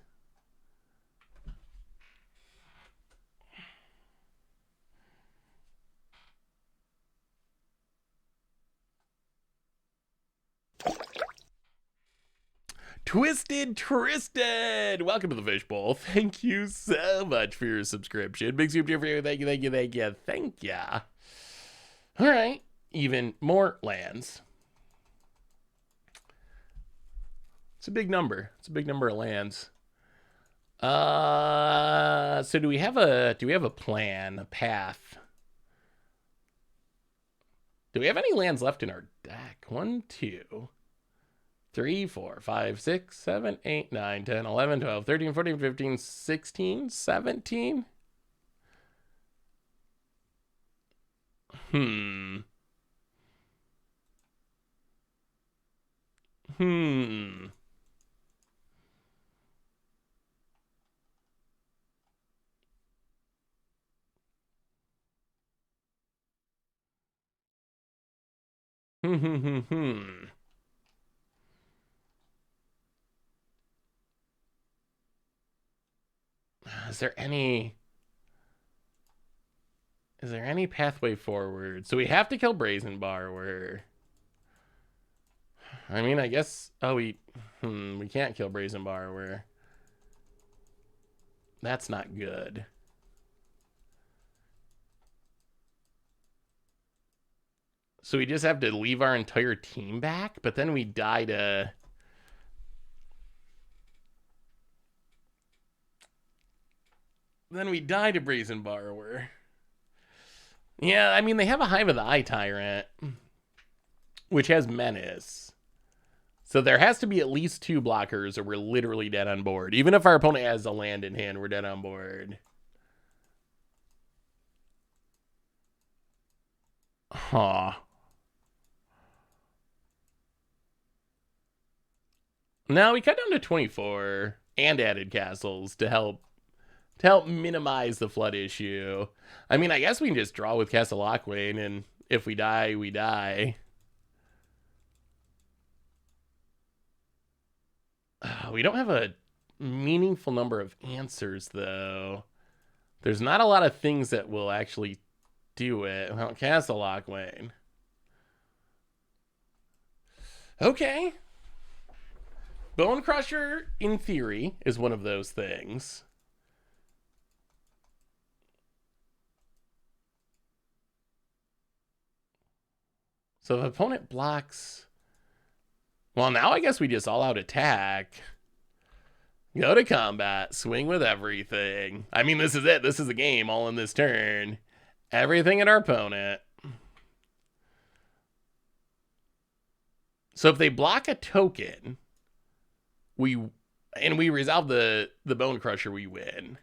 Twisted Tristan, welcome to the Fishbowl. Thank you so much for your subscription. Big soup for you. Thank you. All right, even more lands. It's a big number. It's a big number of lands. So do we have a plan, a path? Do we have any lands left in our deck? 1, 2, 3, 4, 5, 6, 7, 8, 9, 10, 11, 12, 13, 14, 15, 16, 17. Is there any pathway forward? So we have to kill Brazen Borrower. I mean, I guess, we can't kill Brazen Borrower. That's not good. So we just have to leave our entire team back, but then we die to... Brazen Borrower. Yeah, I mean, they have a Hive of the Eye Tyrant, which has Menace. So there has to be at least 2 blockers or we're literally dead on board. Even if our opponent has a land in hand, we're dead on board. Huh. Now we cut down to 24 and added castles to help minimize the flood issue. I mean, I guess we can just draw with Castle Lockwing, and if we die, we die. We don't have a meaningful number of answers, though. There's not a lot of things that will actually do it. Well, Castle Lockwing. Okay. Bone Crusher, in theory, is one of those things. So if opponent blocks... Well, now I guess we just all-out attack. Go to combat. Swing with everything. I mean, this is it. This is the game all in this turn. Everything at our opponent. So if they block a token, we resolve the Bone Crusher, we win.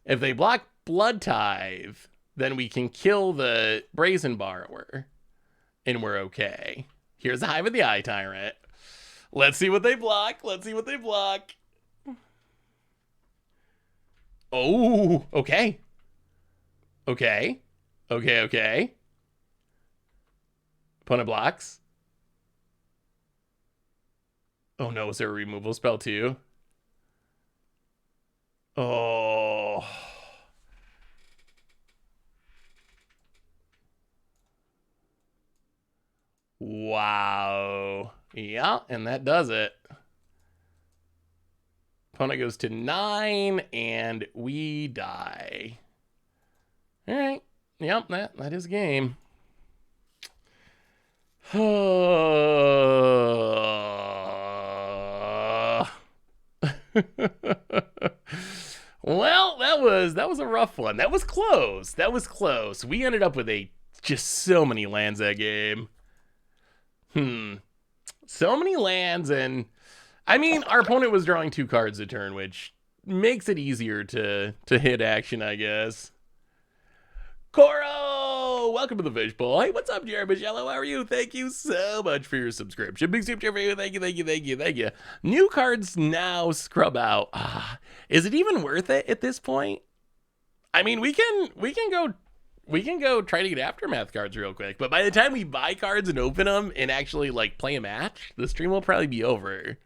If they block Blood Tithe, then we can kill the Brazen Borrower, and we're okay. Here's the Hive of the Eye Tyrant. Let's see what they block. Let's see what they block. Oh, okay. Okay. Okay, okay. Opponent blocks. Oh no, is there a removal spell too? Oh. Wow. Yeah, and that does it. Opponent goes to 9, and we die. All right. Yep, that is game. Well, that was a rough one. That was close. That was close. We ended up with just so many lands that game. So many lands, and I mean, our opponent was drawing 2 cards a turn, which makes it easier to hit action, I guess. Coro! Welcome to the Fishbowl. Hey, what's up, Jared Michello? How are you? Thank you so much for your subscription. Big super for you. Thank you, thank you, thank you, thank you. New cards now scrub out. Is it even worth it at this point? I mean, we can go try to get Aftermath cards real quick, but by the time we buy cards and open them and actually like play a match, the stream will probably be over.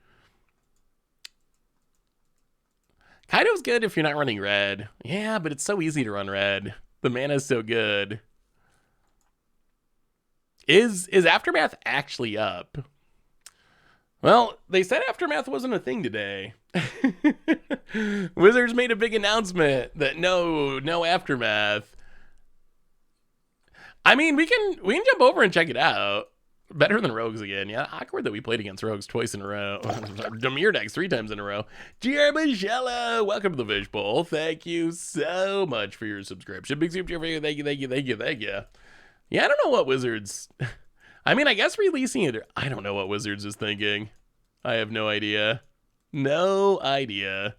Kaido's good if you're not running red. Yeah, but it's so easy to run red. The mana's so good. Is Aftermath actually up? Well, they said Aftermath wasn't a thing today. Wizards made a big announcement that no Aftermath. I mean, we can jump over and check it out. Better than Rogues again. Yeah, awkward that we played against Rogues twice in a row. Demir decks 3 times in a row. Giarmagella, welcome to the Fishbowl. Thank you so much for your subscription. Big super for you. Thank you, thank you, thank you, thank you. Yeah, I don't know what Wizards... I mean, I guess releasing it... I don't know what Wizards is thinking. I have no idea. No idea.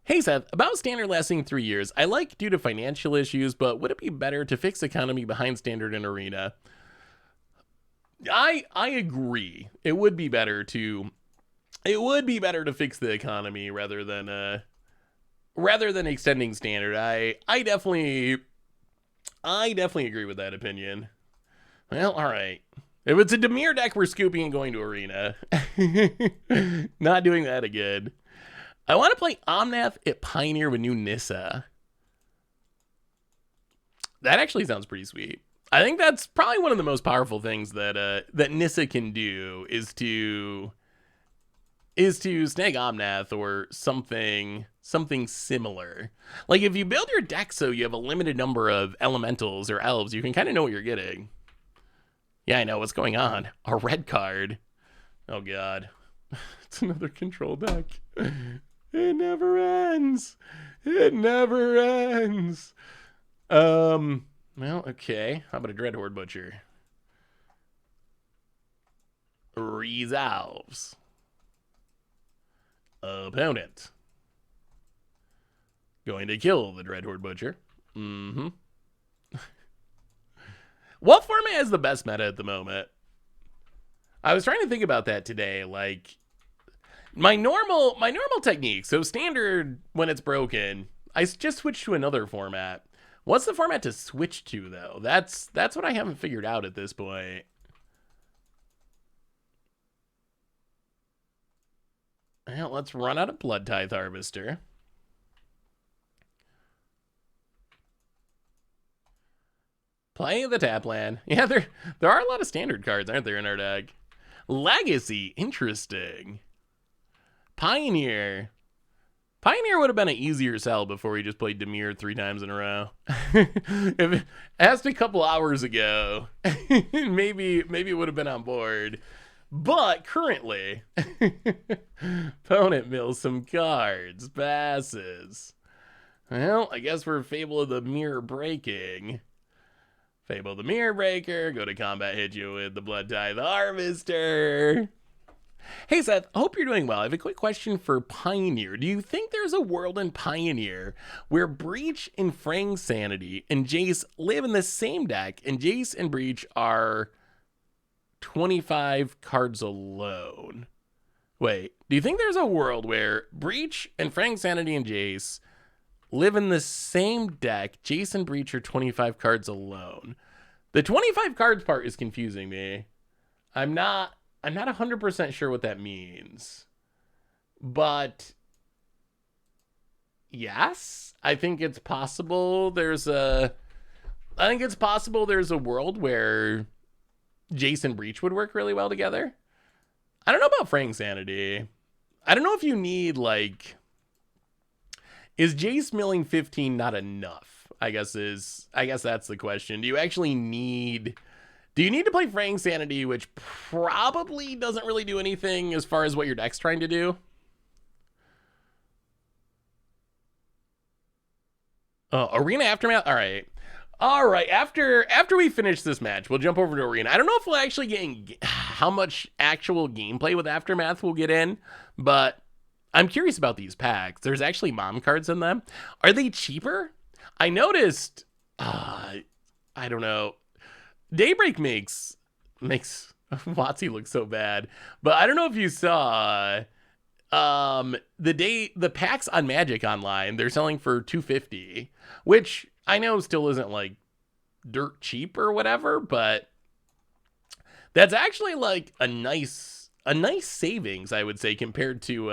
Hey Seth, about Standard lasting 3 years, I like due to financial issues, but would it be better to fix economy behind Standard and Arena? I agree. It would be better to fix the economy rather than extending Standard. I definitely agree with that opinion. Well, all right. If it's a Demir deck, we're scooping and going to Arena. Not doing that again. I want to play Omnath at Pioneer with new Nissa. That actually sounds pretty sweet. I think that's probably one of the most powerful things that Nissa can do is to snag Omnath or something similar. Like if you build your deck so you have a limited number of elementals or elves, you can kind of know what you're getting. Yeah, I know what's going on. A red card. Oh god. It's another control deck. It never ends. It never ends. Well, okay. How about a Dreadhorde Butcher? Resolves. Opponent. Going to kill the Dreadhorde Butcher. What format has the best meta at the moment? I was trying to think about that today. Like, my normal technique. So Standard, when it's broken, I just switch to another format. What's the format to switch to, though? That's what I haven't figured out at this point. Well, let's run out of Blood Tithe Harvester. Playing the tap land. Yeah, there are a lot of standard cards, aren't there, in our deck? Legacy, interesting. Pioneer. Pioneer would have been an easier sell before we just played Demir 3 times in a row. If it asked a couple hours ago, maybe it would have been on board. But currently, opponent mills some cards, passes. Well, I guess we're Fable of the Mirror Breaking. Fable of the Mirror Breaker, go to combat, hit you with the Blood Tithe Harvester. Hey Seth, I hope you're doing well. I have a quick question for Pioneer. Do you think there's a world in Pioneer where Breach and Frang Sanity and Jace live in the same deck, and Jace and Breach are 25 cards alone? Wait, do you think there's a world where Breach and Frang Sanity and Jace live in the same deck, Jace and Breach are 25 cards alone? The 25 cards part is confusing me. I'm not 100% sure what that means. But yes, I think it's possible there's a world where Jace and Breach would work really well together. I don't know about Frang Sanity. I don't know if you need, like, is Jace milling 15 not enough? I guess that's the question. Do you need to play Frang Sanity, which probably doesn't really do anything as far as what your deck's trying to do? Arena Aftermath? All right. After we finish this match, we'll jump over to Arena. I don't know if we'll actually get how much actual gameplay with Aftermath we'll get in, but I'm curious about these packs. There's actually mom cards in them. Are they cheaper? I noticed, I don't know. Daybreak makes WotC look so bad, but I don't know if you saw the packs on Magic Online, they're selling for $250, which I know still isn't like dirt cheap or whatever, but that's actually like a nice savings, I would say, compared to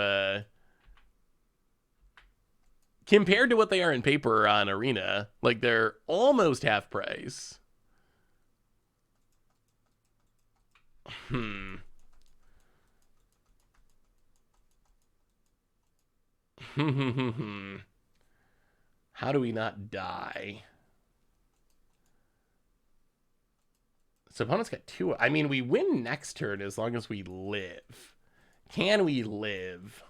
what they are in paper on Arena. Like, they're almost half price. How do we not die? So opponent's got 2. I mean, we win next turn as long as we live. Can we live?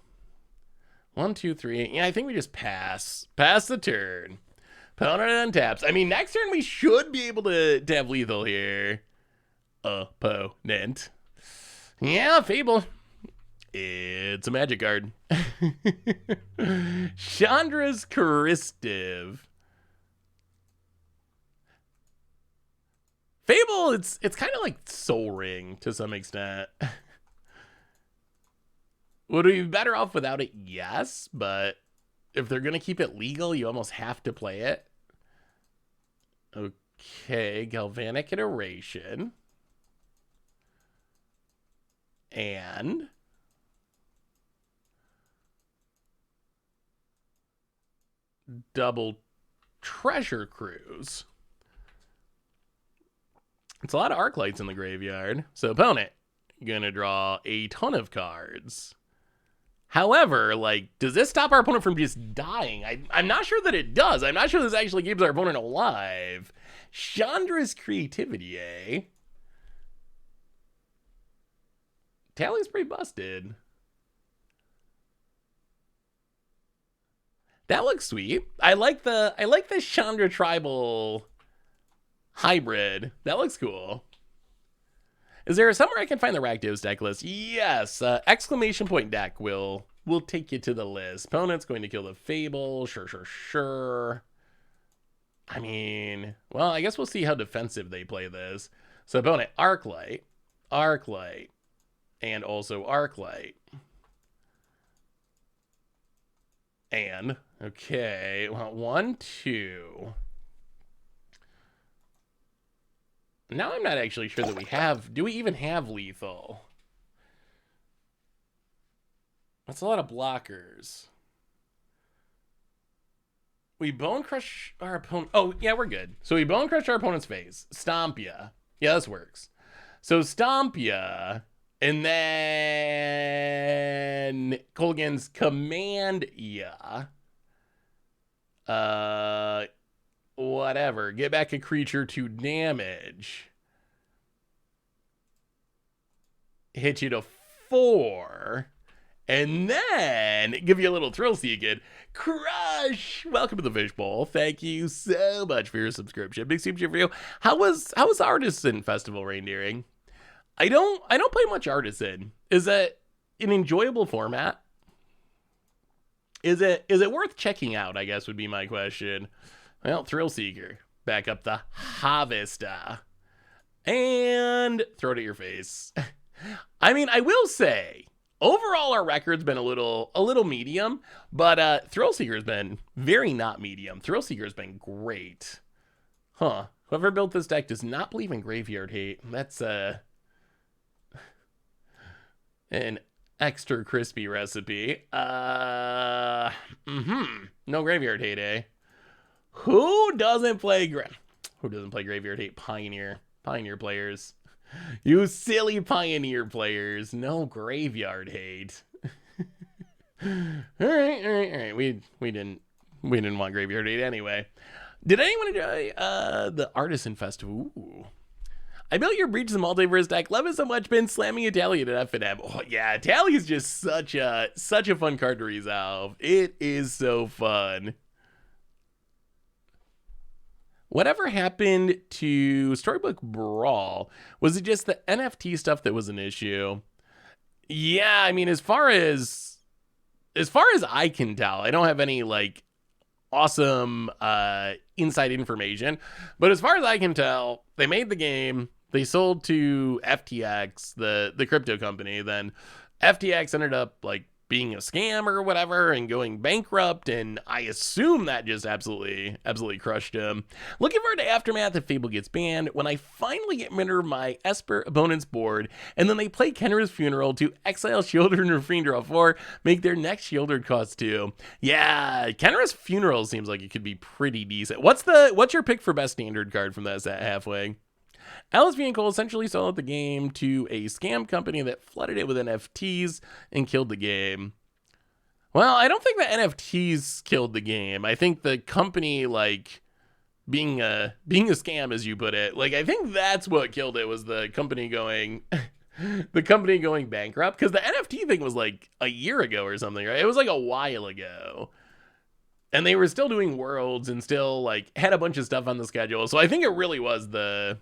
1, 2, 3. Yeah, I think we just pass. Pass the turn. Opponent untaps. I mean, next turn we should be able to have lethal here. Opponent. Yeah, Fable. It's a magic card. Chandra's Corrosive. Fable, it's kind of like Soul Ring to some extent. Would we be better off without it? Yes, but if they're going to keep it legal, you almost have to play it. Okay, Galvanic Iteration. And double Treasure Cruise. It's a lot of Arclights in the graveyard. So opponent, you're gonna draw a ton of cards. However, like, does this stop our opponent from just dying? I'm not sure that it does. I'm not sure this actually keeps our opponent alive. Chandra's Creativity, eh? Tally's pretty busted. That looks sweet. I like the Chandra Tribal hybrid. That looks cool. Is there somewhere I can find the Rakdos deck list? Yes. Exclamation point deck will take you to the list. Opponent's going to kill the Fable. Sure. I mean, well, I guess we'll see how defensive they play this. So opponent, Arclight, and also Arclight. And, okay, well, 1, 2. Now I'm not actually sure that we have... Do we even have lethal? That's a lot of blockers. We bone crush our opponent. Oh, yeah, we're good. So we bone crush our opponent's face. Stomp ya. Yeah, this works. So stomp ya. And then Colgan's command ya. Whatever. Get back a creature to damage. Hit you to 4. And then give you a little Thrillseeker. Crush! Welcome to the Fishbowl. Thank you so much for your subscription. Big super for you. How was Artisan Festival reindeering? I don't play much Artisan. Is that an enjoyable format? Is it worth checking out, I guess would be my question. Well, Thrillseeker. Back up the Harvester. And throw it at your face. I mean, I will say, overall our record's been a little medium, but Thrillseeker's been very not medium. Thrillseeker's been great. Huh. Whoever built this deck does not believe in graveyard hate. That's an extra crispy recipe. No graveyard hate, eh? Who doesn't play graveyard hate? Pioneer players. You silly Pioneer players. No graveyard hate. All right. We didn't want graveyard hate anyway. Did anyone enjoy the Artisan Festival? Ooh. I built your Breach the Multiverse deck. Love it so much. Been slamming Italian at F&M. Oh yeah, Italian is just such a fun card to resolve. It is so fun. Whatever happened to Storybook Brawl? Was it just the NFT stuff that was an issue? Yeah, I mean, as far as I can tell, I don't have any like awesome inside information, but as far as I can tell, they made the game, they sold to FTX, the crypto company, then FTX ended up like being a scam or whatever and going bankrupt, and I assume that just absolutely crushed him. Looking forward to Aftermath if Fable gets banned. When I finally get rid of my Esper opponent's board, and then they play Kenra's Funeral to exile Sheoldred and Refrain draw 4, make their next Sheoldred cost 2. Yeah, Kenra's Funeral seems like it could be pretty decent. What's your pick for best standard card from that set halfway? LSV and Cole essentially sold out the game to a scam company that flooded it with NFTs and killed the game. Well, I don't think the NFTs killed the game. I think the company, like, being a scam, as you put it, like, I think that's what killed it, was the company going bankrupt, because the NFT thing was like a year ago or something, right? It was like a while ago. And they were still doing Worlds and still like had a bunch of stuff on the schedule. So I think it really was the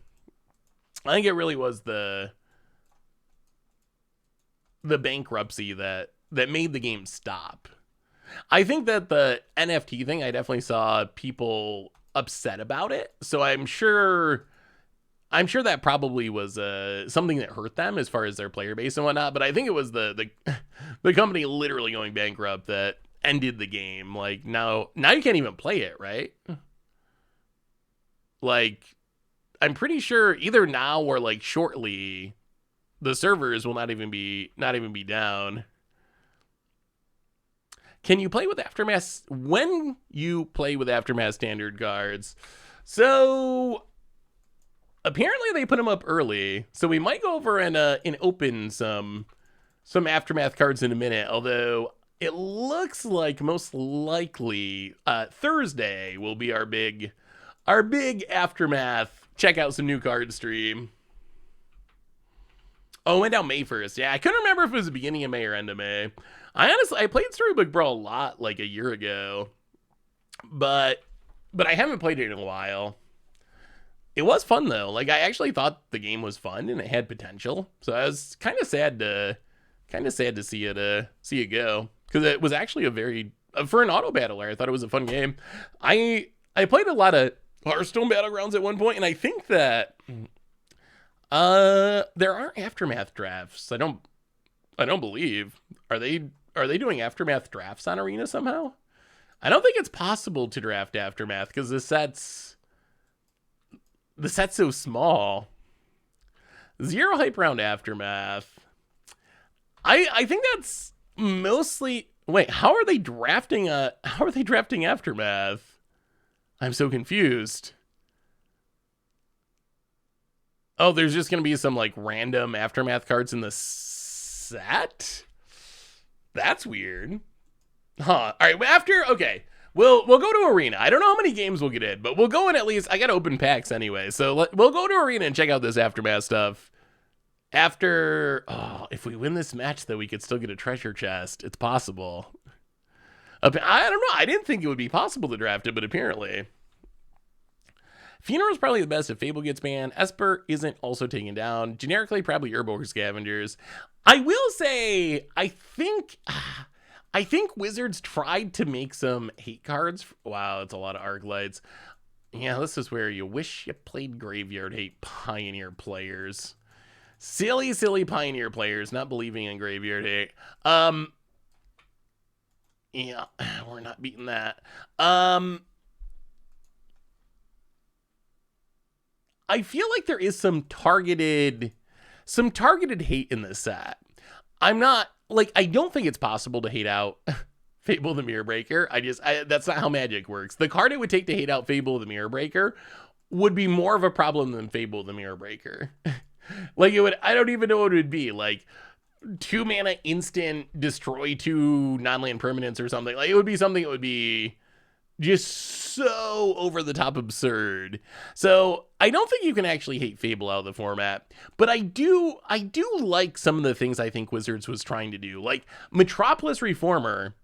bankruptcy that made the game stop. I think that the NFT thing, I definitely saw people upset about it. So I'm sure that probably was something that hurt them as far as their player base and whatnot. But I think it was the company literally going bankrupt that ended the game. Like now you can't even play it, right? Like, I'm pretty sure either now or like shortly, the servers will not even be down. Can you play with Aftermath when you play with Aftermath standard cards? So apparently they put them up early, so we might go over and open some Aftermath cards in a minute. Although it looks like most likely Thursday will be our big Aftermath. Check out some new card stream. Oh, it went down May 1st. Yeah, I couldn't remember if it was the beginning of May or end of May. I played Storybook Brawl a lot like a year ago, but I haven't played it in a while. It was fun though. Like, I actually thought the game was fun and it had potential. So I was kind of sad to see it go, because it was actually a very, for an auto battler, I thought it was a fun game. I played a lot of Hearthstone Battlegrounds at one point, and I think that there are Aftermath drafts. I don't believe. Are they doing Aftermath drafts on Arena somehow? I don't think it's possible to draft Aftermath because the set's so small. 0 hype round Aftermath. I think that's mostly. Wait, how are they drafting Aftermath? I'm so confused. Oh, there's just going to be some, like, random Aftermath cards in the set? That's weird. Huh. All right, after, okay. We'll go to Arena. I don't know how many games we'll get in, but we'll go in at least. I got to open packs anyway, so we'll go to Arena and check out this Aftermath stuff. After, oh, if we win this match, though, we could still get a treasure chest. It's possible. I don't know. I didn't think it would be possible to draft it, but apparently. Funeral is probably the best if Fable gets banned. Esper isn't also taken down. Generically, probably Urborg Scavengers. I will say, I think Wizards tried to make some hate cards. Wow, it's a lot of arc lights. Yeah, this is where you wish you played Graveyard Hate Pioneer players. Silly, silly Pioneer players not believing in Graveyard Hate. Yeah, we're not beating that. I feel like there is some targeted hate in this set. I don't think it's possible to hate out Fable the Mirror Breaker. That's not how Magic works. The card it would take to hate out Fable the Mirror Breaker would be more of a problem than Fable the Mirror Breaker. Like, I don't even know what it would be. Like, 2 mana instant destroy 2 non-land permanents or something. Like, it would be something that would be just so over the top absurd. So I don't think you can actually hate Fable out of the format, but I do like some of the things I think Wizards was trying to do, like Metropolis Reformer,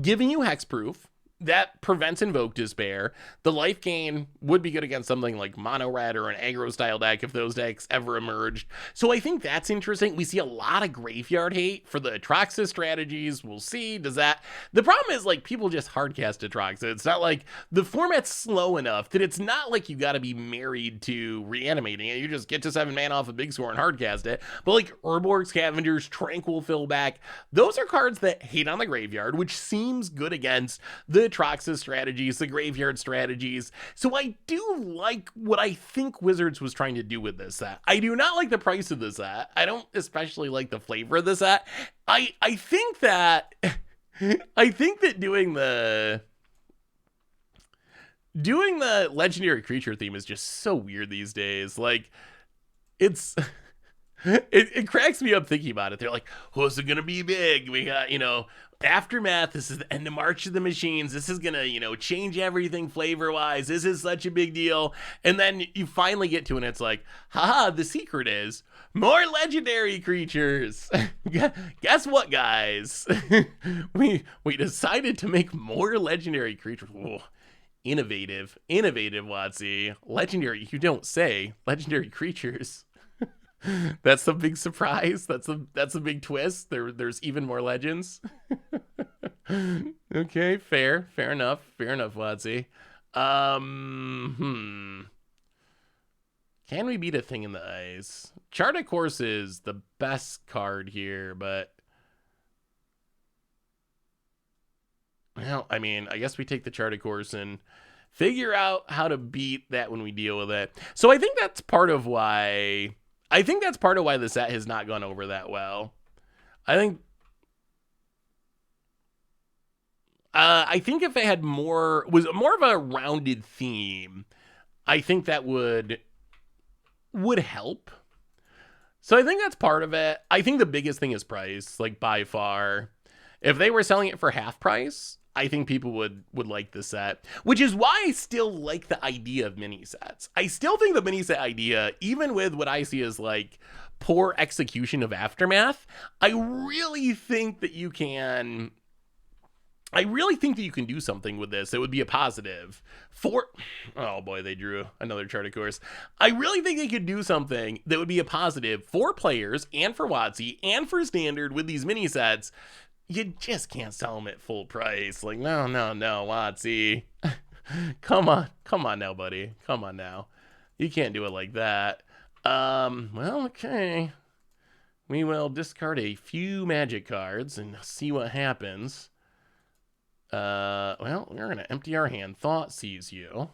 giving you hexproof. That prevents Invoke Despair. The life gain would be good against something like Mono Red or an aggro style deck if those decks ever emerged. So I think that's interesting. We see a lot of graveyard hate for the Atraxa strategies. We'll see. The problem is, like, people just hardcast Atraxa. It's not like the format's slow enough that it's not like you got to be married to reanimating it. You just get to 7 mana off a big score and hardcast it. But like Urborg Scavengers, Tranquil Fillback, those are cards that hate on the graveyard, which seems good against the Atraxa strategies, the graveyard strategies. So I do like what I think Wizards was trying to do with this set. I do not like the price of this set. I don't especially like the flavor of the set. I think that doing the legendary creature theme is just so weird these days. Like, it's it cracks me up thinking about it. They're like, who's it gonna be big? We got, Aftermath, this is the end of March of the Machines. This is gonna, change everything flavor-wise. This is such a big deal. And then you finally get to it and it's like, haha, the secret is more legendary creatures. Guess what, guys? we decided to make more legendary creatures. Whoa. Innovative, WotC. Legendary, you don't say. Legendary creatures. That's a big surprise. That's a big twist. There's even more legends. Okay, fair enough, WotC. Can we beat a thing in the ice? Chart of Course is the best card here, but well, I mean, I guess we take the Chart of Course and figure out how to beat that when we deal with it. So I think that's part of why the set has not gone over that well. I think if it had was more of a rounded theme, I think that would help. So I think that's part of it. I think the biggest thing is price, like by far. If they were selling it for half price, I think people would like the set, which is why I still like the idea of mini sets. I still think the mini set idea, even with what I see as like poor execution of Aftermath, I really think that you can do something with this. It would be a positive for, oh boy, they drew another Chart of Course. I really think they could do something that would be a positive for players and for WotC and for Standard with these mini sets. You just can't sell them at full price. Like, no, WotC. Come on now, buddy. Come on now. You can't do it like that. Well, okay. We will discard a few magic cards and see what happens. Well, we're going to empty our hand. Thought sees you.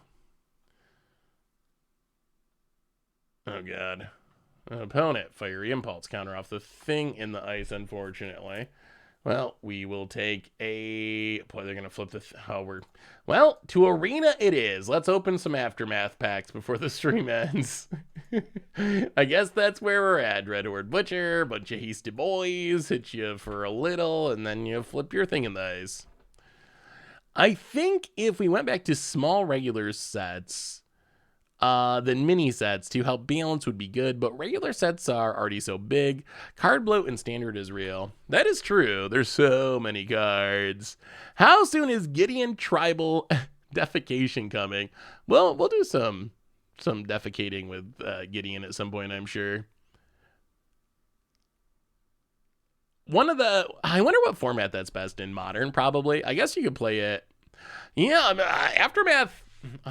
Oh, God. Opponent. Fiery Impulse. Counter off the thing in the ice, unfortunately. Well, we will take a... Boy, they're going to flip the... Well, to Arena it is. Let's open some Aftermath packs before the stream ends. I guess that's where we're at. Red Horde Butcher, bunch of hasty boys, hit you for a little, and then you flip your thing in the ice. I think if we went back to small regular sets... then mini sets to help balance would be good, but regular sets are already so big. Card bloat and standard is real. That is true. There's so many cards. How soon is Gideon Tribal defecation coming? Well, we'll do some defecating with Gideon at some point, I'm sure. I wonder what format that's best in. Modern, probably. I guess you could play it. Yeah, Aftermath.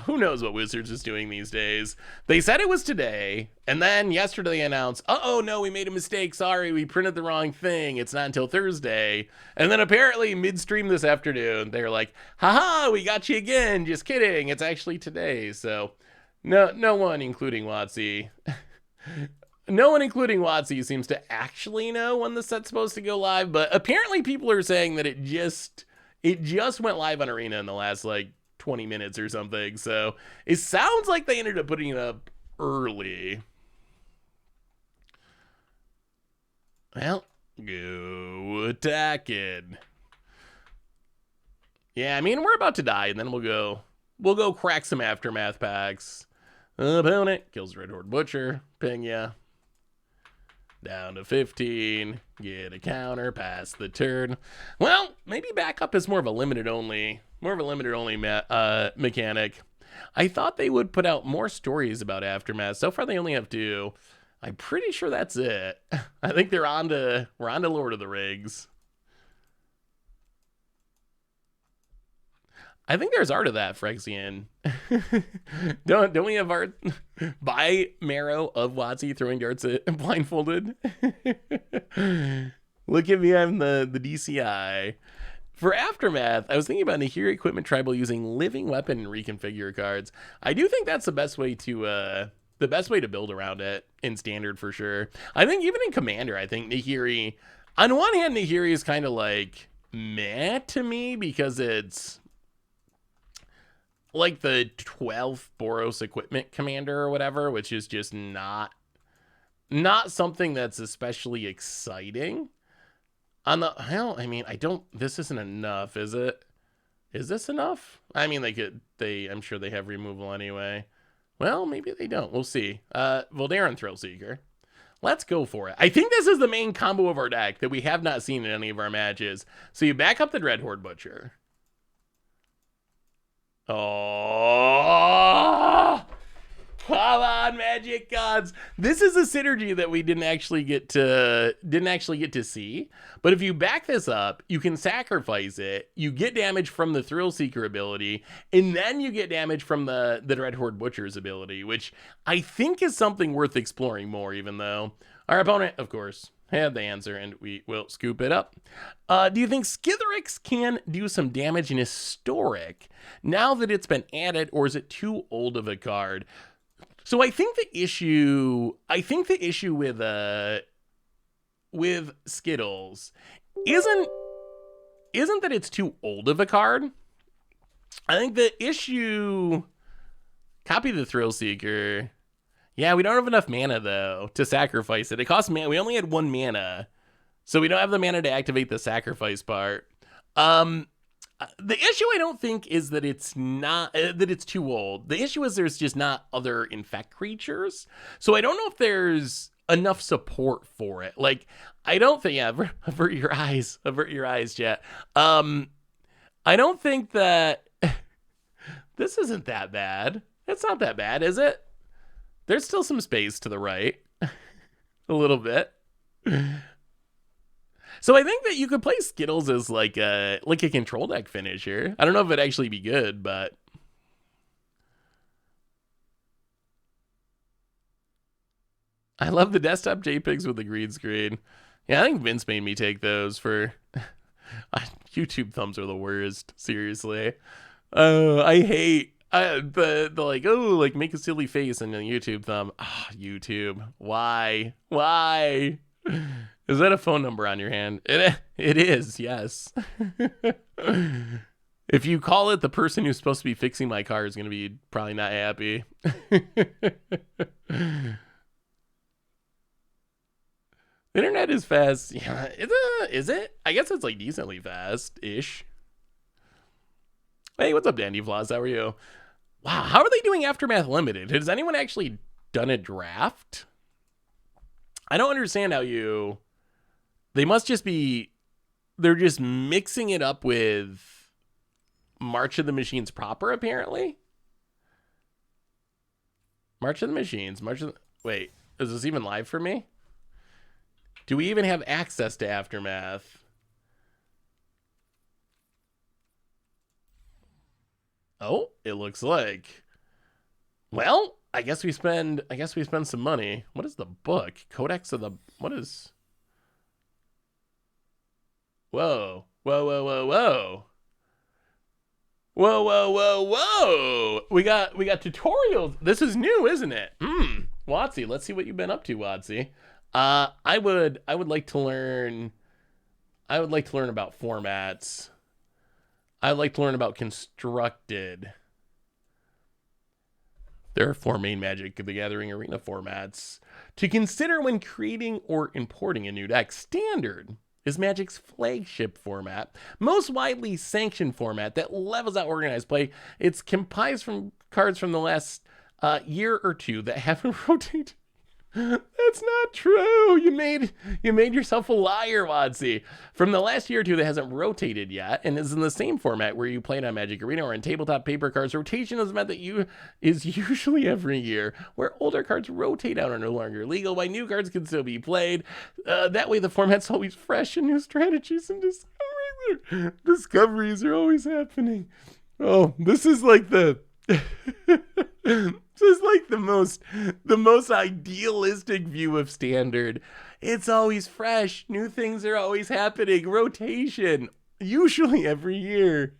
Who knows what Wizards is doing these days? They said it was today, and then yesterday they announced, oh no, we made a mistake. Sorry, we printed the wrong thing. It's not until Thursday. And then apparently midstream this afternoon, they're like, haha, we got you again. Just kidding. It's actually today. So no one, including WotC, no one, including WotC, seems to actually know when the set's supposed to go live. But apparently people are saying that it just went live on Arena in the last 20 minutes or something, so it sounds like they ended up putting it up early. Well, go attacking. Yeah, I mean, we're about to die, and then we'll go crack some Aftermath packs. Opponent kills Red Horde Butcher, ping ya. Down to 15, get a counter, pass the turn. Well, maybe backup is more of a limited only mechanic. I thought they would put out more stories about Aftermath. So far they only have 2. I'm pretty sure that's it. I think we're on to Lord of the Rings. I think there's art of that, Phyrexian. Don't we have art by Marrow of WotC throwing darts at blindfolded? Look at me, I'm the DCI. For Aftermath, I was thinking about Nahiri Equipment Tribal using Living Weapon and reconfigure cards. I do think that's the best way to build around it in Standard for sure. I think even in Commander, I think Nahiri, on one hand, Nahiri is kind of meh to me because it's like the 12th Boros Equipment Commander or whatever, which is just not something that's especially exciting. On the hell, I mean, this isn't enough, is it? Is this enough? I mean, I'm sure they have removal anyway. Well, maybe they don't. We'll see. Voldaren Thrillseeker. Let's go for it. I think this is the main combo of our deck that we have not seen in any of our matches. So you back up the Red Horde Butcher. Oh, come on, Magic Gods. This is a synergy that we didn't actually get to see. But if you back this up, you can sacrifice it. You get damage from the Thrillseeker ability, and then you get damage from the Red Horde Butcher's ability, which I think is something worth exploring more, even though our opponent, of course, had the answer, and we will scoop it up. Do you think Skithiryx can do some damage in Historic now that it's been added, or is it too old of a card? So I think the issue with Skittles isn't that it's too old of a card. I think the issue, copy the Thrillseeker. Yeah, we don't have enough mana, though, to sacrifice it. It costs mana. We only had 1 mana, so we don't have the mana to activate the sacrifice part. The issue, I don't think, is that it's too old. The issue is there's just not other infect creatures. So I don't know if there's enough support for it. I don't think, yeah, avert your eyes, chat. I don't think that this isn't that bad. It's not that bad, is it? There's still some space to the right. A little bit. So I think that you could play Skittles as like a control deck finisher. I don't know if it'd actually be good, but I love the desktop JPEGs with the green screen. Yeah, I think Vince made me take those for YouTube thumbs are the worst. Seriously. I hate the make a silly face and a YouTube thumb. YouTube. Why? Is that a phone number on your hand? It is, yes. If you call it, the person who's supposed to be fixing my car is going to be probably not happy. The internet is fast. Yeah, is it? I guess it's like decently fast-ish. Hey, what's up, Dandy Floss? How are you? Wow, how are they doing Aftermath Limited? Has anyone actually done a draft? I don't understand how you... They must just be... They're just mixing it up with March of the Machines proper, apparently. March of the Machines. Wait, is this even live for me? Do we even have access to Aftermath? Oh, it looks like. Well, I guess we spend some money. What is the book? Codex of the... What is... Whoa. Whoa, whoa, whoa, whoa. Whoa, whoa, whoa, whoa. We got tutorials. This is new, isn't it? Watsy, let's see what you've been up to, Watsy. I would like to learn about formats. I'd like to learn about constructed. There are 4 main Magic the Gathering Arena formats to consider when creating or importing a new deck. Standard is Magic's flagship format, most widely sanctioned format that levels out organized play. It's comprised from cards from the last year or two that haven't rotated. That's not true. You made yourself a liar, Wadsy. From the last year or two that hasn't rotated yet and is in the same format where you played on Magic Arena or in tabletop paper cards. Rotation is meant that is usually every year, where older cards rotate out are no longer legal, while new cards can still be played. That way the format's always fresh and new strategies and discoveries are always happening. Oh, this is like the this is like the most idealistic view of Standard. It's always fresh. New things are always happening. Rotation. Usually every year.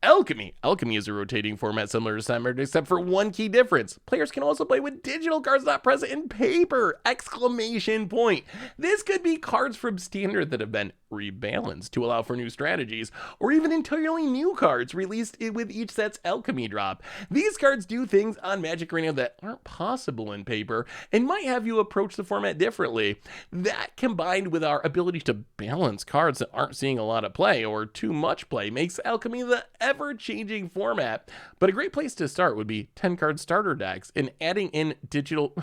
Alchemy is a rotating format similar to Standard, except for one key difference. Players can also play with digital cards not present in paper! Exclamation point. This could be cards from Standard that have been rebalanced to allow for new strategies, or even entirely new cards released with each set's Alchemy drop. These cards do things on Magic Arena that aren't possible in paper, and might have you approach the format differently. That, combined with our ability to balance cards that aren't seeing a lot of play, or too much play, makes Alchemy the ever-changing format. But a great place to start would be 10-card starter decks and adding in digital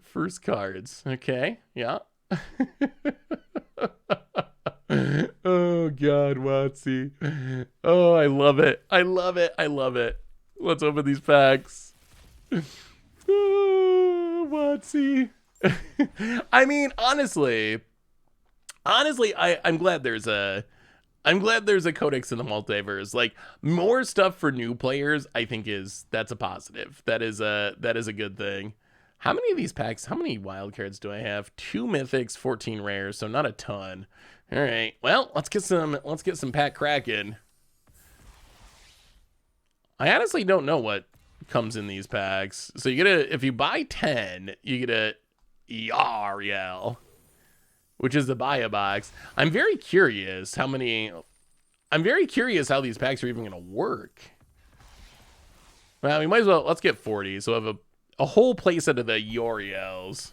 first cards. Okay, yeah. Oh God, Watsy. Oh, I love it. I love it. I love it. Let's open these packs. Oh, Watsy. I mean, honestly, I'm glad there's a codex in the multiverse. Like, more stuff for new players, I think that's a positive. That is a good thing. How many of these packs, how many wild cards do I have? 2 mythics, 14 rares, so not a ton. All right, well, let's get some pack cracking. I honestly don't know what comes in these packs. So if you buy 10, you get a Yariel, which is the buy-a box. I'm very curious how these packs are even going to work. Well, we might as well, let's get 40. So I have a whole playset of the Yoriels.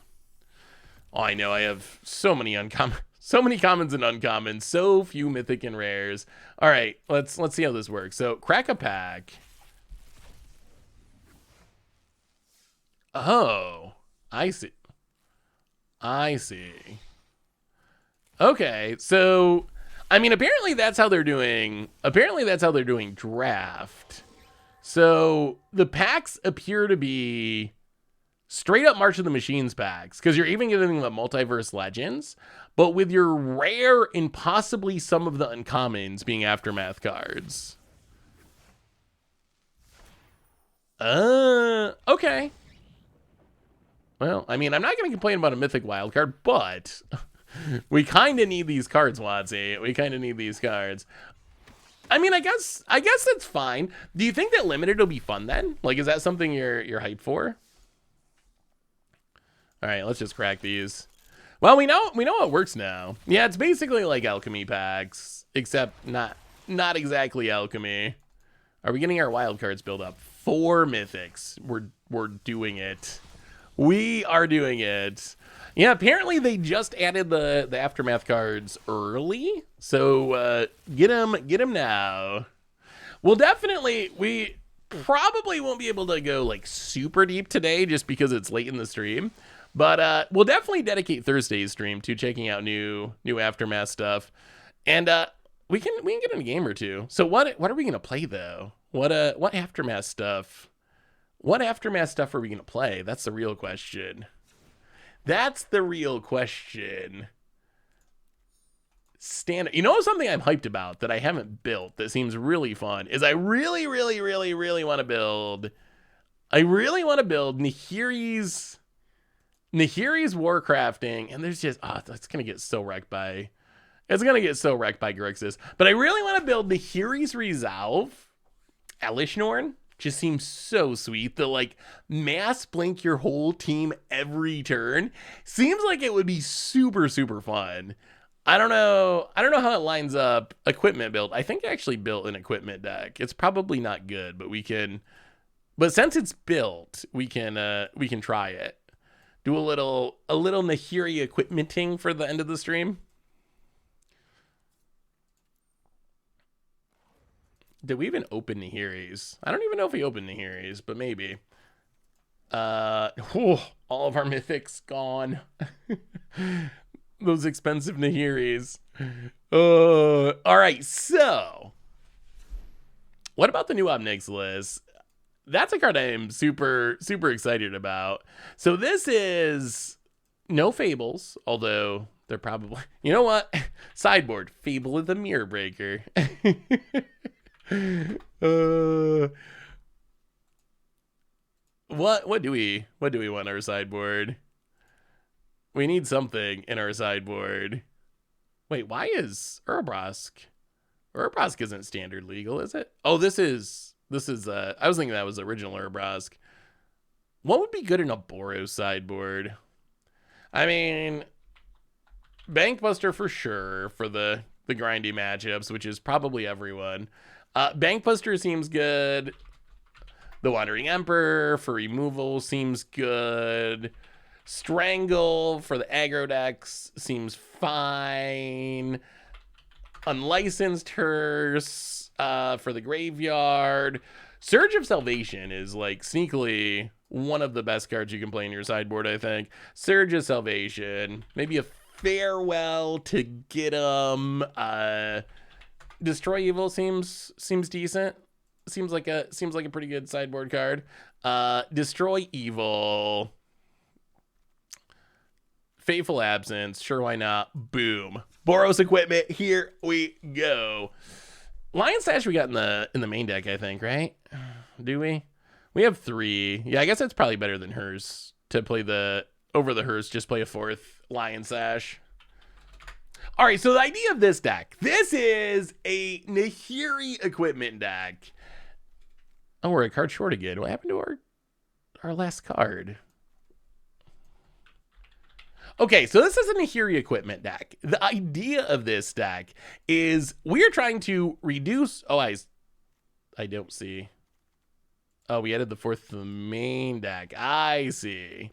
Oh, I know, I have so many commons and uncommons, so few mythic and rares. All right, let's see how this works. So crack a pack. Oh, I see. Okay, so I mean, apparently that's how they're doing draft. So the packs appear to be straight up March of the Machines packs, because you're even getting the Multiverse Legends, but with your rare and possibly some of the uncommons being Aftermath cards. Okay. Well, I mean, I'm not going to complain about a mythic wild card, but we kind of need these cards, Wadsy. We kind of need these cards. I mean, I guess that's fine. Do you think that limited will be fun then? Like, is that something you're hyped for? All right, let's just crack these. Well, we know it works now. Yeah, it's basically like alchemy packs, except not exactly alchemy. Are we getting our wild cards build up? 4 mythics. We're doing it. We are doing it. Yeah, apparently they just added the aftermath cards early, so get them now. Well, definitely we probably won't be able to go like super deep today just because it's late in the stream. But we'll definitely dedicate Thursday's stream to checking out new aftermath stuff, and we can get in a game or two. So what are we gonna play though? What aftermath stuff? What aftermath stuff are we gonna play? That's the real question. That's the real question. Standard. You know something I'm hyped about that I haven't built that seems really fun is I really want to build. I really want to build Nahiri's Warcrafting, and there's just that's gonna get so wrecked by Grixis. But I really want to build Nahiri's Resolve. Elishnorn just seems so sweet. The like mass blink your whole team every turn seems like it would be super fun. I don't know how it lines up. Equipment build. I think I actually built an equipment deck. It's probably not good, but we can. But since it's built, we can try it. Do a little Nahiri equipmenting for the end of the stream. Did we even open Nahiri's? I don't even know if we opened Nahiri's, but maybe. All of our mythics gone. Those expensive Nahiri's. All right, so what about the new Obnix list? That's a card I am super excited about. So this is no Fables, although they're probably, you know what? Sideboard, Fable of the Mirror Breaker. What do we want our sideboard? We need something in our sideboard. Wait, why is Urbrask isn't standard legal, is it? Oh, this is I was thinking that was original Urbrask. What would be good in a Boros sideboard? I mean, Bankbuster for sure for the grindy matchups, which is probably everyone. Bankbuster seems good. The Wandering Emperor for removal seems good. Strangle for the aggro decks seems fine. Unlicensed Hearse for the graveyard. Surge of Salvation is like sneakily one of the best cards you can play in your sideboard, I think. Surge of Salvation. Maybe a Farewell to get 'em. Destroy Evil seems decent. Seems like a pretty good sideboard card. Destroy Evil. Fateful Absence. Sure, why not? Boom. Boros equipment. Here we go. Lion Sash we got in the main deck, I think, right? Do we? We have 3. Yeah, I guess that's probably better than hers to play over the Hearse. Just play a 4th Lion Sash. All right, so the idea of this deck. This is a Nahiri equipment deck. Oh, we're a card short again. What happened to our last card? Okay, so this is a Nahiri equipment deck. The idea of this deck is we're trying to reduce... Oh, I don't see. Oh, we added the 4th to the main deck. I see.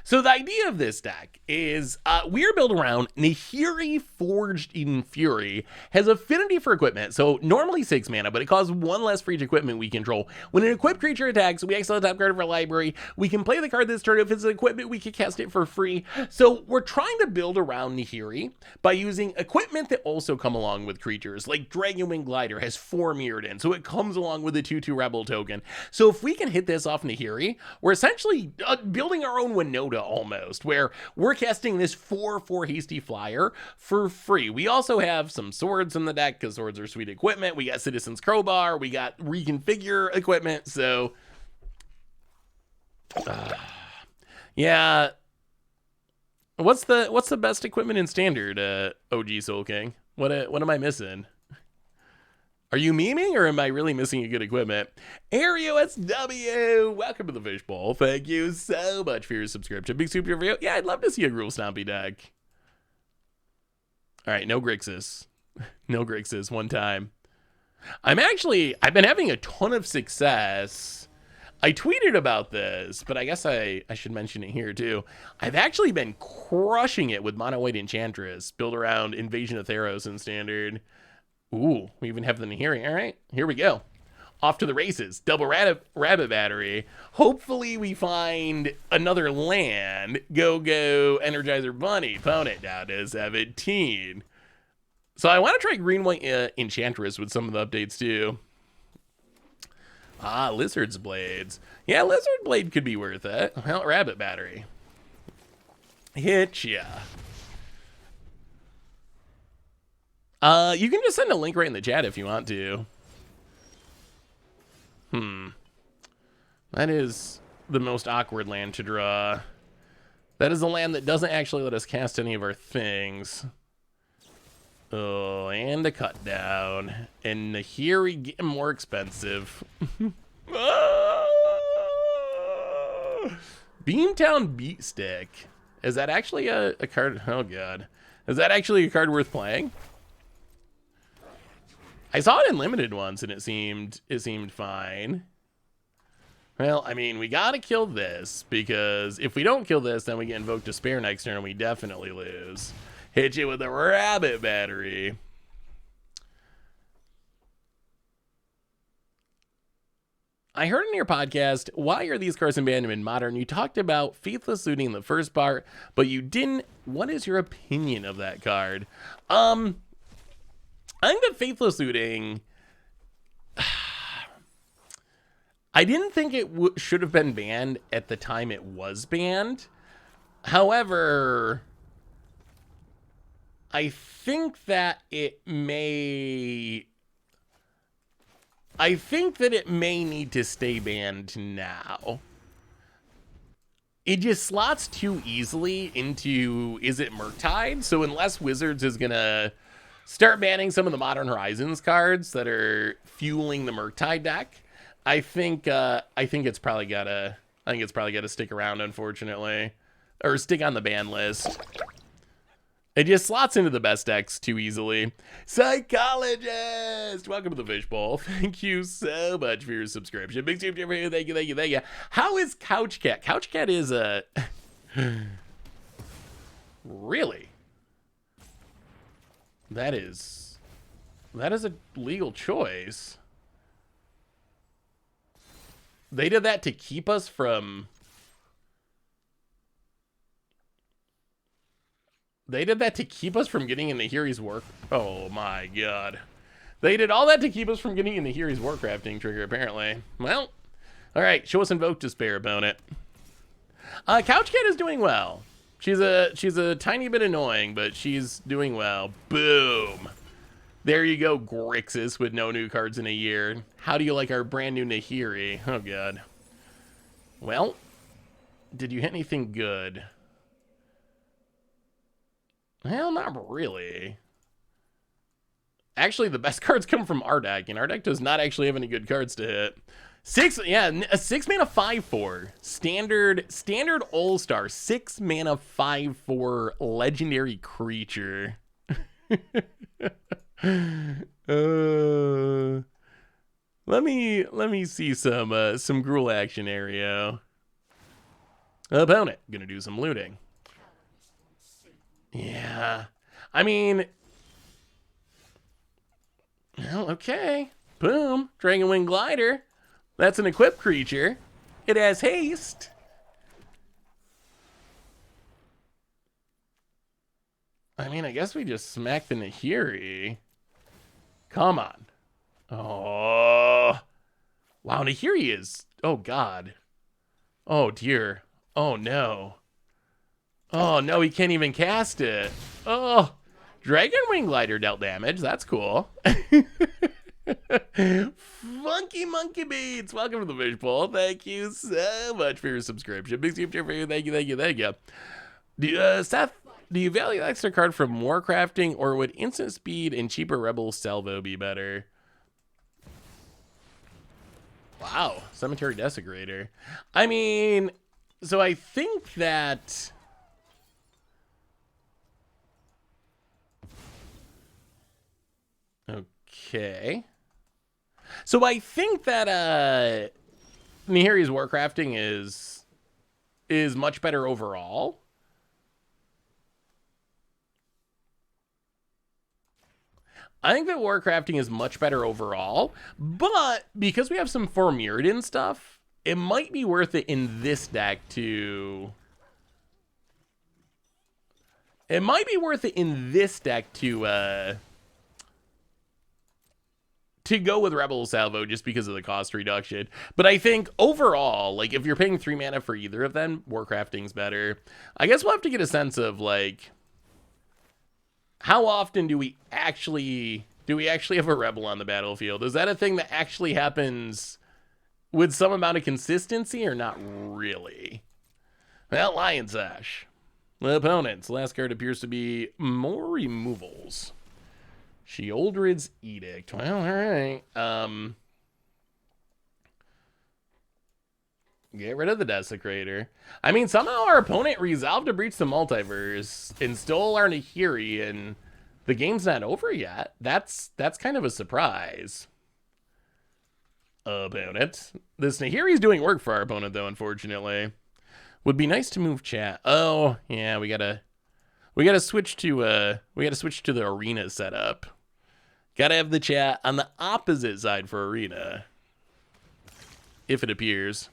So the idea of this deck is we're built around Nahiri Forged in Fury, has affinity for equipment, so normally 6 mana, but it costs 1 less for each equipment we control. When an equipped creature attacks, we exile the top card of our library. We can play the card this turn. If it's an equipment, we can cast it for free. So we're trying to build around Nahiri by using equipment that also come along with creatures, like Dragonwing Glider has 4 Mirrodin, so it comes along with a 2/2 Rebel token. So if we can hit this off Nahiri, we're essentially building our own Winota almost, where we're casting this 4/4 Hasty Flyer for free. We also have some swords in the deck because swords are sweet equipment. We got Citizen's Crowbar, we got Reconfigure equipment, so yeah. What's the best equipment in Standard, OG Soul King? What am I missing? Are you memeing or am I really missing a good equipment? ArioSW, welcome to the Fishbowl. Thank you so much for your subscription. Big super review. Yeah, I'd love to see a Gruul Stompy deck. All right, no Grixis. No Grixis, one time. I've been having a ton of success. I tweeted about this, but I guess I should mention it here too. I've actually been crushing it with Mono White Enchantress, built around Invasion of Theros in Standard. Ooh, we even have them in hearing. All right, here we go. Off to the races. Double rabbit battery. Hopefully we find another land. Go, Energizer Bunny. Opponent down to 17. So I want to try Green White Enchantress with some of the updates too. Ah, Lizard's Blades. Yeah, Lizard Blade could be worth it. Well, Rabbit Battery. Hit ya. You can just send a link right in the chat if you want to. That is the most awkward land to draw. That is a land that doesn't actually let us cast any of our things. Oh, and a cut down. And here we get more expensive. Beamtown Beat Stick. Is that actually a card? Oh, God. Is that actually a card worth playing? I saw it in limited once and it seemed fine. Well, I mean, we gotta kill this because if we don't kill this, then we get Invoked Despair next turn and we definitely lose. Hit you with a Rabbit Battery. I heard in your podcast, why are these cards abandoned in Modern? You talked about Faithless Looting in the first part, but you didn't. What is your opinion of that card? I think that Faithless Looting, I didn't think it should have been banned at the time it was banned. However, I think that it may need to stay banned now. It just slots too easily into Is It Murktide? So unless Wizards is gonna start banning some of the Modern Horizons cards that are fueling the Murktide deck, I think it's probably gotta stick around, unfortunately, or stick on the ban list. It just slots into the best decks too easily. Psychologist, welcome to the Fishbowl. Thank you so much for your subscription. Big super for you. Thank you. How is Couch Cat? Couch Cat is a really. That is a legal choice. They did that to keep us from. They did that to keep us from getting into Hiri's work. Oh my God. They did all that to keep us from getting into Hiri's Warcrafting trigger, apparently. Well, all right. Show us Invoked Despair, opponent. Couch Cat is doing well. She's a tiny bit annoying, but she's doing well. Boom. There you go, Grixis, with no new cards in a year. How do you like our brand new Nahiri? Oh, God. Well, did you hit anything good? Well, not really. Actually, the best cards come from our deck, and our deck does not actually have any good cards to hit. A 6-mana 5/4 standard all-star 6-mana 5/4 legendary creature. Let me see some Gruul action, Ario. Opponent gonna do some looting. Yeah, I mean, well, okay. Boom, Dragonwing Glider. That's an equipped creature. It has haste. I mean, I guess we just smacked the Nahiri. Come on. Oh. Wow, Nahiri is... Oh, God. Oh, dear. Oh, no. Oh, no, he can't even cast it. Oh. Dragonwing Glider dealt damage. That's cool. Funky Monkey Beats. Welcome to the Fishbowl. Thank you so much for your subscription. Big super for you. Thank you. Seth, do you value the extra card from Warcrafting, or would instant speed and cheaper Rebel Salvo be better? Wow, Cemetery Desecrator. I mean, so I think that... Okay. So I think that Nihiri's Warcrafting is much better overall. I think that Warcrafting is much better overall, but because we have some For Mirrodin stuff, it might be worth it in this deck to... It might be worth it in this deck to go with Rebel Salvo just because of the cost reduction. But I think overall, like, if you're paying 3 mana for either of them, Warcrafting's better. I guess we'll have to get a sense of, like, how often do we actually have a Rebel on the battlefield? Is that a thing that actually happens with some amount of consistency or not really? Well, Lion Sash. The opponent's last card appears to be more removals. Sheoldred's Edict. Well, alright. Get rid of the Desecrator. I mean, somehow our opponent resolved to breach the multiverse and stole our Nahiri, and the game's not over yet. That's kind of a surprise. Opponent. This Nahiri's doing work for our opponent, though, unfortunately. Would be nice to move chat. Oh, yeah, we gotta switch to the arena setup. Gotta have the chat on the opposite side for arena. If it appears.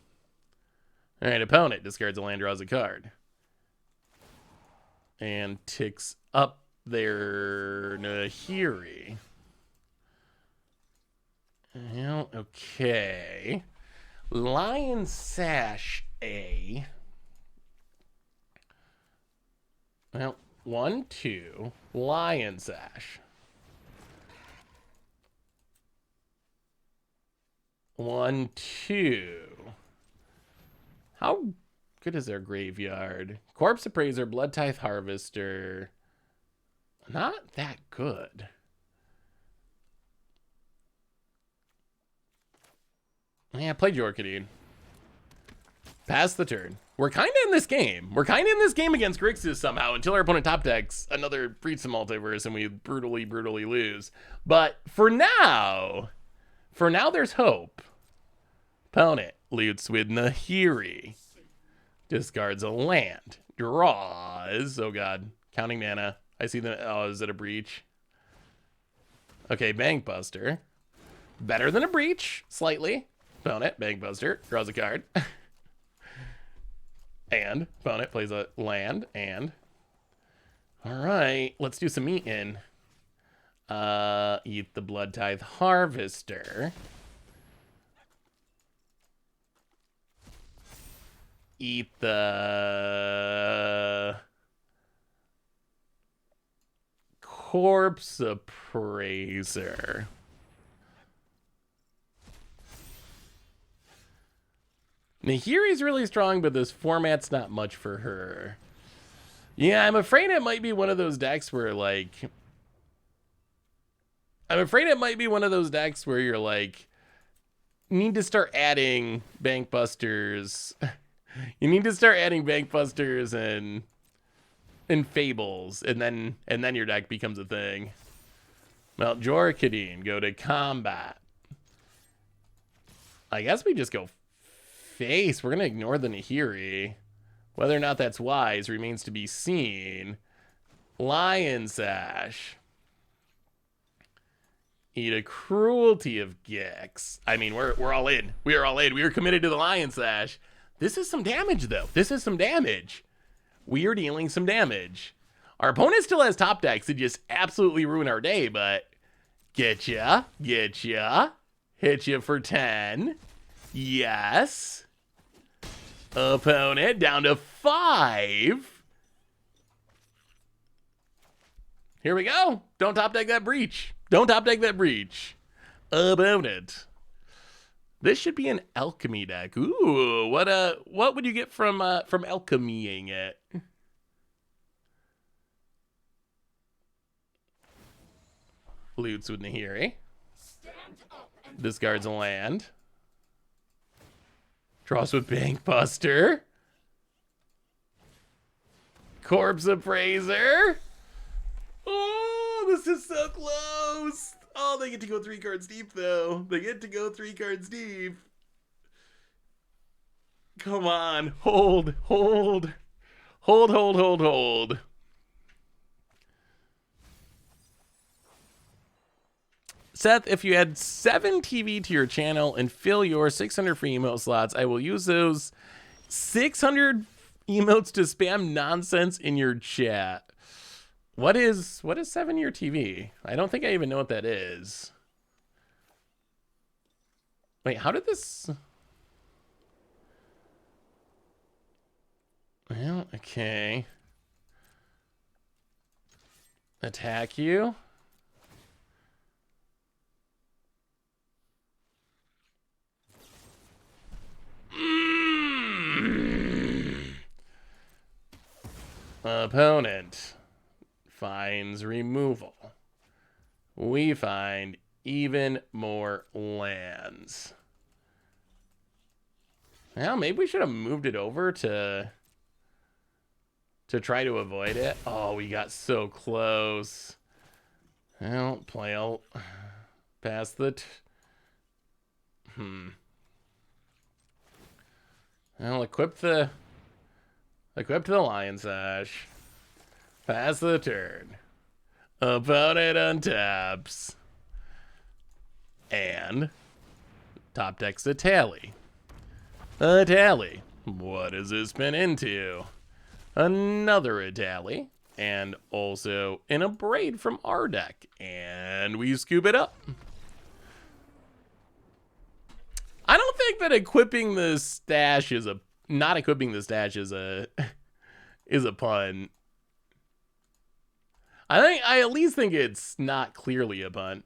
Alright, opponent discards a land, draws a card. And ticks up their Nahiri. Well, okay. Lion Sash A. Well, 1, 2. Lion Sash. 1, 2. How good is their graveyard? Corpse Appraiser, Blood Tithe Harvester. Not that good. Yeah, play Jorkadine. Pass the turn. We're kind of in this game. We're kind of in this game against Grixis somehow until our opponent top decks another Breach the Multiverse and we brutally lose. But for now there's hope. Opponent loots with Nahiri. Discards a land. Draws. Oh god. Counting mana. I see the... Oh, is it a breach? Okay, Bankbuster. Better than a breach. Slightly. Opponent, Bankbuster. Draws a card. And opponent plays a land. And... Alright. Let's do some eating. Eat the Blood Tithe Harvester. Eat the Corpse Appraiser. Nahiri's really strong, but this format's not much for her. Yeah, I'm afraid it might be one of those decks where, like... you're like... need to start adding Bankbusters... You need to start adding Bankbusters and Fables, and then your deck becomes a thing. Well, Jorkadine, go to combat. I guess we just go face. We're gonna ignore the Nahiri. Whether or not that's wise remains to be seen. Lion Sash. Eat a Cruelty of Gix. I mean, we're all in. We are all in. We are committed to the Lion Sash. This is some damage, though. This is some damage. We are dealing some damage. Our opponent still has top decks to just absolutely ruin our day, but get ya, hit you for 10. Yes. Opponent down to 5. Here we go. Don't top deck that breach. Don't top deck that breach. Opponent. This should be an alchemy deck. Ooh, what would you get from alchemying it? Loots with Nahiri. Discards a land. Cross with Bankbuster. Corpse Appraiser. Oh, this is so close. Oh, they get to go 3 cards deep, though. They get to go 3 cards deep. Come on. Hold, hold. Hold, hold, hold, hold. Seth, if you add 7 TV to your channel and fill your 600 free emote slots, I will use those 600 emotes to spam nonsense in your chat. What is 7-year TV? I don't think I even know what that is. Wait, how did this... Well, okay. Attack you. Opponent finds removal. We find even more lands. Well, maybe we should have moved it over to try to avoid it. Oh, we got so close. Well, play out past the... Well, equip the Lion Sash. Pass the turn. Opponent untaps. And top decks a tally. A tally. What has this been into? Another tally. And also an Abrade from our deck. And we scoop it up. I don't think that equipping the stash is a... Not equipping the stash is a... is a pun. I at least think it's not clearly a pun.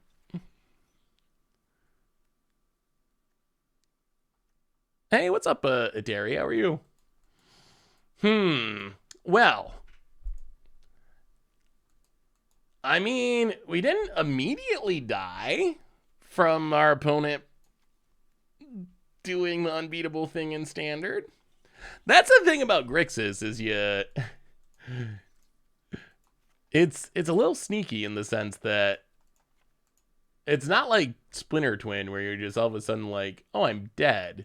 Hey, what's up, Atari? How are you? Well, I mean, we didn't immediately die from our opponent doing the unbeatable thing in Standard. That's the thing about Grixis, is it's a little sneaky in the sense that it's not like Splinter Twin where you're just all of a sudden like, oh, I'm dead.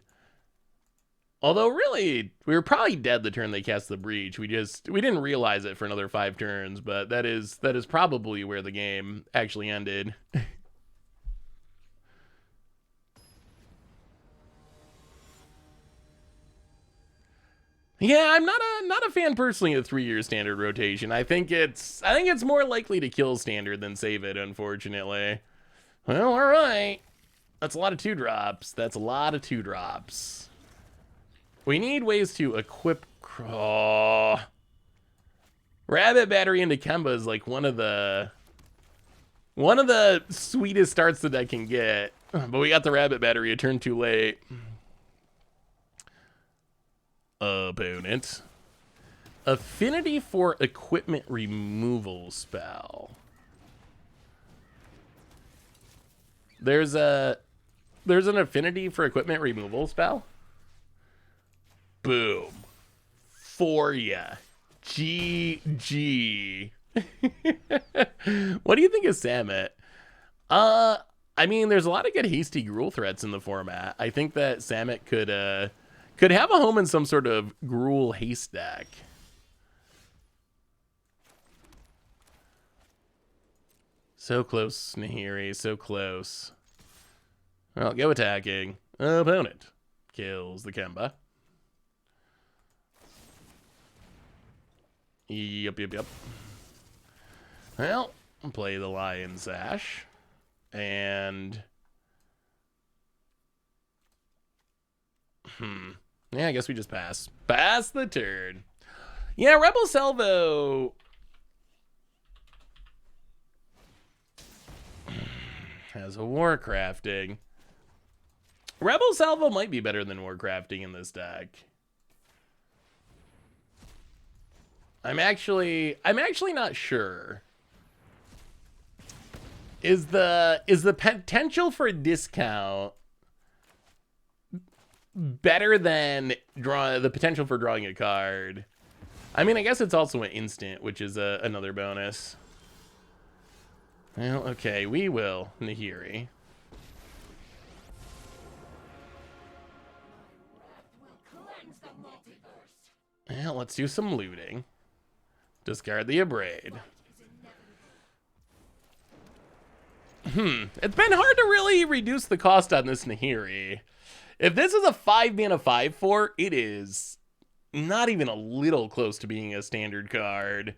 Although really, we were probably dead the turn they cast the Breach. We didn't realize it for another 5 turns, but that is probably where the game actually ended. Yeah, I'm not a fan personally of 3-year Standard rotation. I think it's more likely to kill Standard than save it, unfortunately. Well, all right. That's a lot of 2-drops. That's a lot of 2-drops. We need ways to equip... Oh. Rabbit Battery into Kemba is like one of the sweetest starts that I can get. But we got the Rabbit Battery a turn too late. Opponent. Affinity for equipment removal spell. There's an affinity for equipment removal spell. Boom. For ya. GG. What do you think of Samet? I mean, there's a lot of good hasty Gruul threats in the format. I think that Samet could have a home in some sort of Gruul haste deck. So close, Nahiri, so close. Well, go attacking. Opponent kills the Kemba. Yep. Well, play the Lion Sash. And... Yeah, I guess we just pass. Pass the turn. Yeah, Rebel Salvo... has a Warcrafting. Rebel Salvo might be better than Warcrafting in this deck. I'm actually not sure. Is the potential for a discount better than the potential for drawing a card. I mean, I guess it's also an instant, which is another bonus. Well, okay, we will Nahiri. Well, let's do some looting. Discard the Abrade. It's been hard to really reduce the cost on this Nahiri. If this is a 5-mana 5/4, it is not even a little close to being a standard card.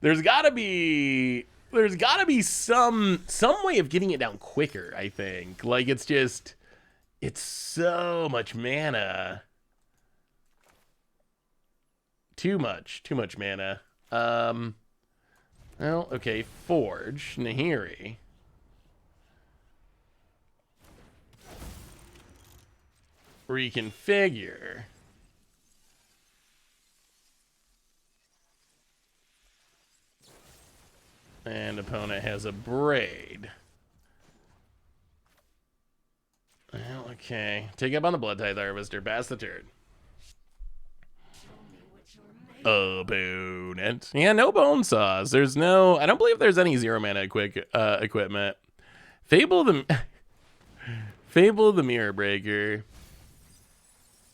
There's gotta be some way of getting it down quicker, I think. Like, it's so much mana. Too much mana. Well, okay, Forge, Nahiri. Reconfigure. And opponent has a Braid. Well, okay. Take up on the Blood Tithe Harvester. Pass the turn. Opponent. Yeah, no Bone Saws. There's no... I don't believe there's any 0-mana equipment. Fable the Mirror Breaker.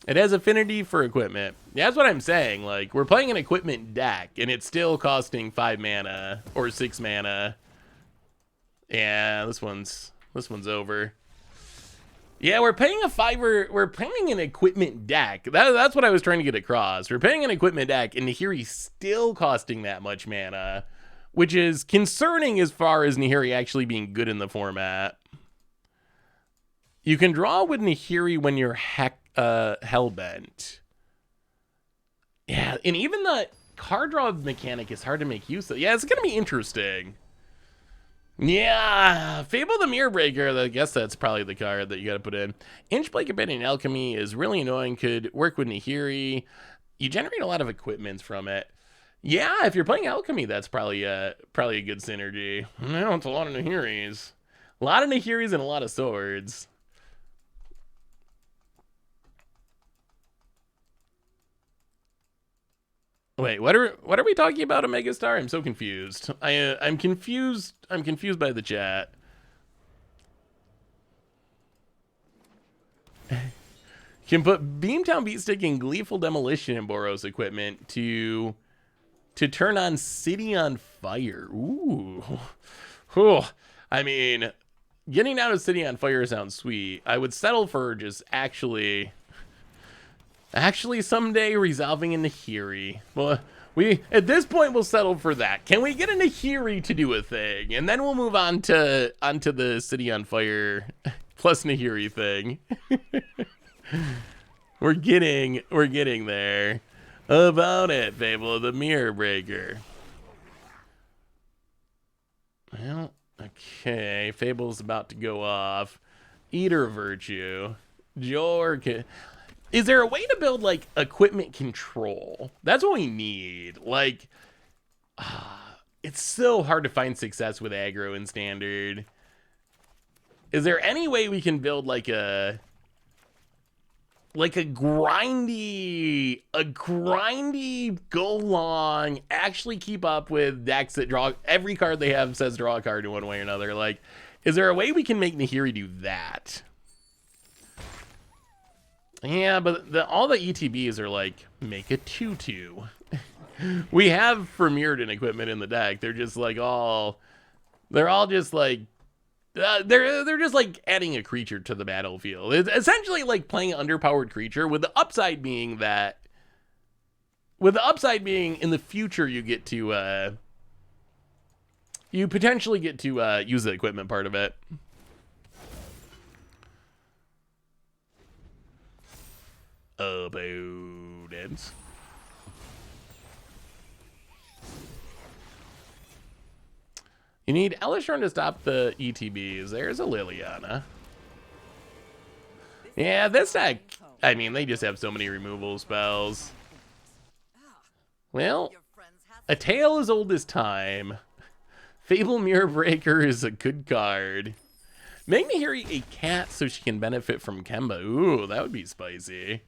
It has affinity for equipment. Yeah, that's what I'm saying. Like, we're playing an equipment deck, and it's still costing 5 mana or 6 mana. Yeah, this one's over. Yeah, we're paying a 5er. We're playing an equipment deck. That's what I was trying to get across. We're paying an equipment deck, and Nahiri's still costing that much mana, which is concerning as far as Nahiri actually being good in the format. You can draw with Nahiri when you're Hellbent. Yeah, and even the card draw mechanic is hard to make use of. Yeah, it's going to be interesting. Yeah, Fable the Mirror Breaker, I guess that's probably the card that you got to put in. Inchblade Companion Alchemy is really annoying, could work with Nahiri. You generate a lot of equipment from it. Yeah, if you're playing Alchemy, that's probably a good synergy. No, it's a lot of Nahiris. A lot of Nahiris and a lot of swords. Wait, what are we talking about, a Megastar? I'm so confused. I'm confused by the chat. Can put Beamtown Beatstick and Gleeful Demolition in Boros equipment to turn on City on Fire. Ooh. Whew. I mean, getting out of City on Fire sounds sweet. I would settle for just actually someday resolving a Nahiri. Well, at this point we'll settle for that. Can we get a Nahiri to do a thing, and then we'll move on to the City on Fire plus Nahiri thing. we're getting there. About it, Fable the Mirror Breaker. Well, okay, Fable's about to go off. Eater Virtue. Jork. Is there a way to build, like, equipment control? That's what we need. Like, it's so hard to find success with aggro in Standard. Is there any way we can build, like a grindy, go long, actually keep up with decks that draw, every card they have says draw a card in one way or another? Like, is there a way we can make Nahiri do that? Yeah, but all the ETBs are like, make a 2/2. We have for Mirrodin equipment in the deck. They're just like they're all just like, they're just like adding a creature to the battlefield. It's essentially like playing an underpowered creature, with the upside being in the future you get to, you potentially get to use the equipment part of it. Opponents. You need Elishorn to stop the ETBs. There's a Liliana. Yeah, this deck, I mean, they just have so many removal spells. Well, a tale as old as time. Fable Mirror Breaker is a good card. Make Nahiri a cat so she can benefit from Kemba. Ooh, that would be spicy.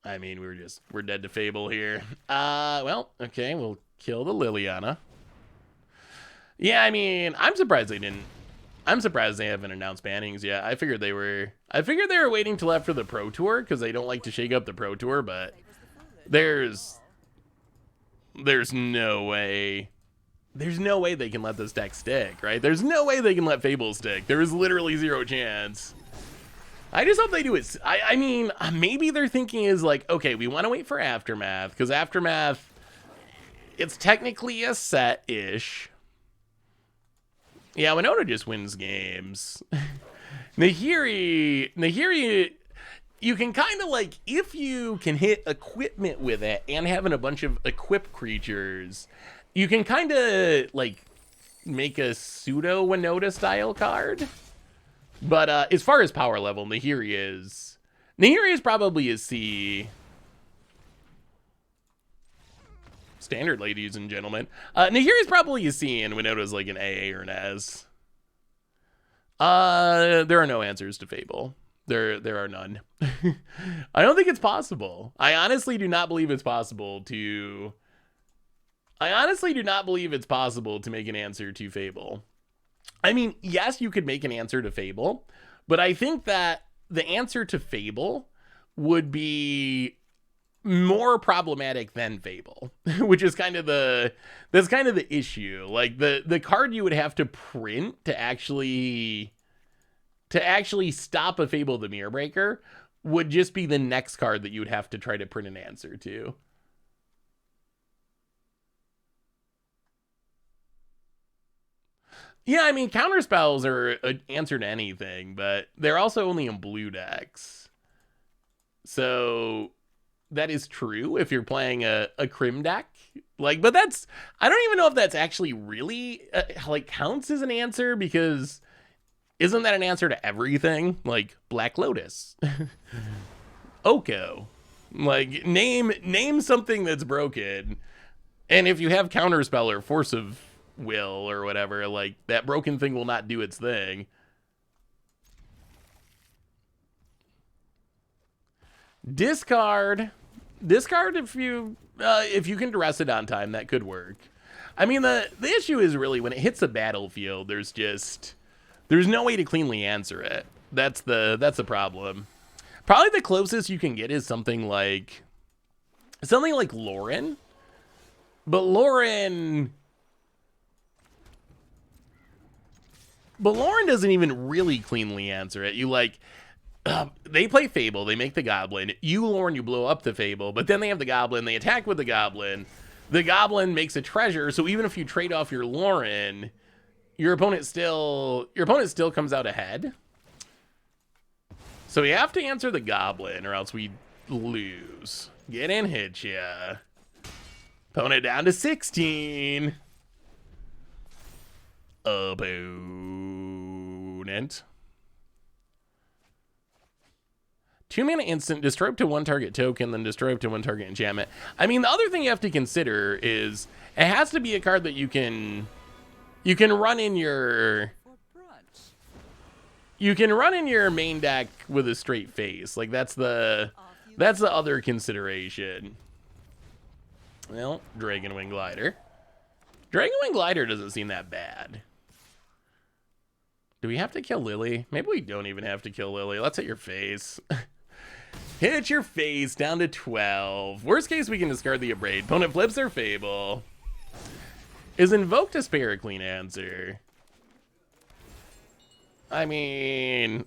I mean, we're dead to Fable here. Well, okay, we'll kill the Liliana. Yeah, I mean, I'm surprised they haven't announced bannings yet. I figured they were waiting till after the Pro Tour because they don't like to shake up the Pro Tour, but there's no way. There's no way they can let this deck stick, right? There's no way they can let Fable stick. There is literally zero chance. I just hope they do it. I mean, maybe their thinking is like, okay, we want to wait for Aftermath, because Aftermath, it's technically a set-ish. Yeah, Winota just wins games. Nahiri, you can kind of like, if you can hit equipment with it and having a bunch of equip creatures, you can kind of like make a pseudo Winota style card. But as far as power level, Nahiri is probably a C. Standard, ladies and gentlemen. Nahiri is probably a C, and Winota's like an A or an S. There are no answers to Fable. There are none. I don't think it's possible. I honestly do not believe it's possible to make an answer to Fable. I mean, yes, you could make an answer to Fable, but I think that the answer to Fable would be more problematic than Fable, which is kind of the issue. Like the card you would have to print to actually stop a Fable the Mirror Breaker would just be the next card that you would have to try to print an answer to. Yeah, I mean, counterspells are an answer to anything, but they're also only in blue decks. So that is true if you're playing a Crim deck. Like, but that's, I don't even know if that's actually really like counts as an answer, because isn't that an answer to everything? Like Black Lotus, Oko, like name something that's broken. And if you have counterspell or Force of Will or whatever, like that broken thing will not do its thing. Discard if you can dress it on time, that could work. I mean, the issue is really when it hits the battlefield, there's no way to cleanly answer it. That's the problem. Probably the closest you can get is something like Lauren. But Lauren doesn't even really cleanly answer it. You like, they play Fable, they make the Goblin. You, Lauren, you blow up the Fable, but then they have the Goblin, they attack with the Goblin. The Goblin makes a treasure, so even if you trade off your Lauren, your opponent still comes out ahead. So we have to answer the Goblin, or else we lose. Get in, hit ya. Opponent down to 16. Opponent. 2-mana instant, destroy up to 1 target token, then destroy up to 1 target enchantment. I mean, the other thing you have to consider is it has to be a card that you can run in your main deck with a straight face. Like that's the other consideration. Well, Dragonwing Glider. Dragonwing Glider doesn't seem that bad. Do we have to kill Lily? Maybe we don't even have to kill Lily. Let's hit your face. Hit your face down to 12. Worst case, we can discard the Abrade. Opponent flips their Fable. Is Invoke to spare a clean answer? I mean,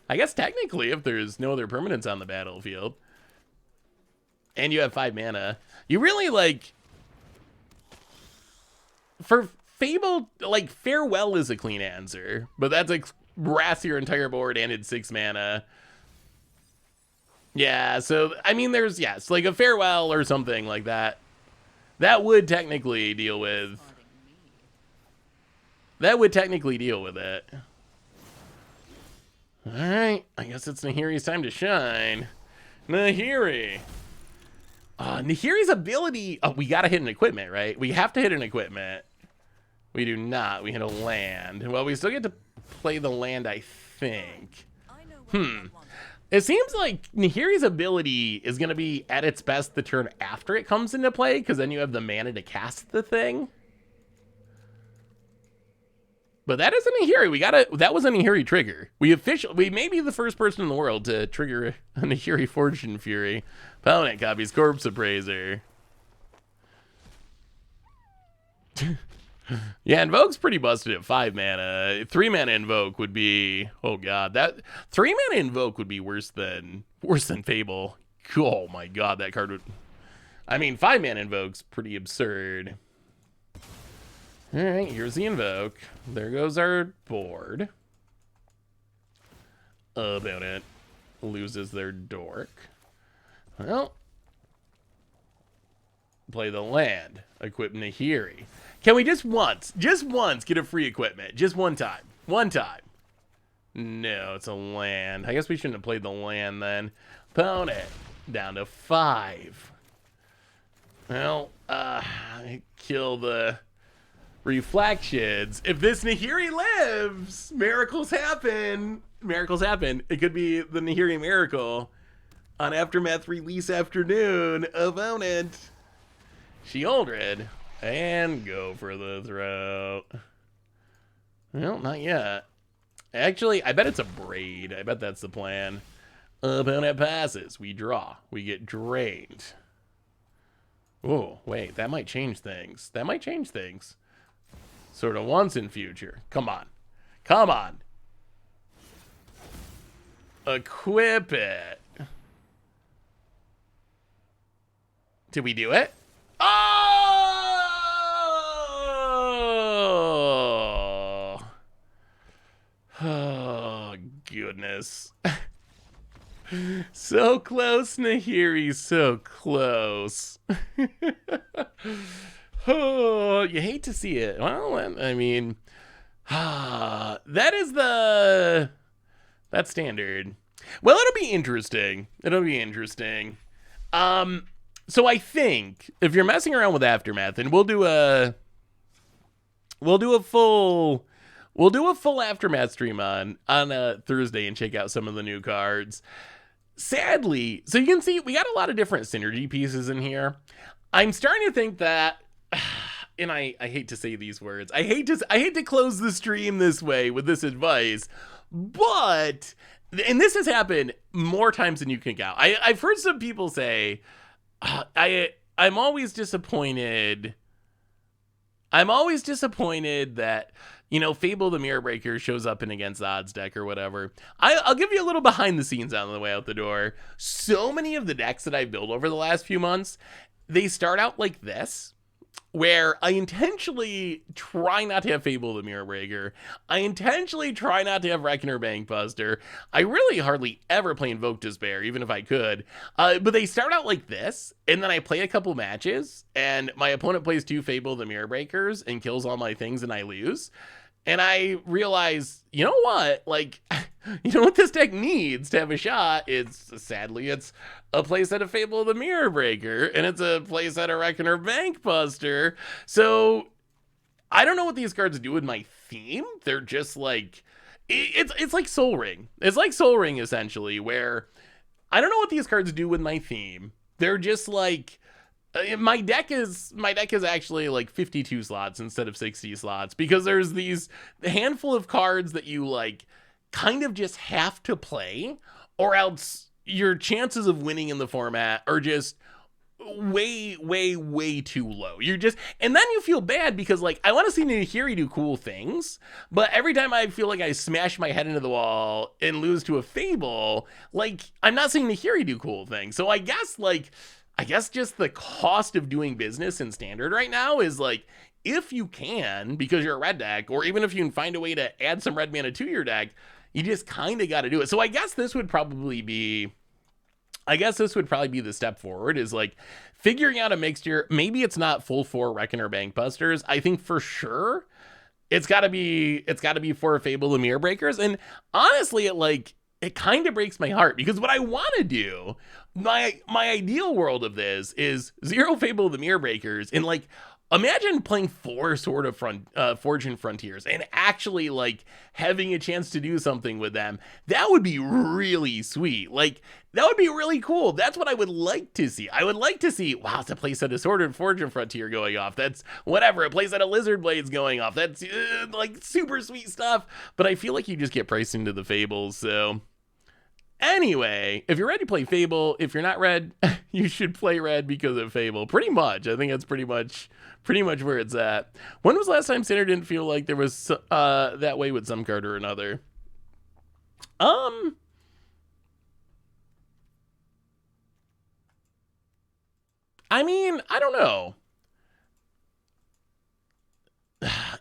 I guess technically if there's no other permanents on the battlefield and you have 5 mana, you really like, for Fable, like Farewell is a clean answer, but that's like brass your entire board and it's 6 mana. Yeah, so I mean there's, yes, like a Farewell or something like that. That would technically deal with it. Alright, I guess it's Nahiri's time to shine. Nahiri. Nahiri's ability, we gotta hit an equipment, right? We have to hit an equipment. We do not. We hit a land. Well, we still get to play the land, I think. It seems like Nahiri's ability is going to be at its best the turn after it comes into play, because then you have the mana to cast the thing. But that is a Nahiri. That was a Nahiri trigger. We may be the first person in the world to trigger a Nahiri Fortune Fury. Opponent copies Corpse Appraiser. Yeah, Invoke's pretty busted at 5 mana. 3 mana Invoke would be, oh god, that 3 mana Invoke would be worse than Fable. Oh my god, that card would. I mean, 5 mana Invoke's pretty absurd. All right, here's the Invoke. There goes our board. Opponent loses their Dork. Well, play the land. Equip Nahiri. Can we just once get a free equipment? Just one time. One time. No, it's a land. I guess we shouldn't have played the land then. Opponent down to 5. Well, kill the Reflections. If this Nahiri lives, miracles happen. Miracles happen. It could be the Nahiri miracle on Aftermath release afternoon. Opponent. Sheoldred. And go for the throat. Well, not yet. Actually, I bet it's a Braid. I bet that's the plan. Opponent passes. We draw. We get drained. Oh, wait. That might change things. That might change things. Sort of once in future. Come on. Come on. Equip it. Did we do it? Oh! Oh, goodness. So close, Nahiri. So close. Oh, you hate to see it. Well, I mean, that's standard. Well, it'll be interesting. It'll be interesting. So I think if you're messing around with Aftermath, and we'll do a full Aftermath stream on Thursday and check out some of the new cards. Sadly, so you can see we got a lot of different synergy pieces in here. I'm starting to think that, and I hate to say these words. I hate to close the stream this way with this advice, but, and this has happened more times than you can count. I've heard some people say, I'm always disappointed. I'm always disappointed that, you know, Fable the Mirror Breaker shows up in Against Odds deck or whatever. I'll give you a little behind the scenes on the way out the door. So many of the decks that I've built over the last few months, they start out like this, where I intentionally try not to have Fable the Mirror Breaker. I intentionally try not to have Reckoner Bankbuster. I really hardly ever play Invoke Despair, even if I could. But they start out like this, and then I play a couple matches, and my opponent plays 2 Fable the Mirror Breakers and kills all my things, and I lose. And I realize, you know what? Like, you know what this deck needs to have a shot? Sadly, it's a playset of Fable the Mirror Breaker, and it's a playset of Reckoner Bankbuster. So, I don't know what these cards do with my theme. They're just like, it's like Soul Ring. It's like Soul Ring, essentially, where I don't know what these cards do with my theme. They're just like, my deck is actually like 52 slots instead of 60 slots, because there's these handful of cards that you like kind of just have to play, or else your chances of winning in the format are just way too low. And then you feel bad because, like, I want to see Nahiri do cool things, but every time I feel like I smash my head into the wall and lose to a Fable, like, I'm not seeing Nahiri do cool things. So I guess just the cost of doing business in Standard right now is, like, if you can, because you're a red deck, or even if you can find a way to add some red mana to your deck, you just kind of got to do it. So I guess this would probably be the step forward, is like figuring out a mixture. Maybe it's not full 4 Reckoner Bankbusters. I think for sure it's got to be 4 Fable the Mirror Breakers. And honestly, it kind of breaks my heart, because what I want to do, my ideal world of this is 0 Fable the Mirror Breakers and like Imagine playing 4 Sword of Fortune Frontiers and actually like having a chance to do something with them. That would be really sweet. Like, that would be really cool. That's what I would like to see. I would like to see, wow, it's a playset of Sword of Fortune Frontier going off. That's whatever, a playset of Lizard Blades going off. That's like super sweet stuff. But I feel like you just get priced into the Fables, so... Anyway, if you're ready to play Fable, if you're not red, you should play red because of Fable. Pretty much. I think that's pretty much where it's at. When was the last time Standard didn't feel like there was that way with some card or another? I mean, I don't know.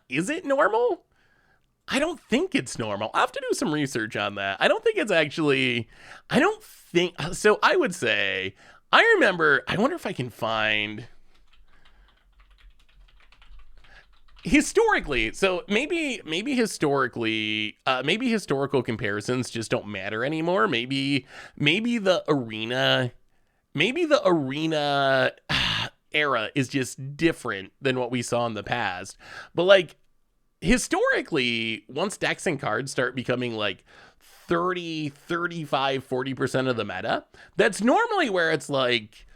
Is it normal? I don't think it's normal. I'll have to do some research on that. I don't think it's actually, so I would say, I wonder if I can find, historically, so maybe historically, maybe historical comparisons just don't matter anymore. Maybe the arena era is just different than what we saw in the past. But like, historically, once decks and cards start becoming like 30, 35, 40% of the meta, that's normally where it's like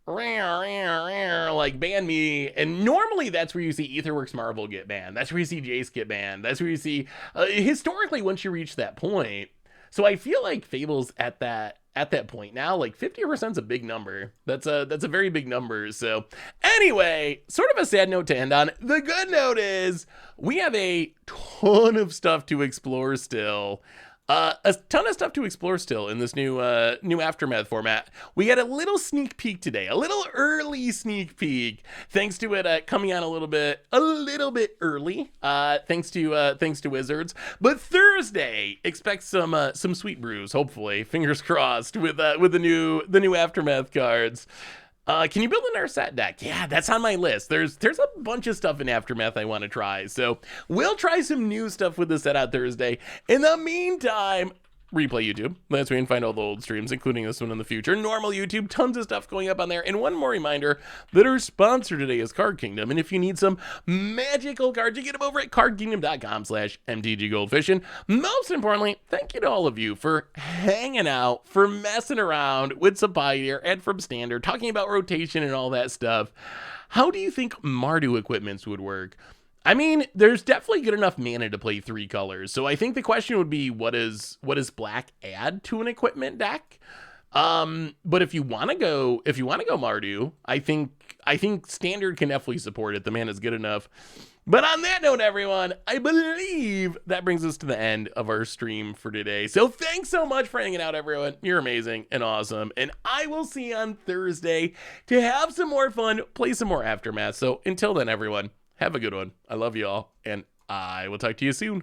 ban me. And normally that's where you see Aetherworks Marvel get banned. That's where you see Jace get banned. That's where you see, historically, once you reach that point. So I feel like Fable's at that point now. Like 50% is a big number. That's a very big number. So anyway, sort of a sad note to end on. The good note is we have a ton of stuff to explore still. A ton of stuff to explore still in this new Aftermath format. We got a little sneak peek today, a little early sneak peek, thanks to it coming on a little bit early. Thanks to Wizards. But Thursday, expect some sweet brews. Hopefully, fingers crossed with the new Aftermath cards. Can you build an Narset deck? Yeah, that's on my list. There's a bunch of stuff in Aftermath I want to try. So we'll try some new stuff with the set out Thursday. In the meantime, Replay YouTube. That's where you can find all the old streams, including this one in the future. Normal YouTube, tons of stuff going up on there. And one more reminder that our sponsor today is Card Kingdom. And if you need some magical cards, you get them over at cardkingdom.com/mtggoldfish. And most importantly, thank you to all of you for hanging out, for messing around with some Pioneer and from Standard, talking about rotation and all that stuff. How do you think Mardu equipments would work? I mean, there's definitely good enough mana to play 3 colors. So I think the question would be, what does black add to an equipment deck? But if you want to go Mardu, I think Standard can definitely support it. The mana's good enough. But on that note, everyone, I believe that brings us to the end of our stream for today. So thanks so much for hanging out, everyone. You're amazing and awesome. And I will see you on Thursday to have some more fun, play some more Aftermath. So until then, everyone, have a good one. I love you all, and I will talk to you soon.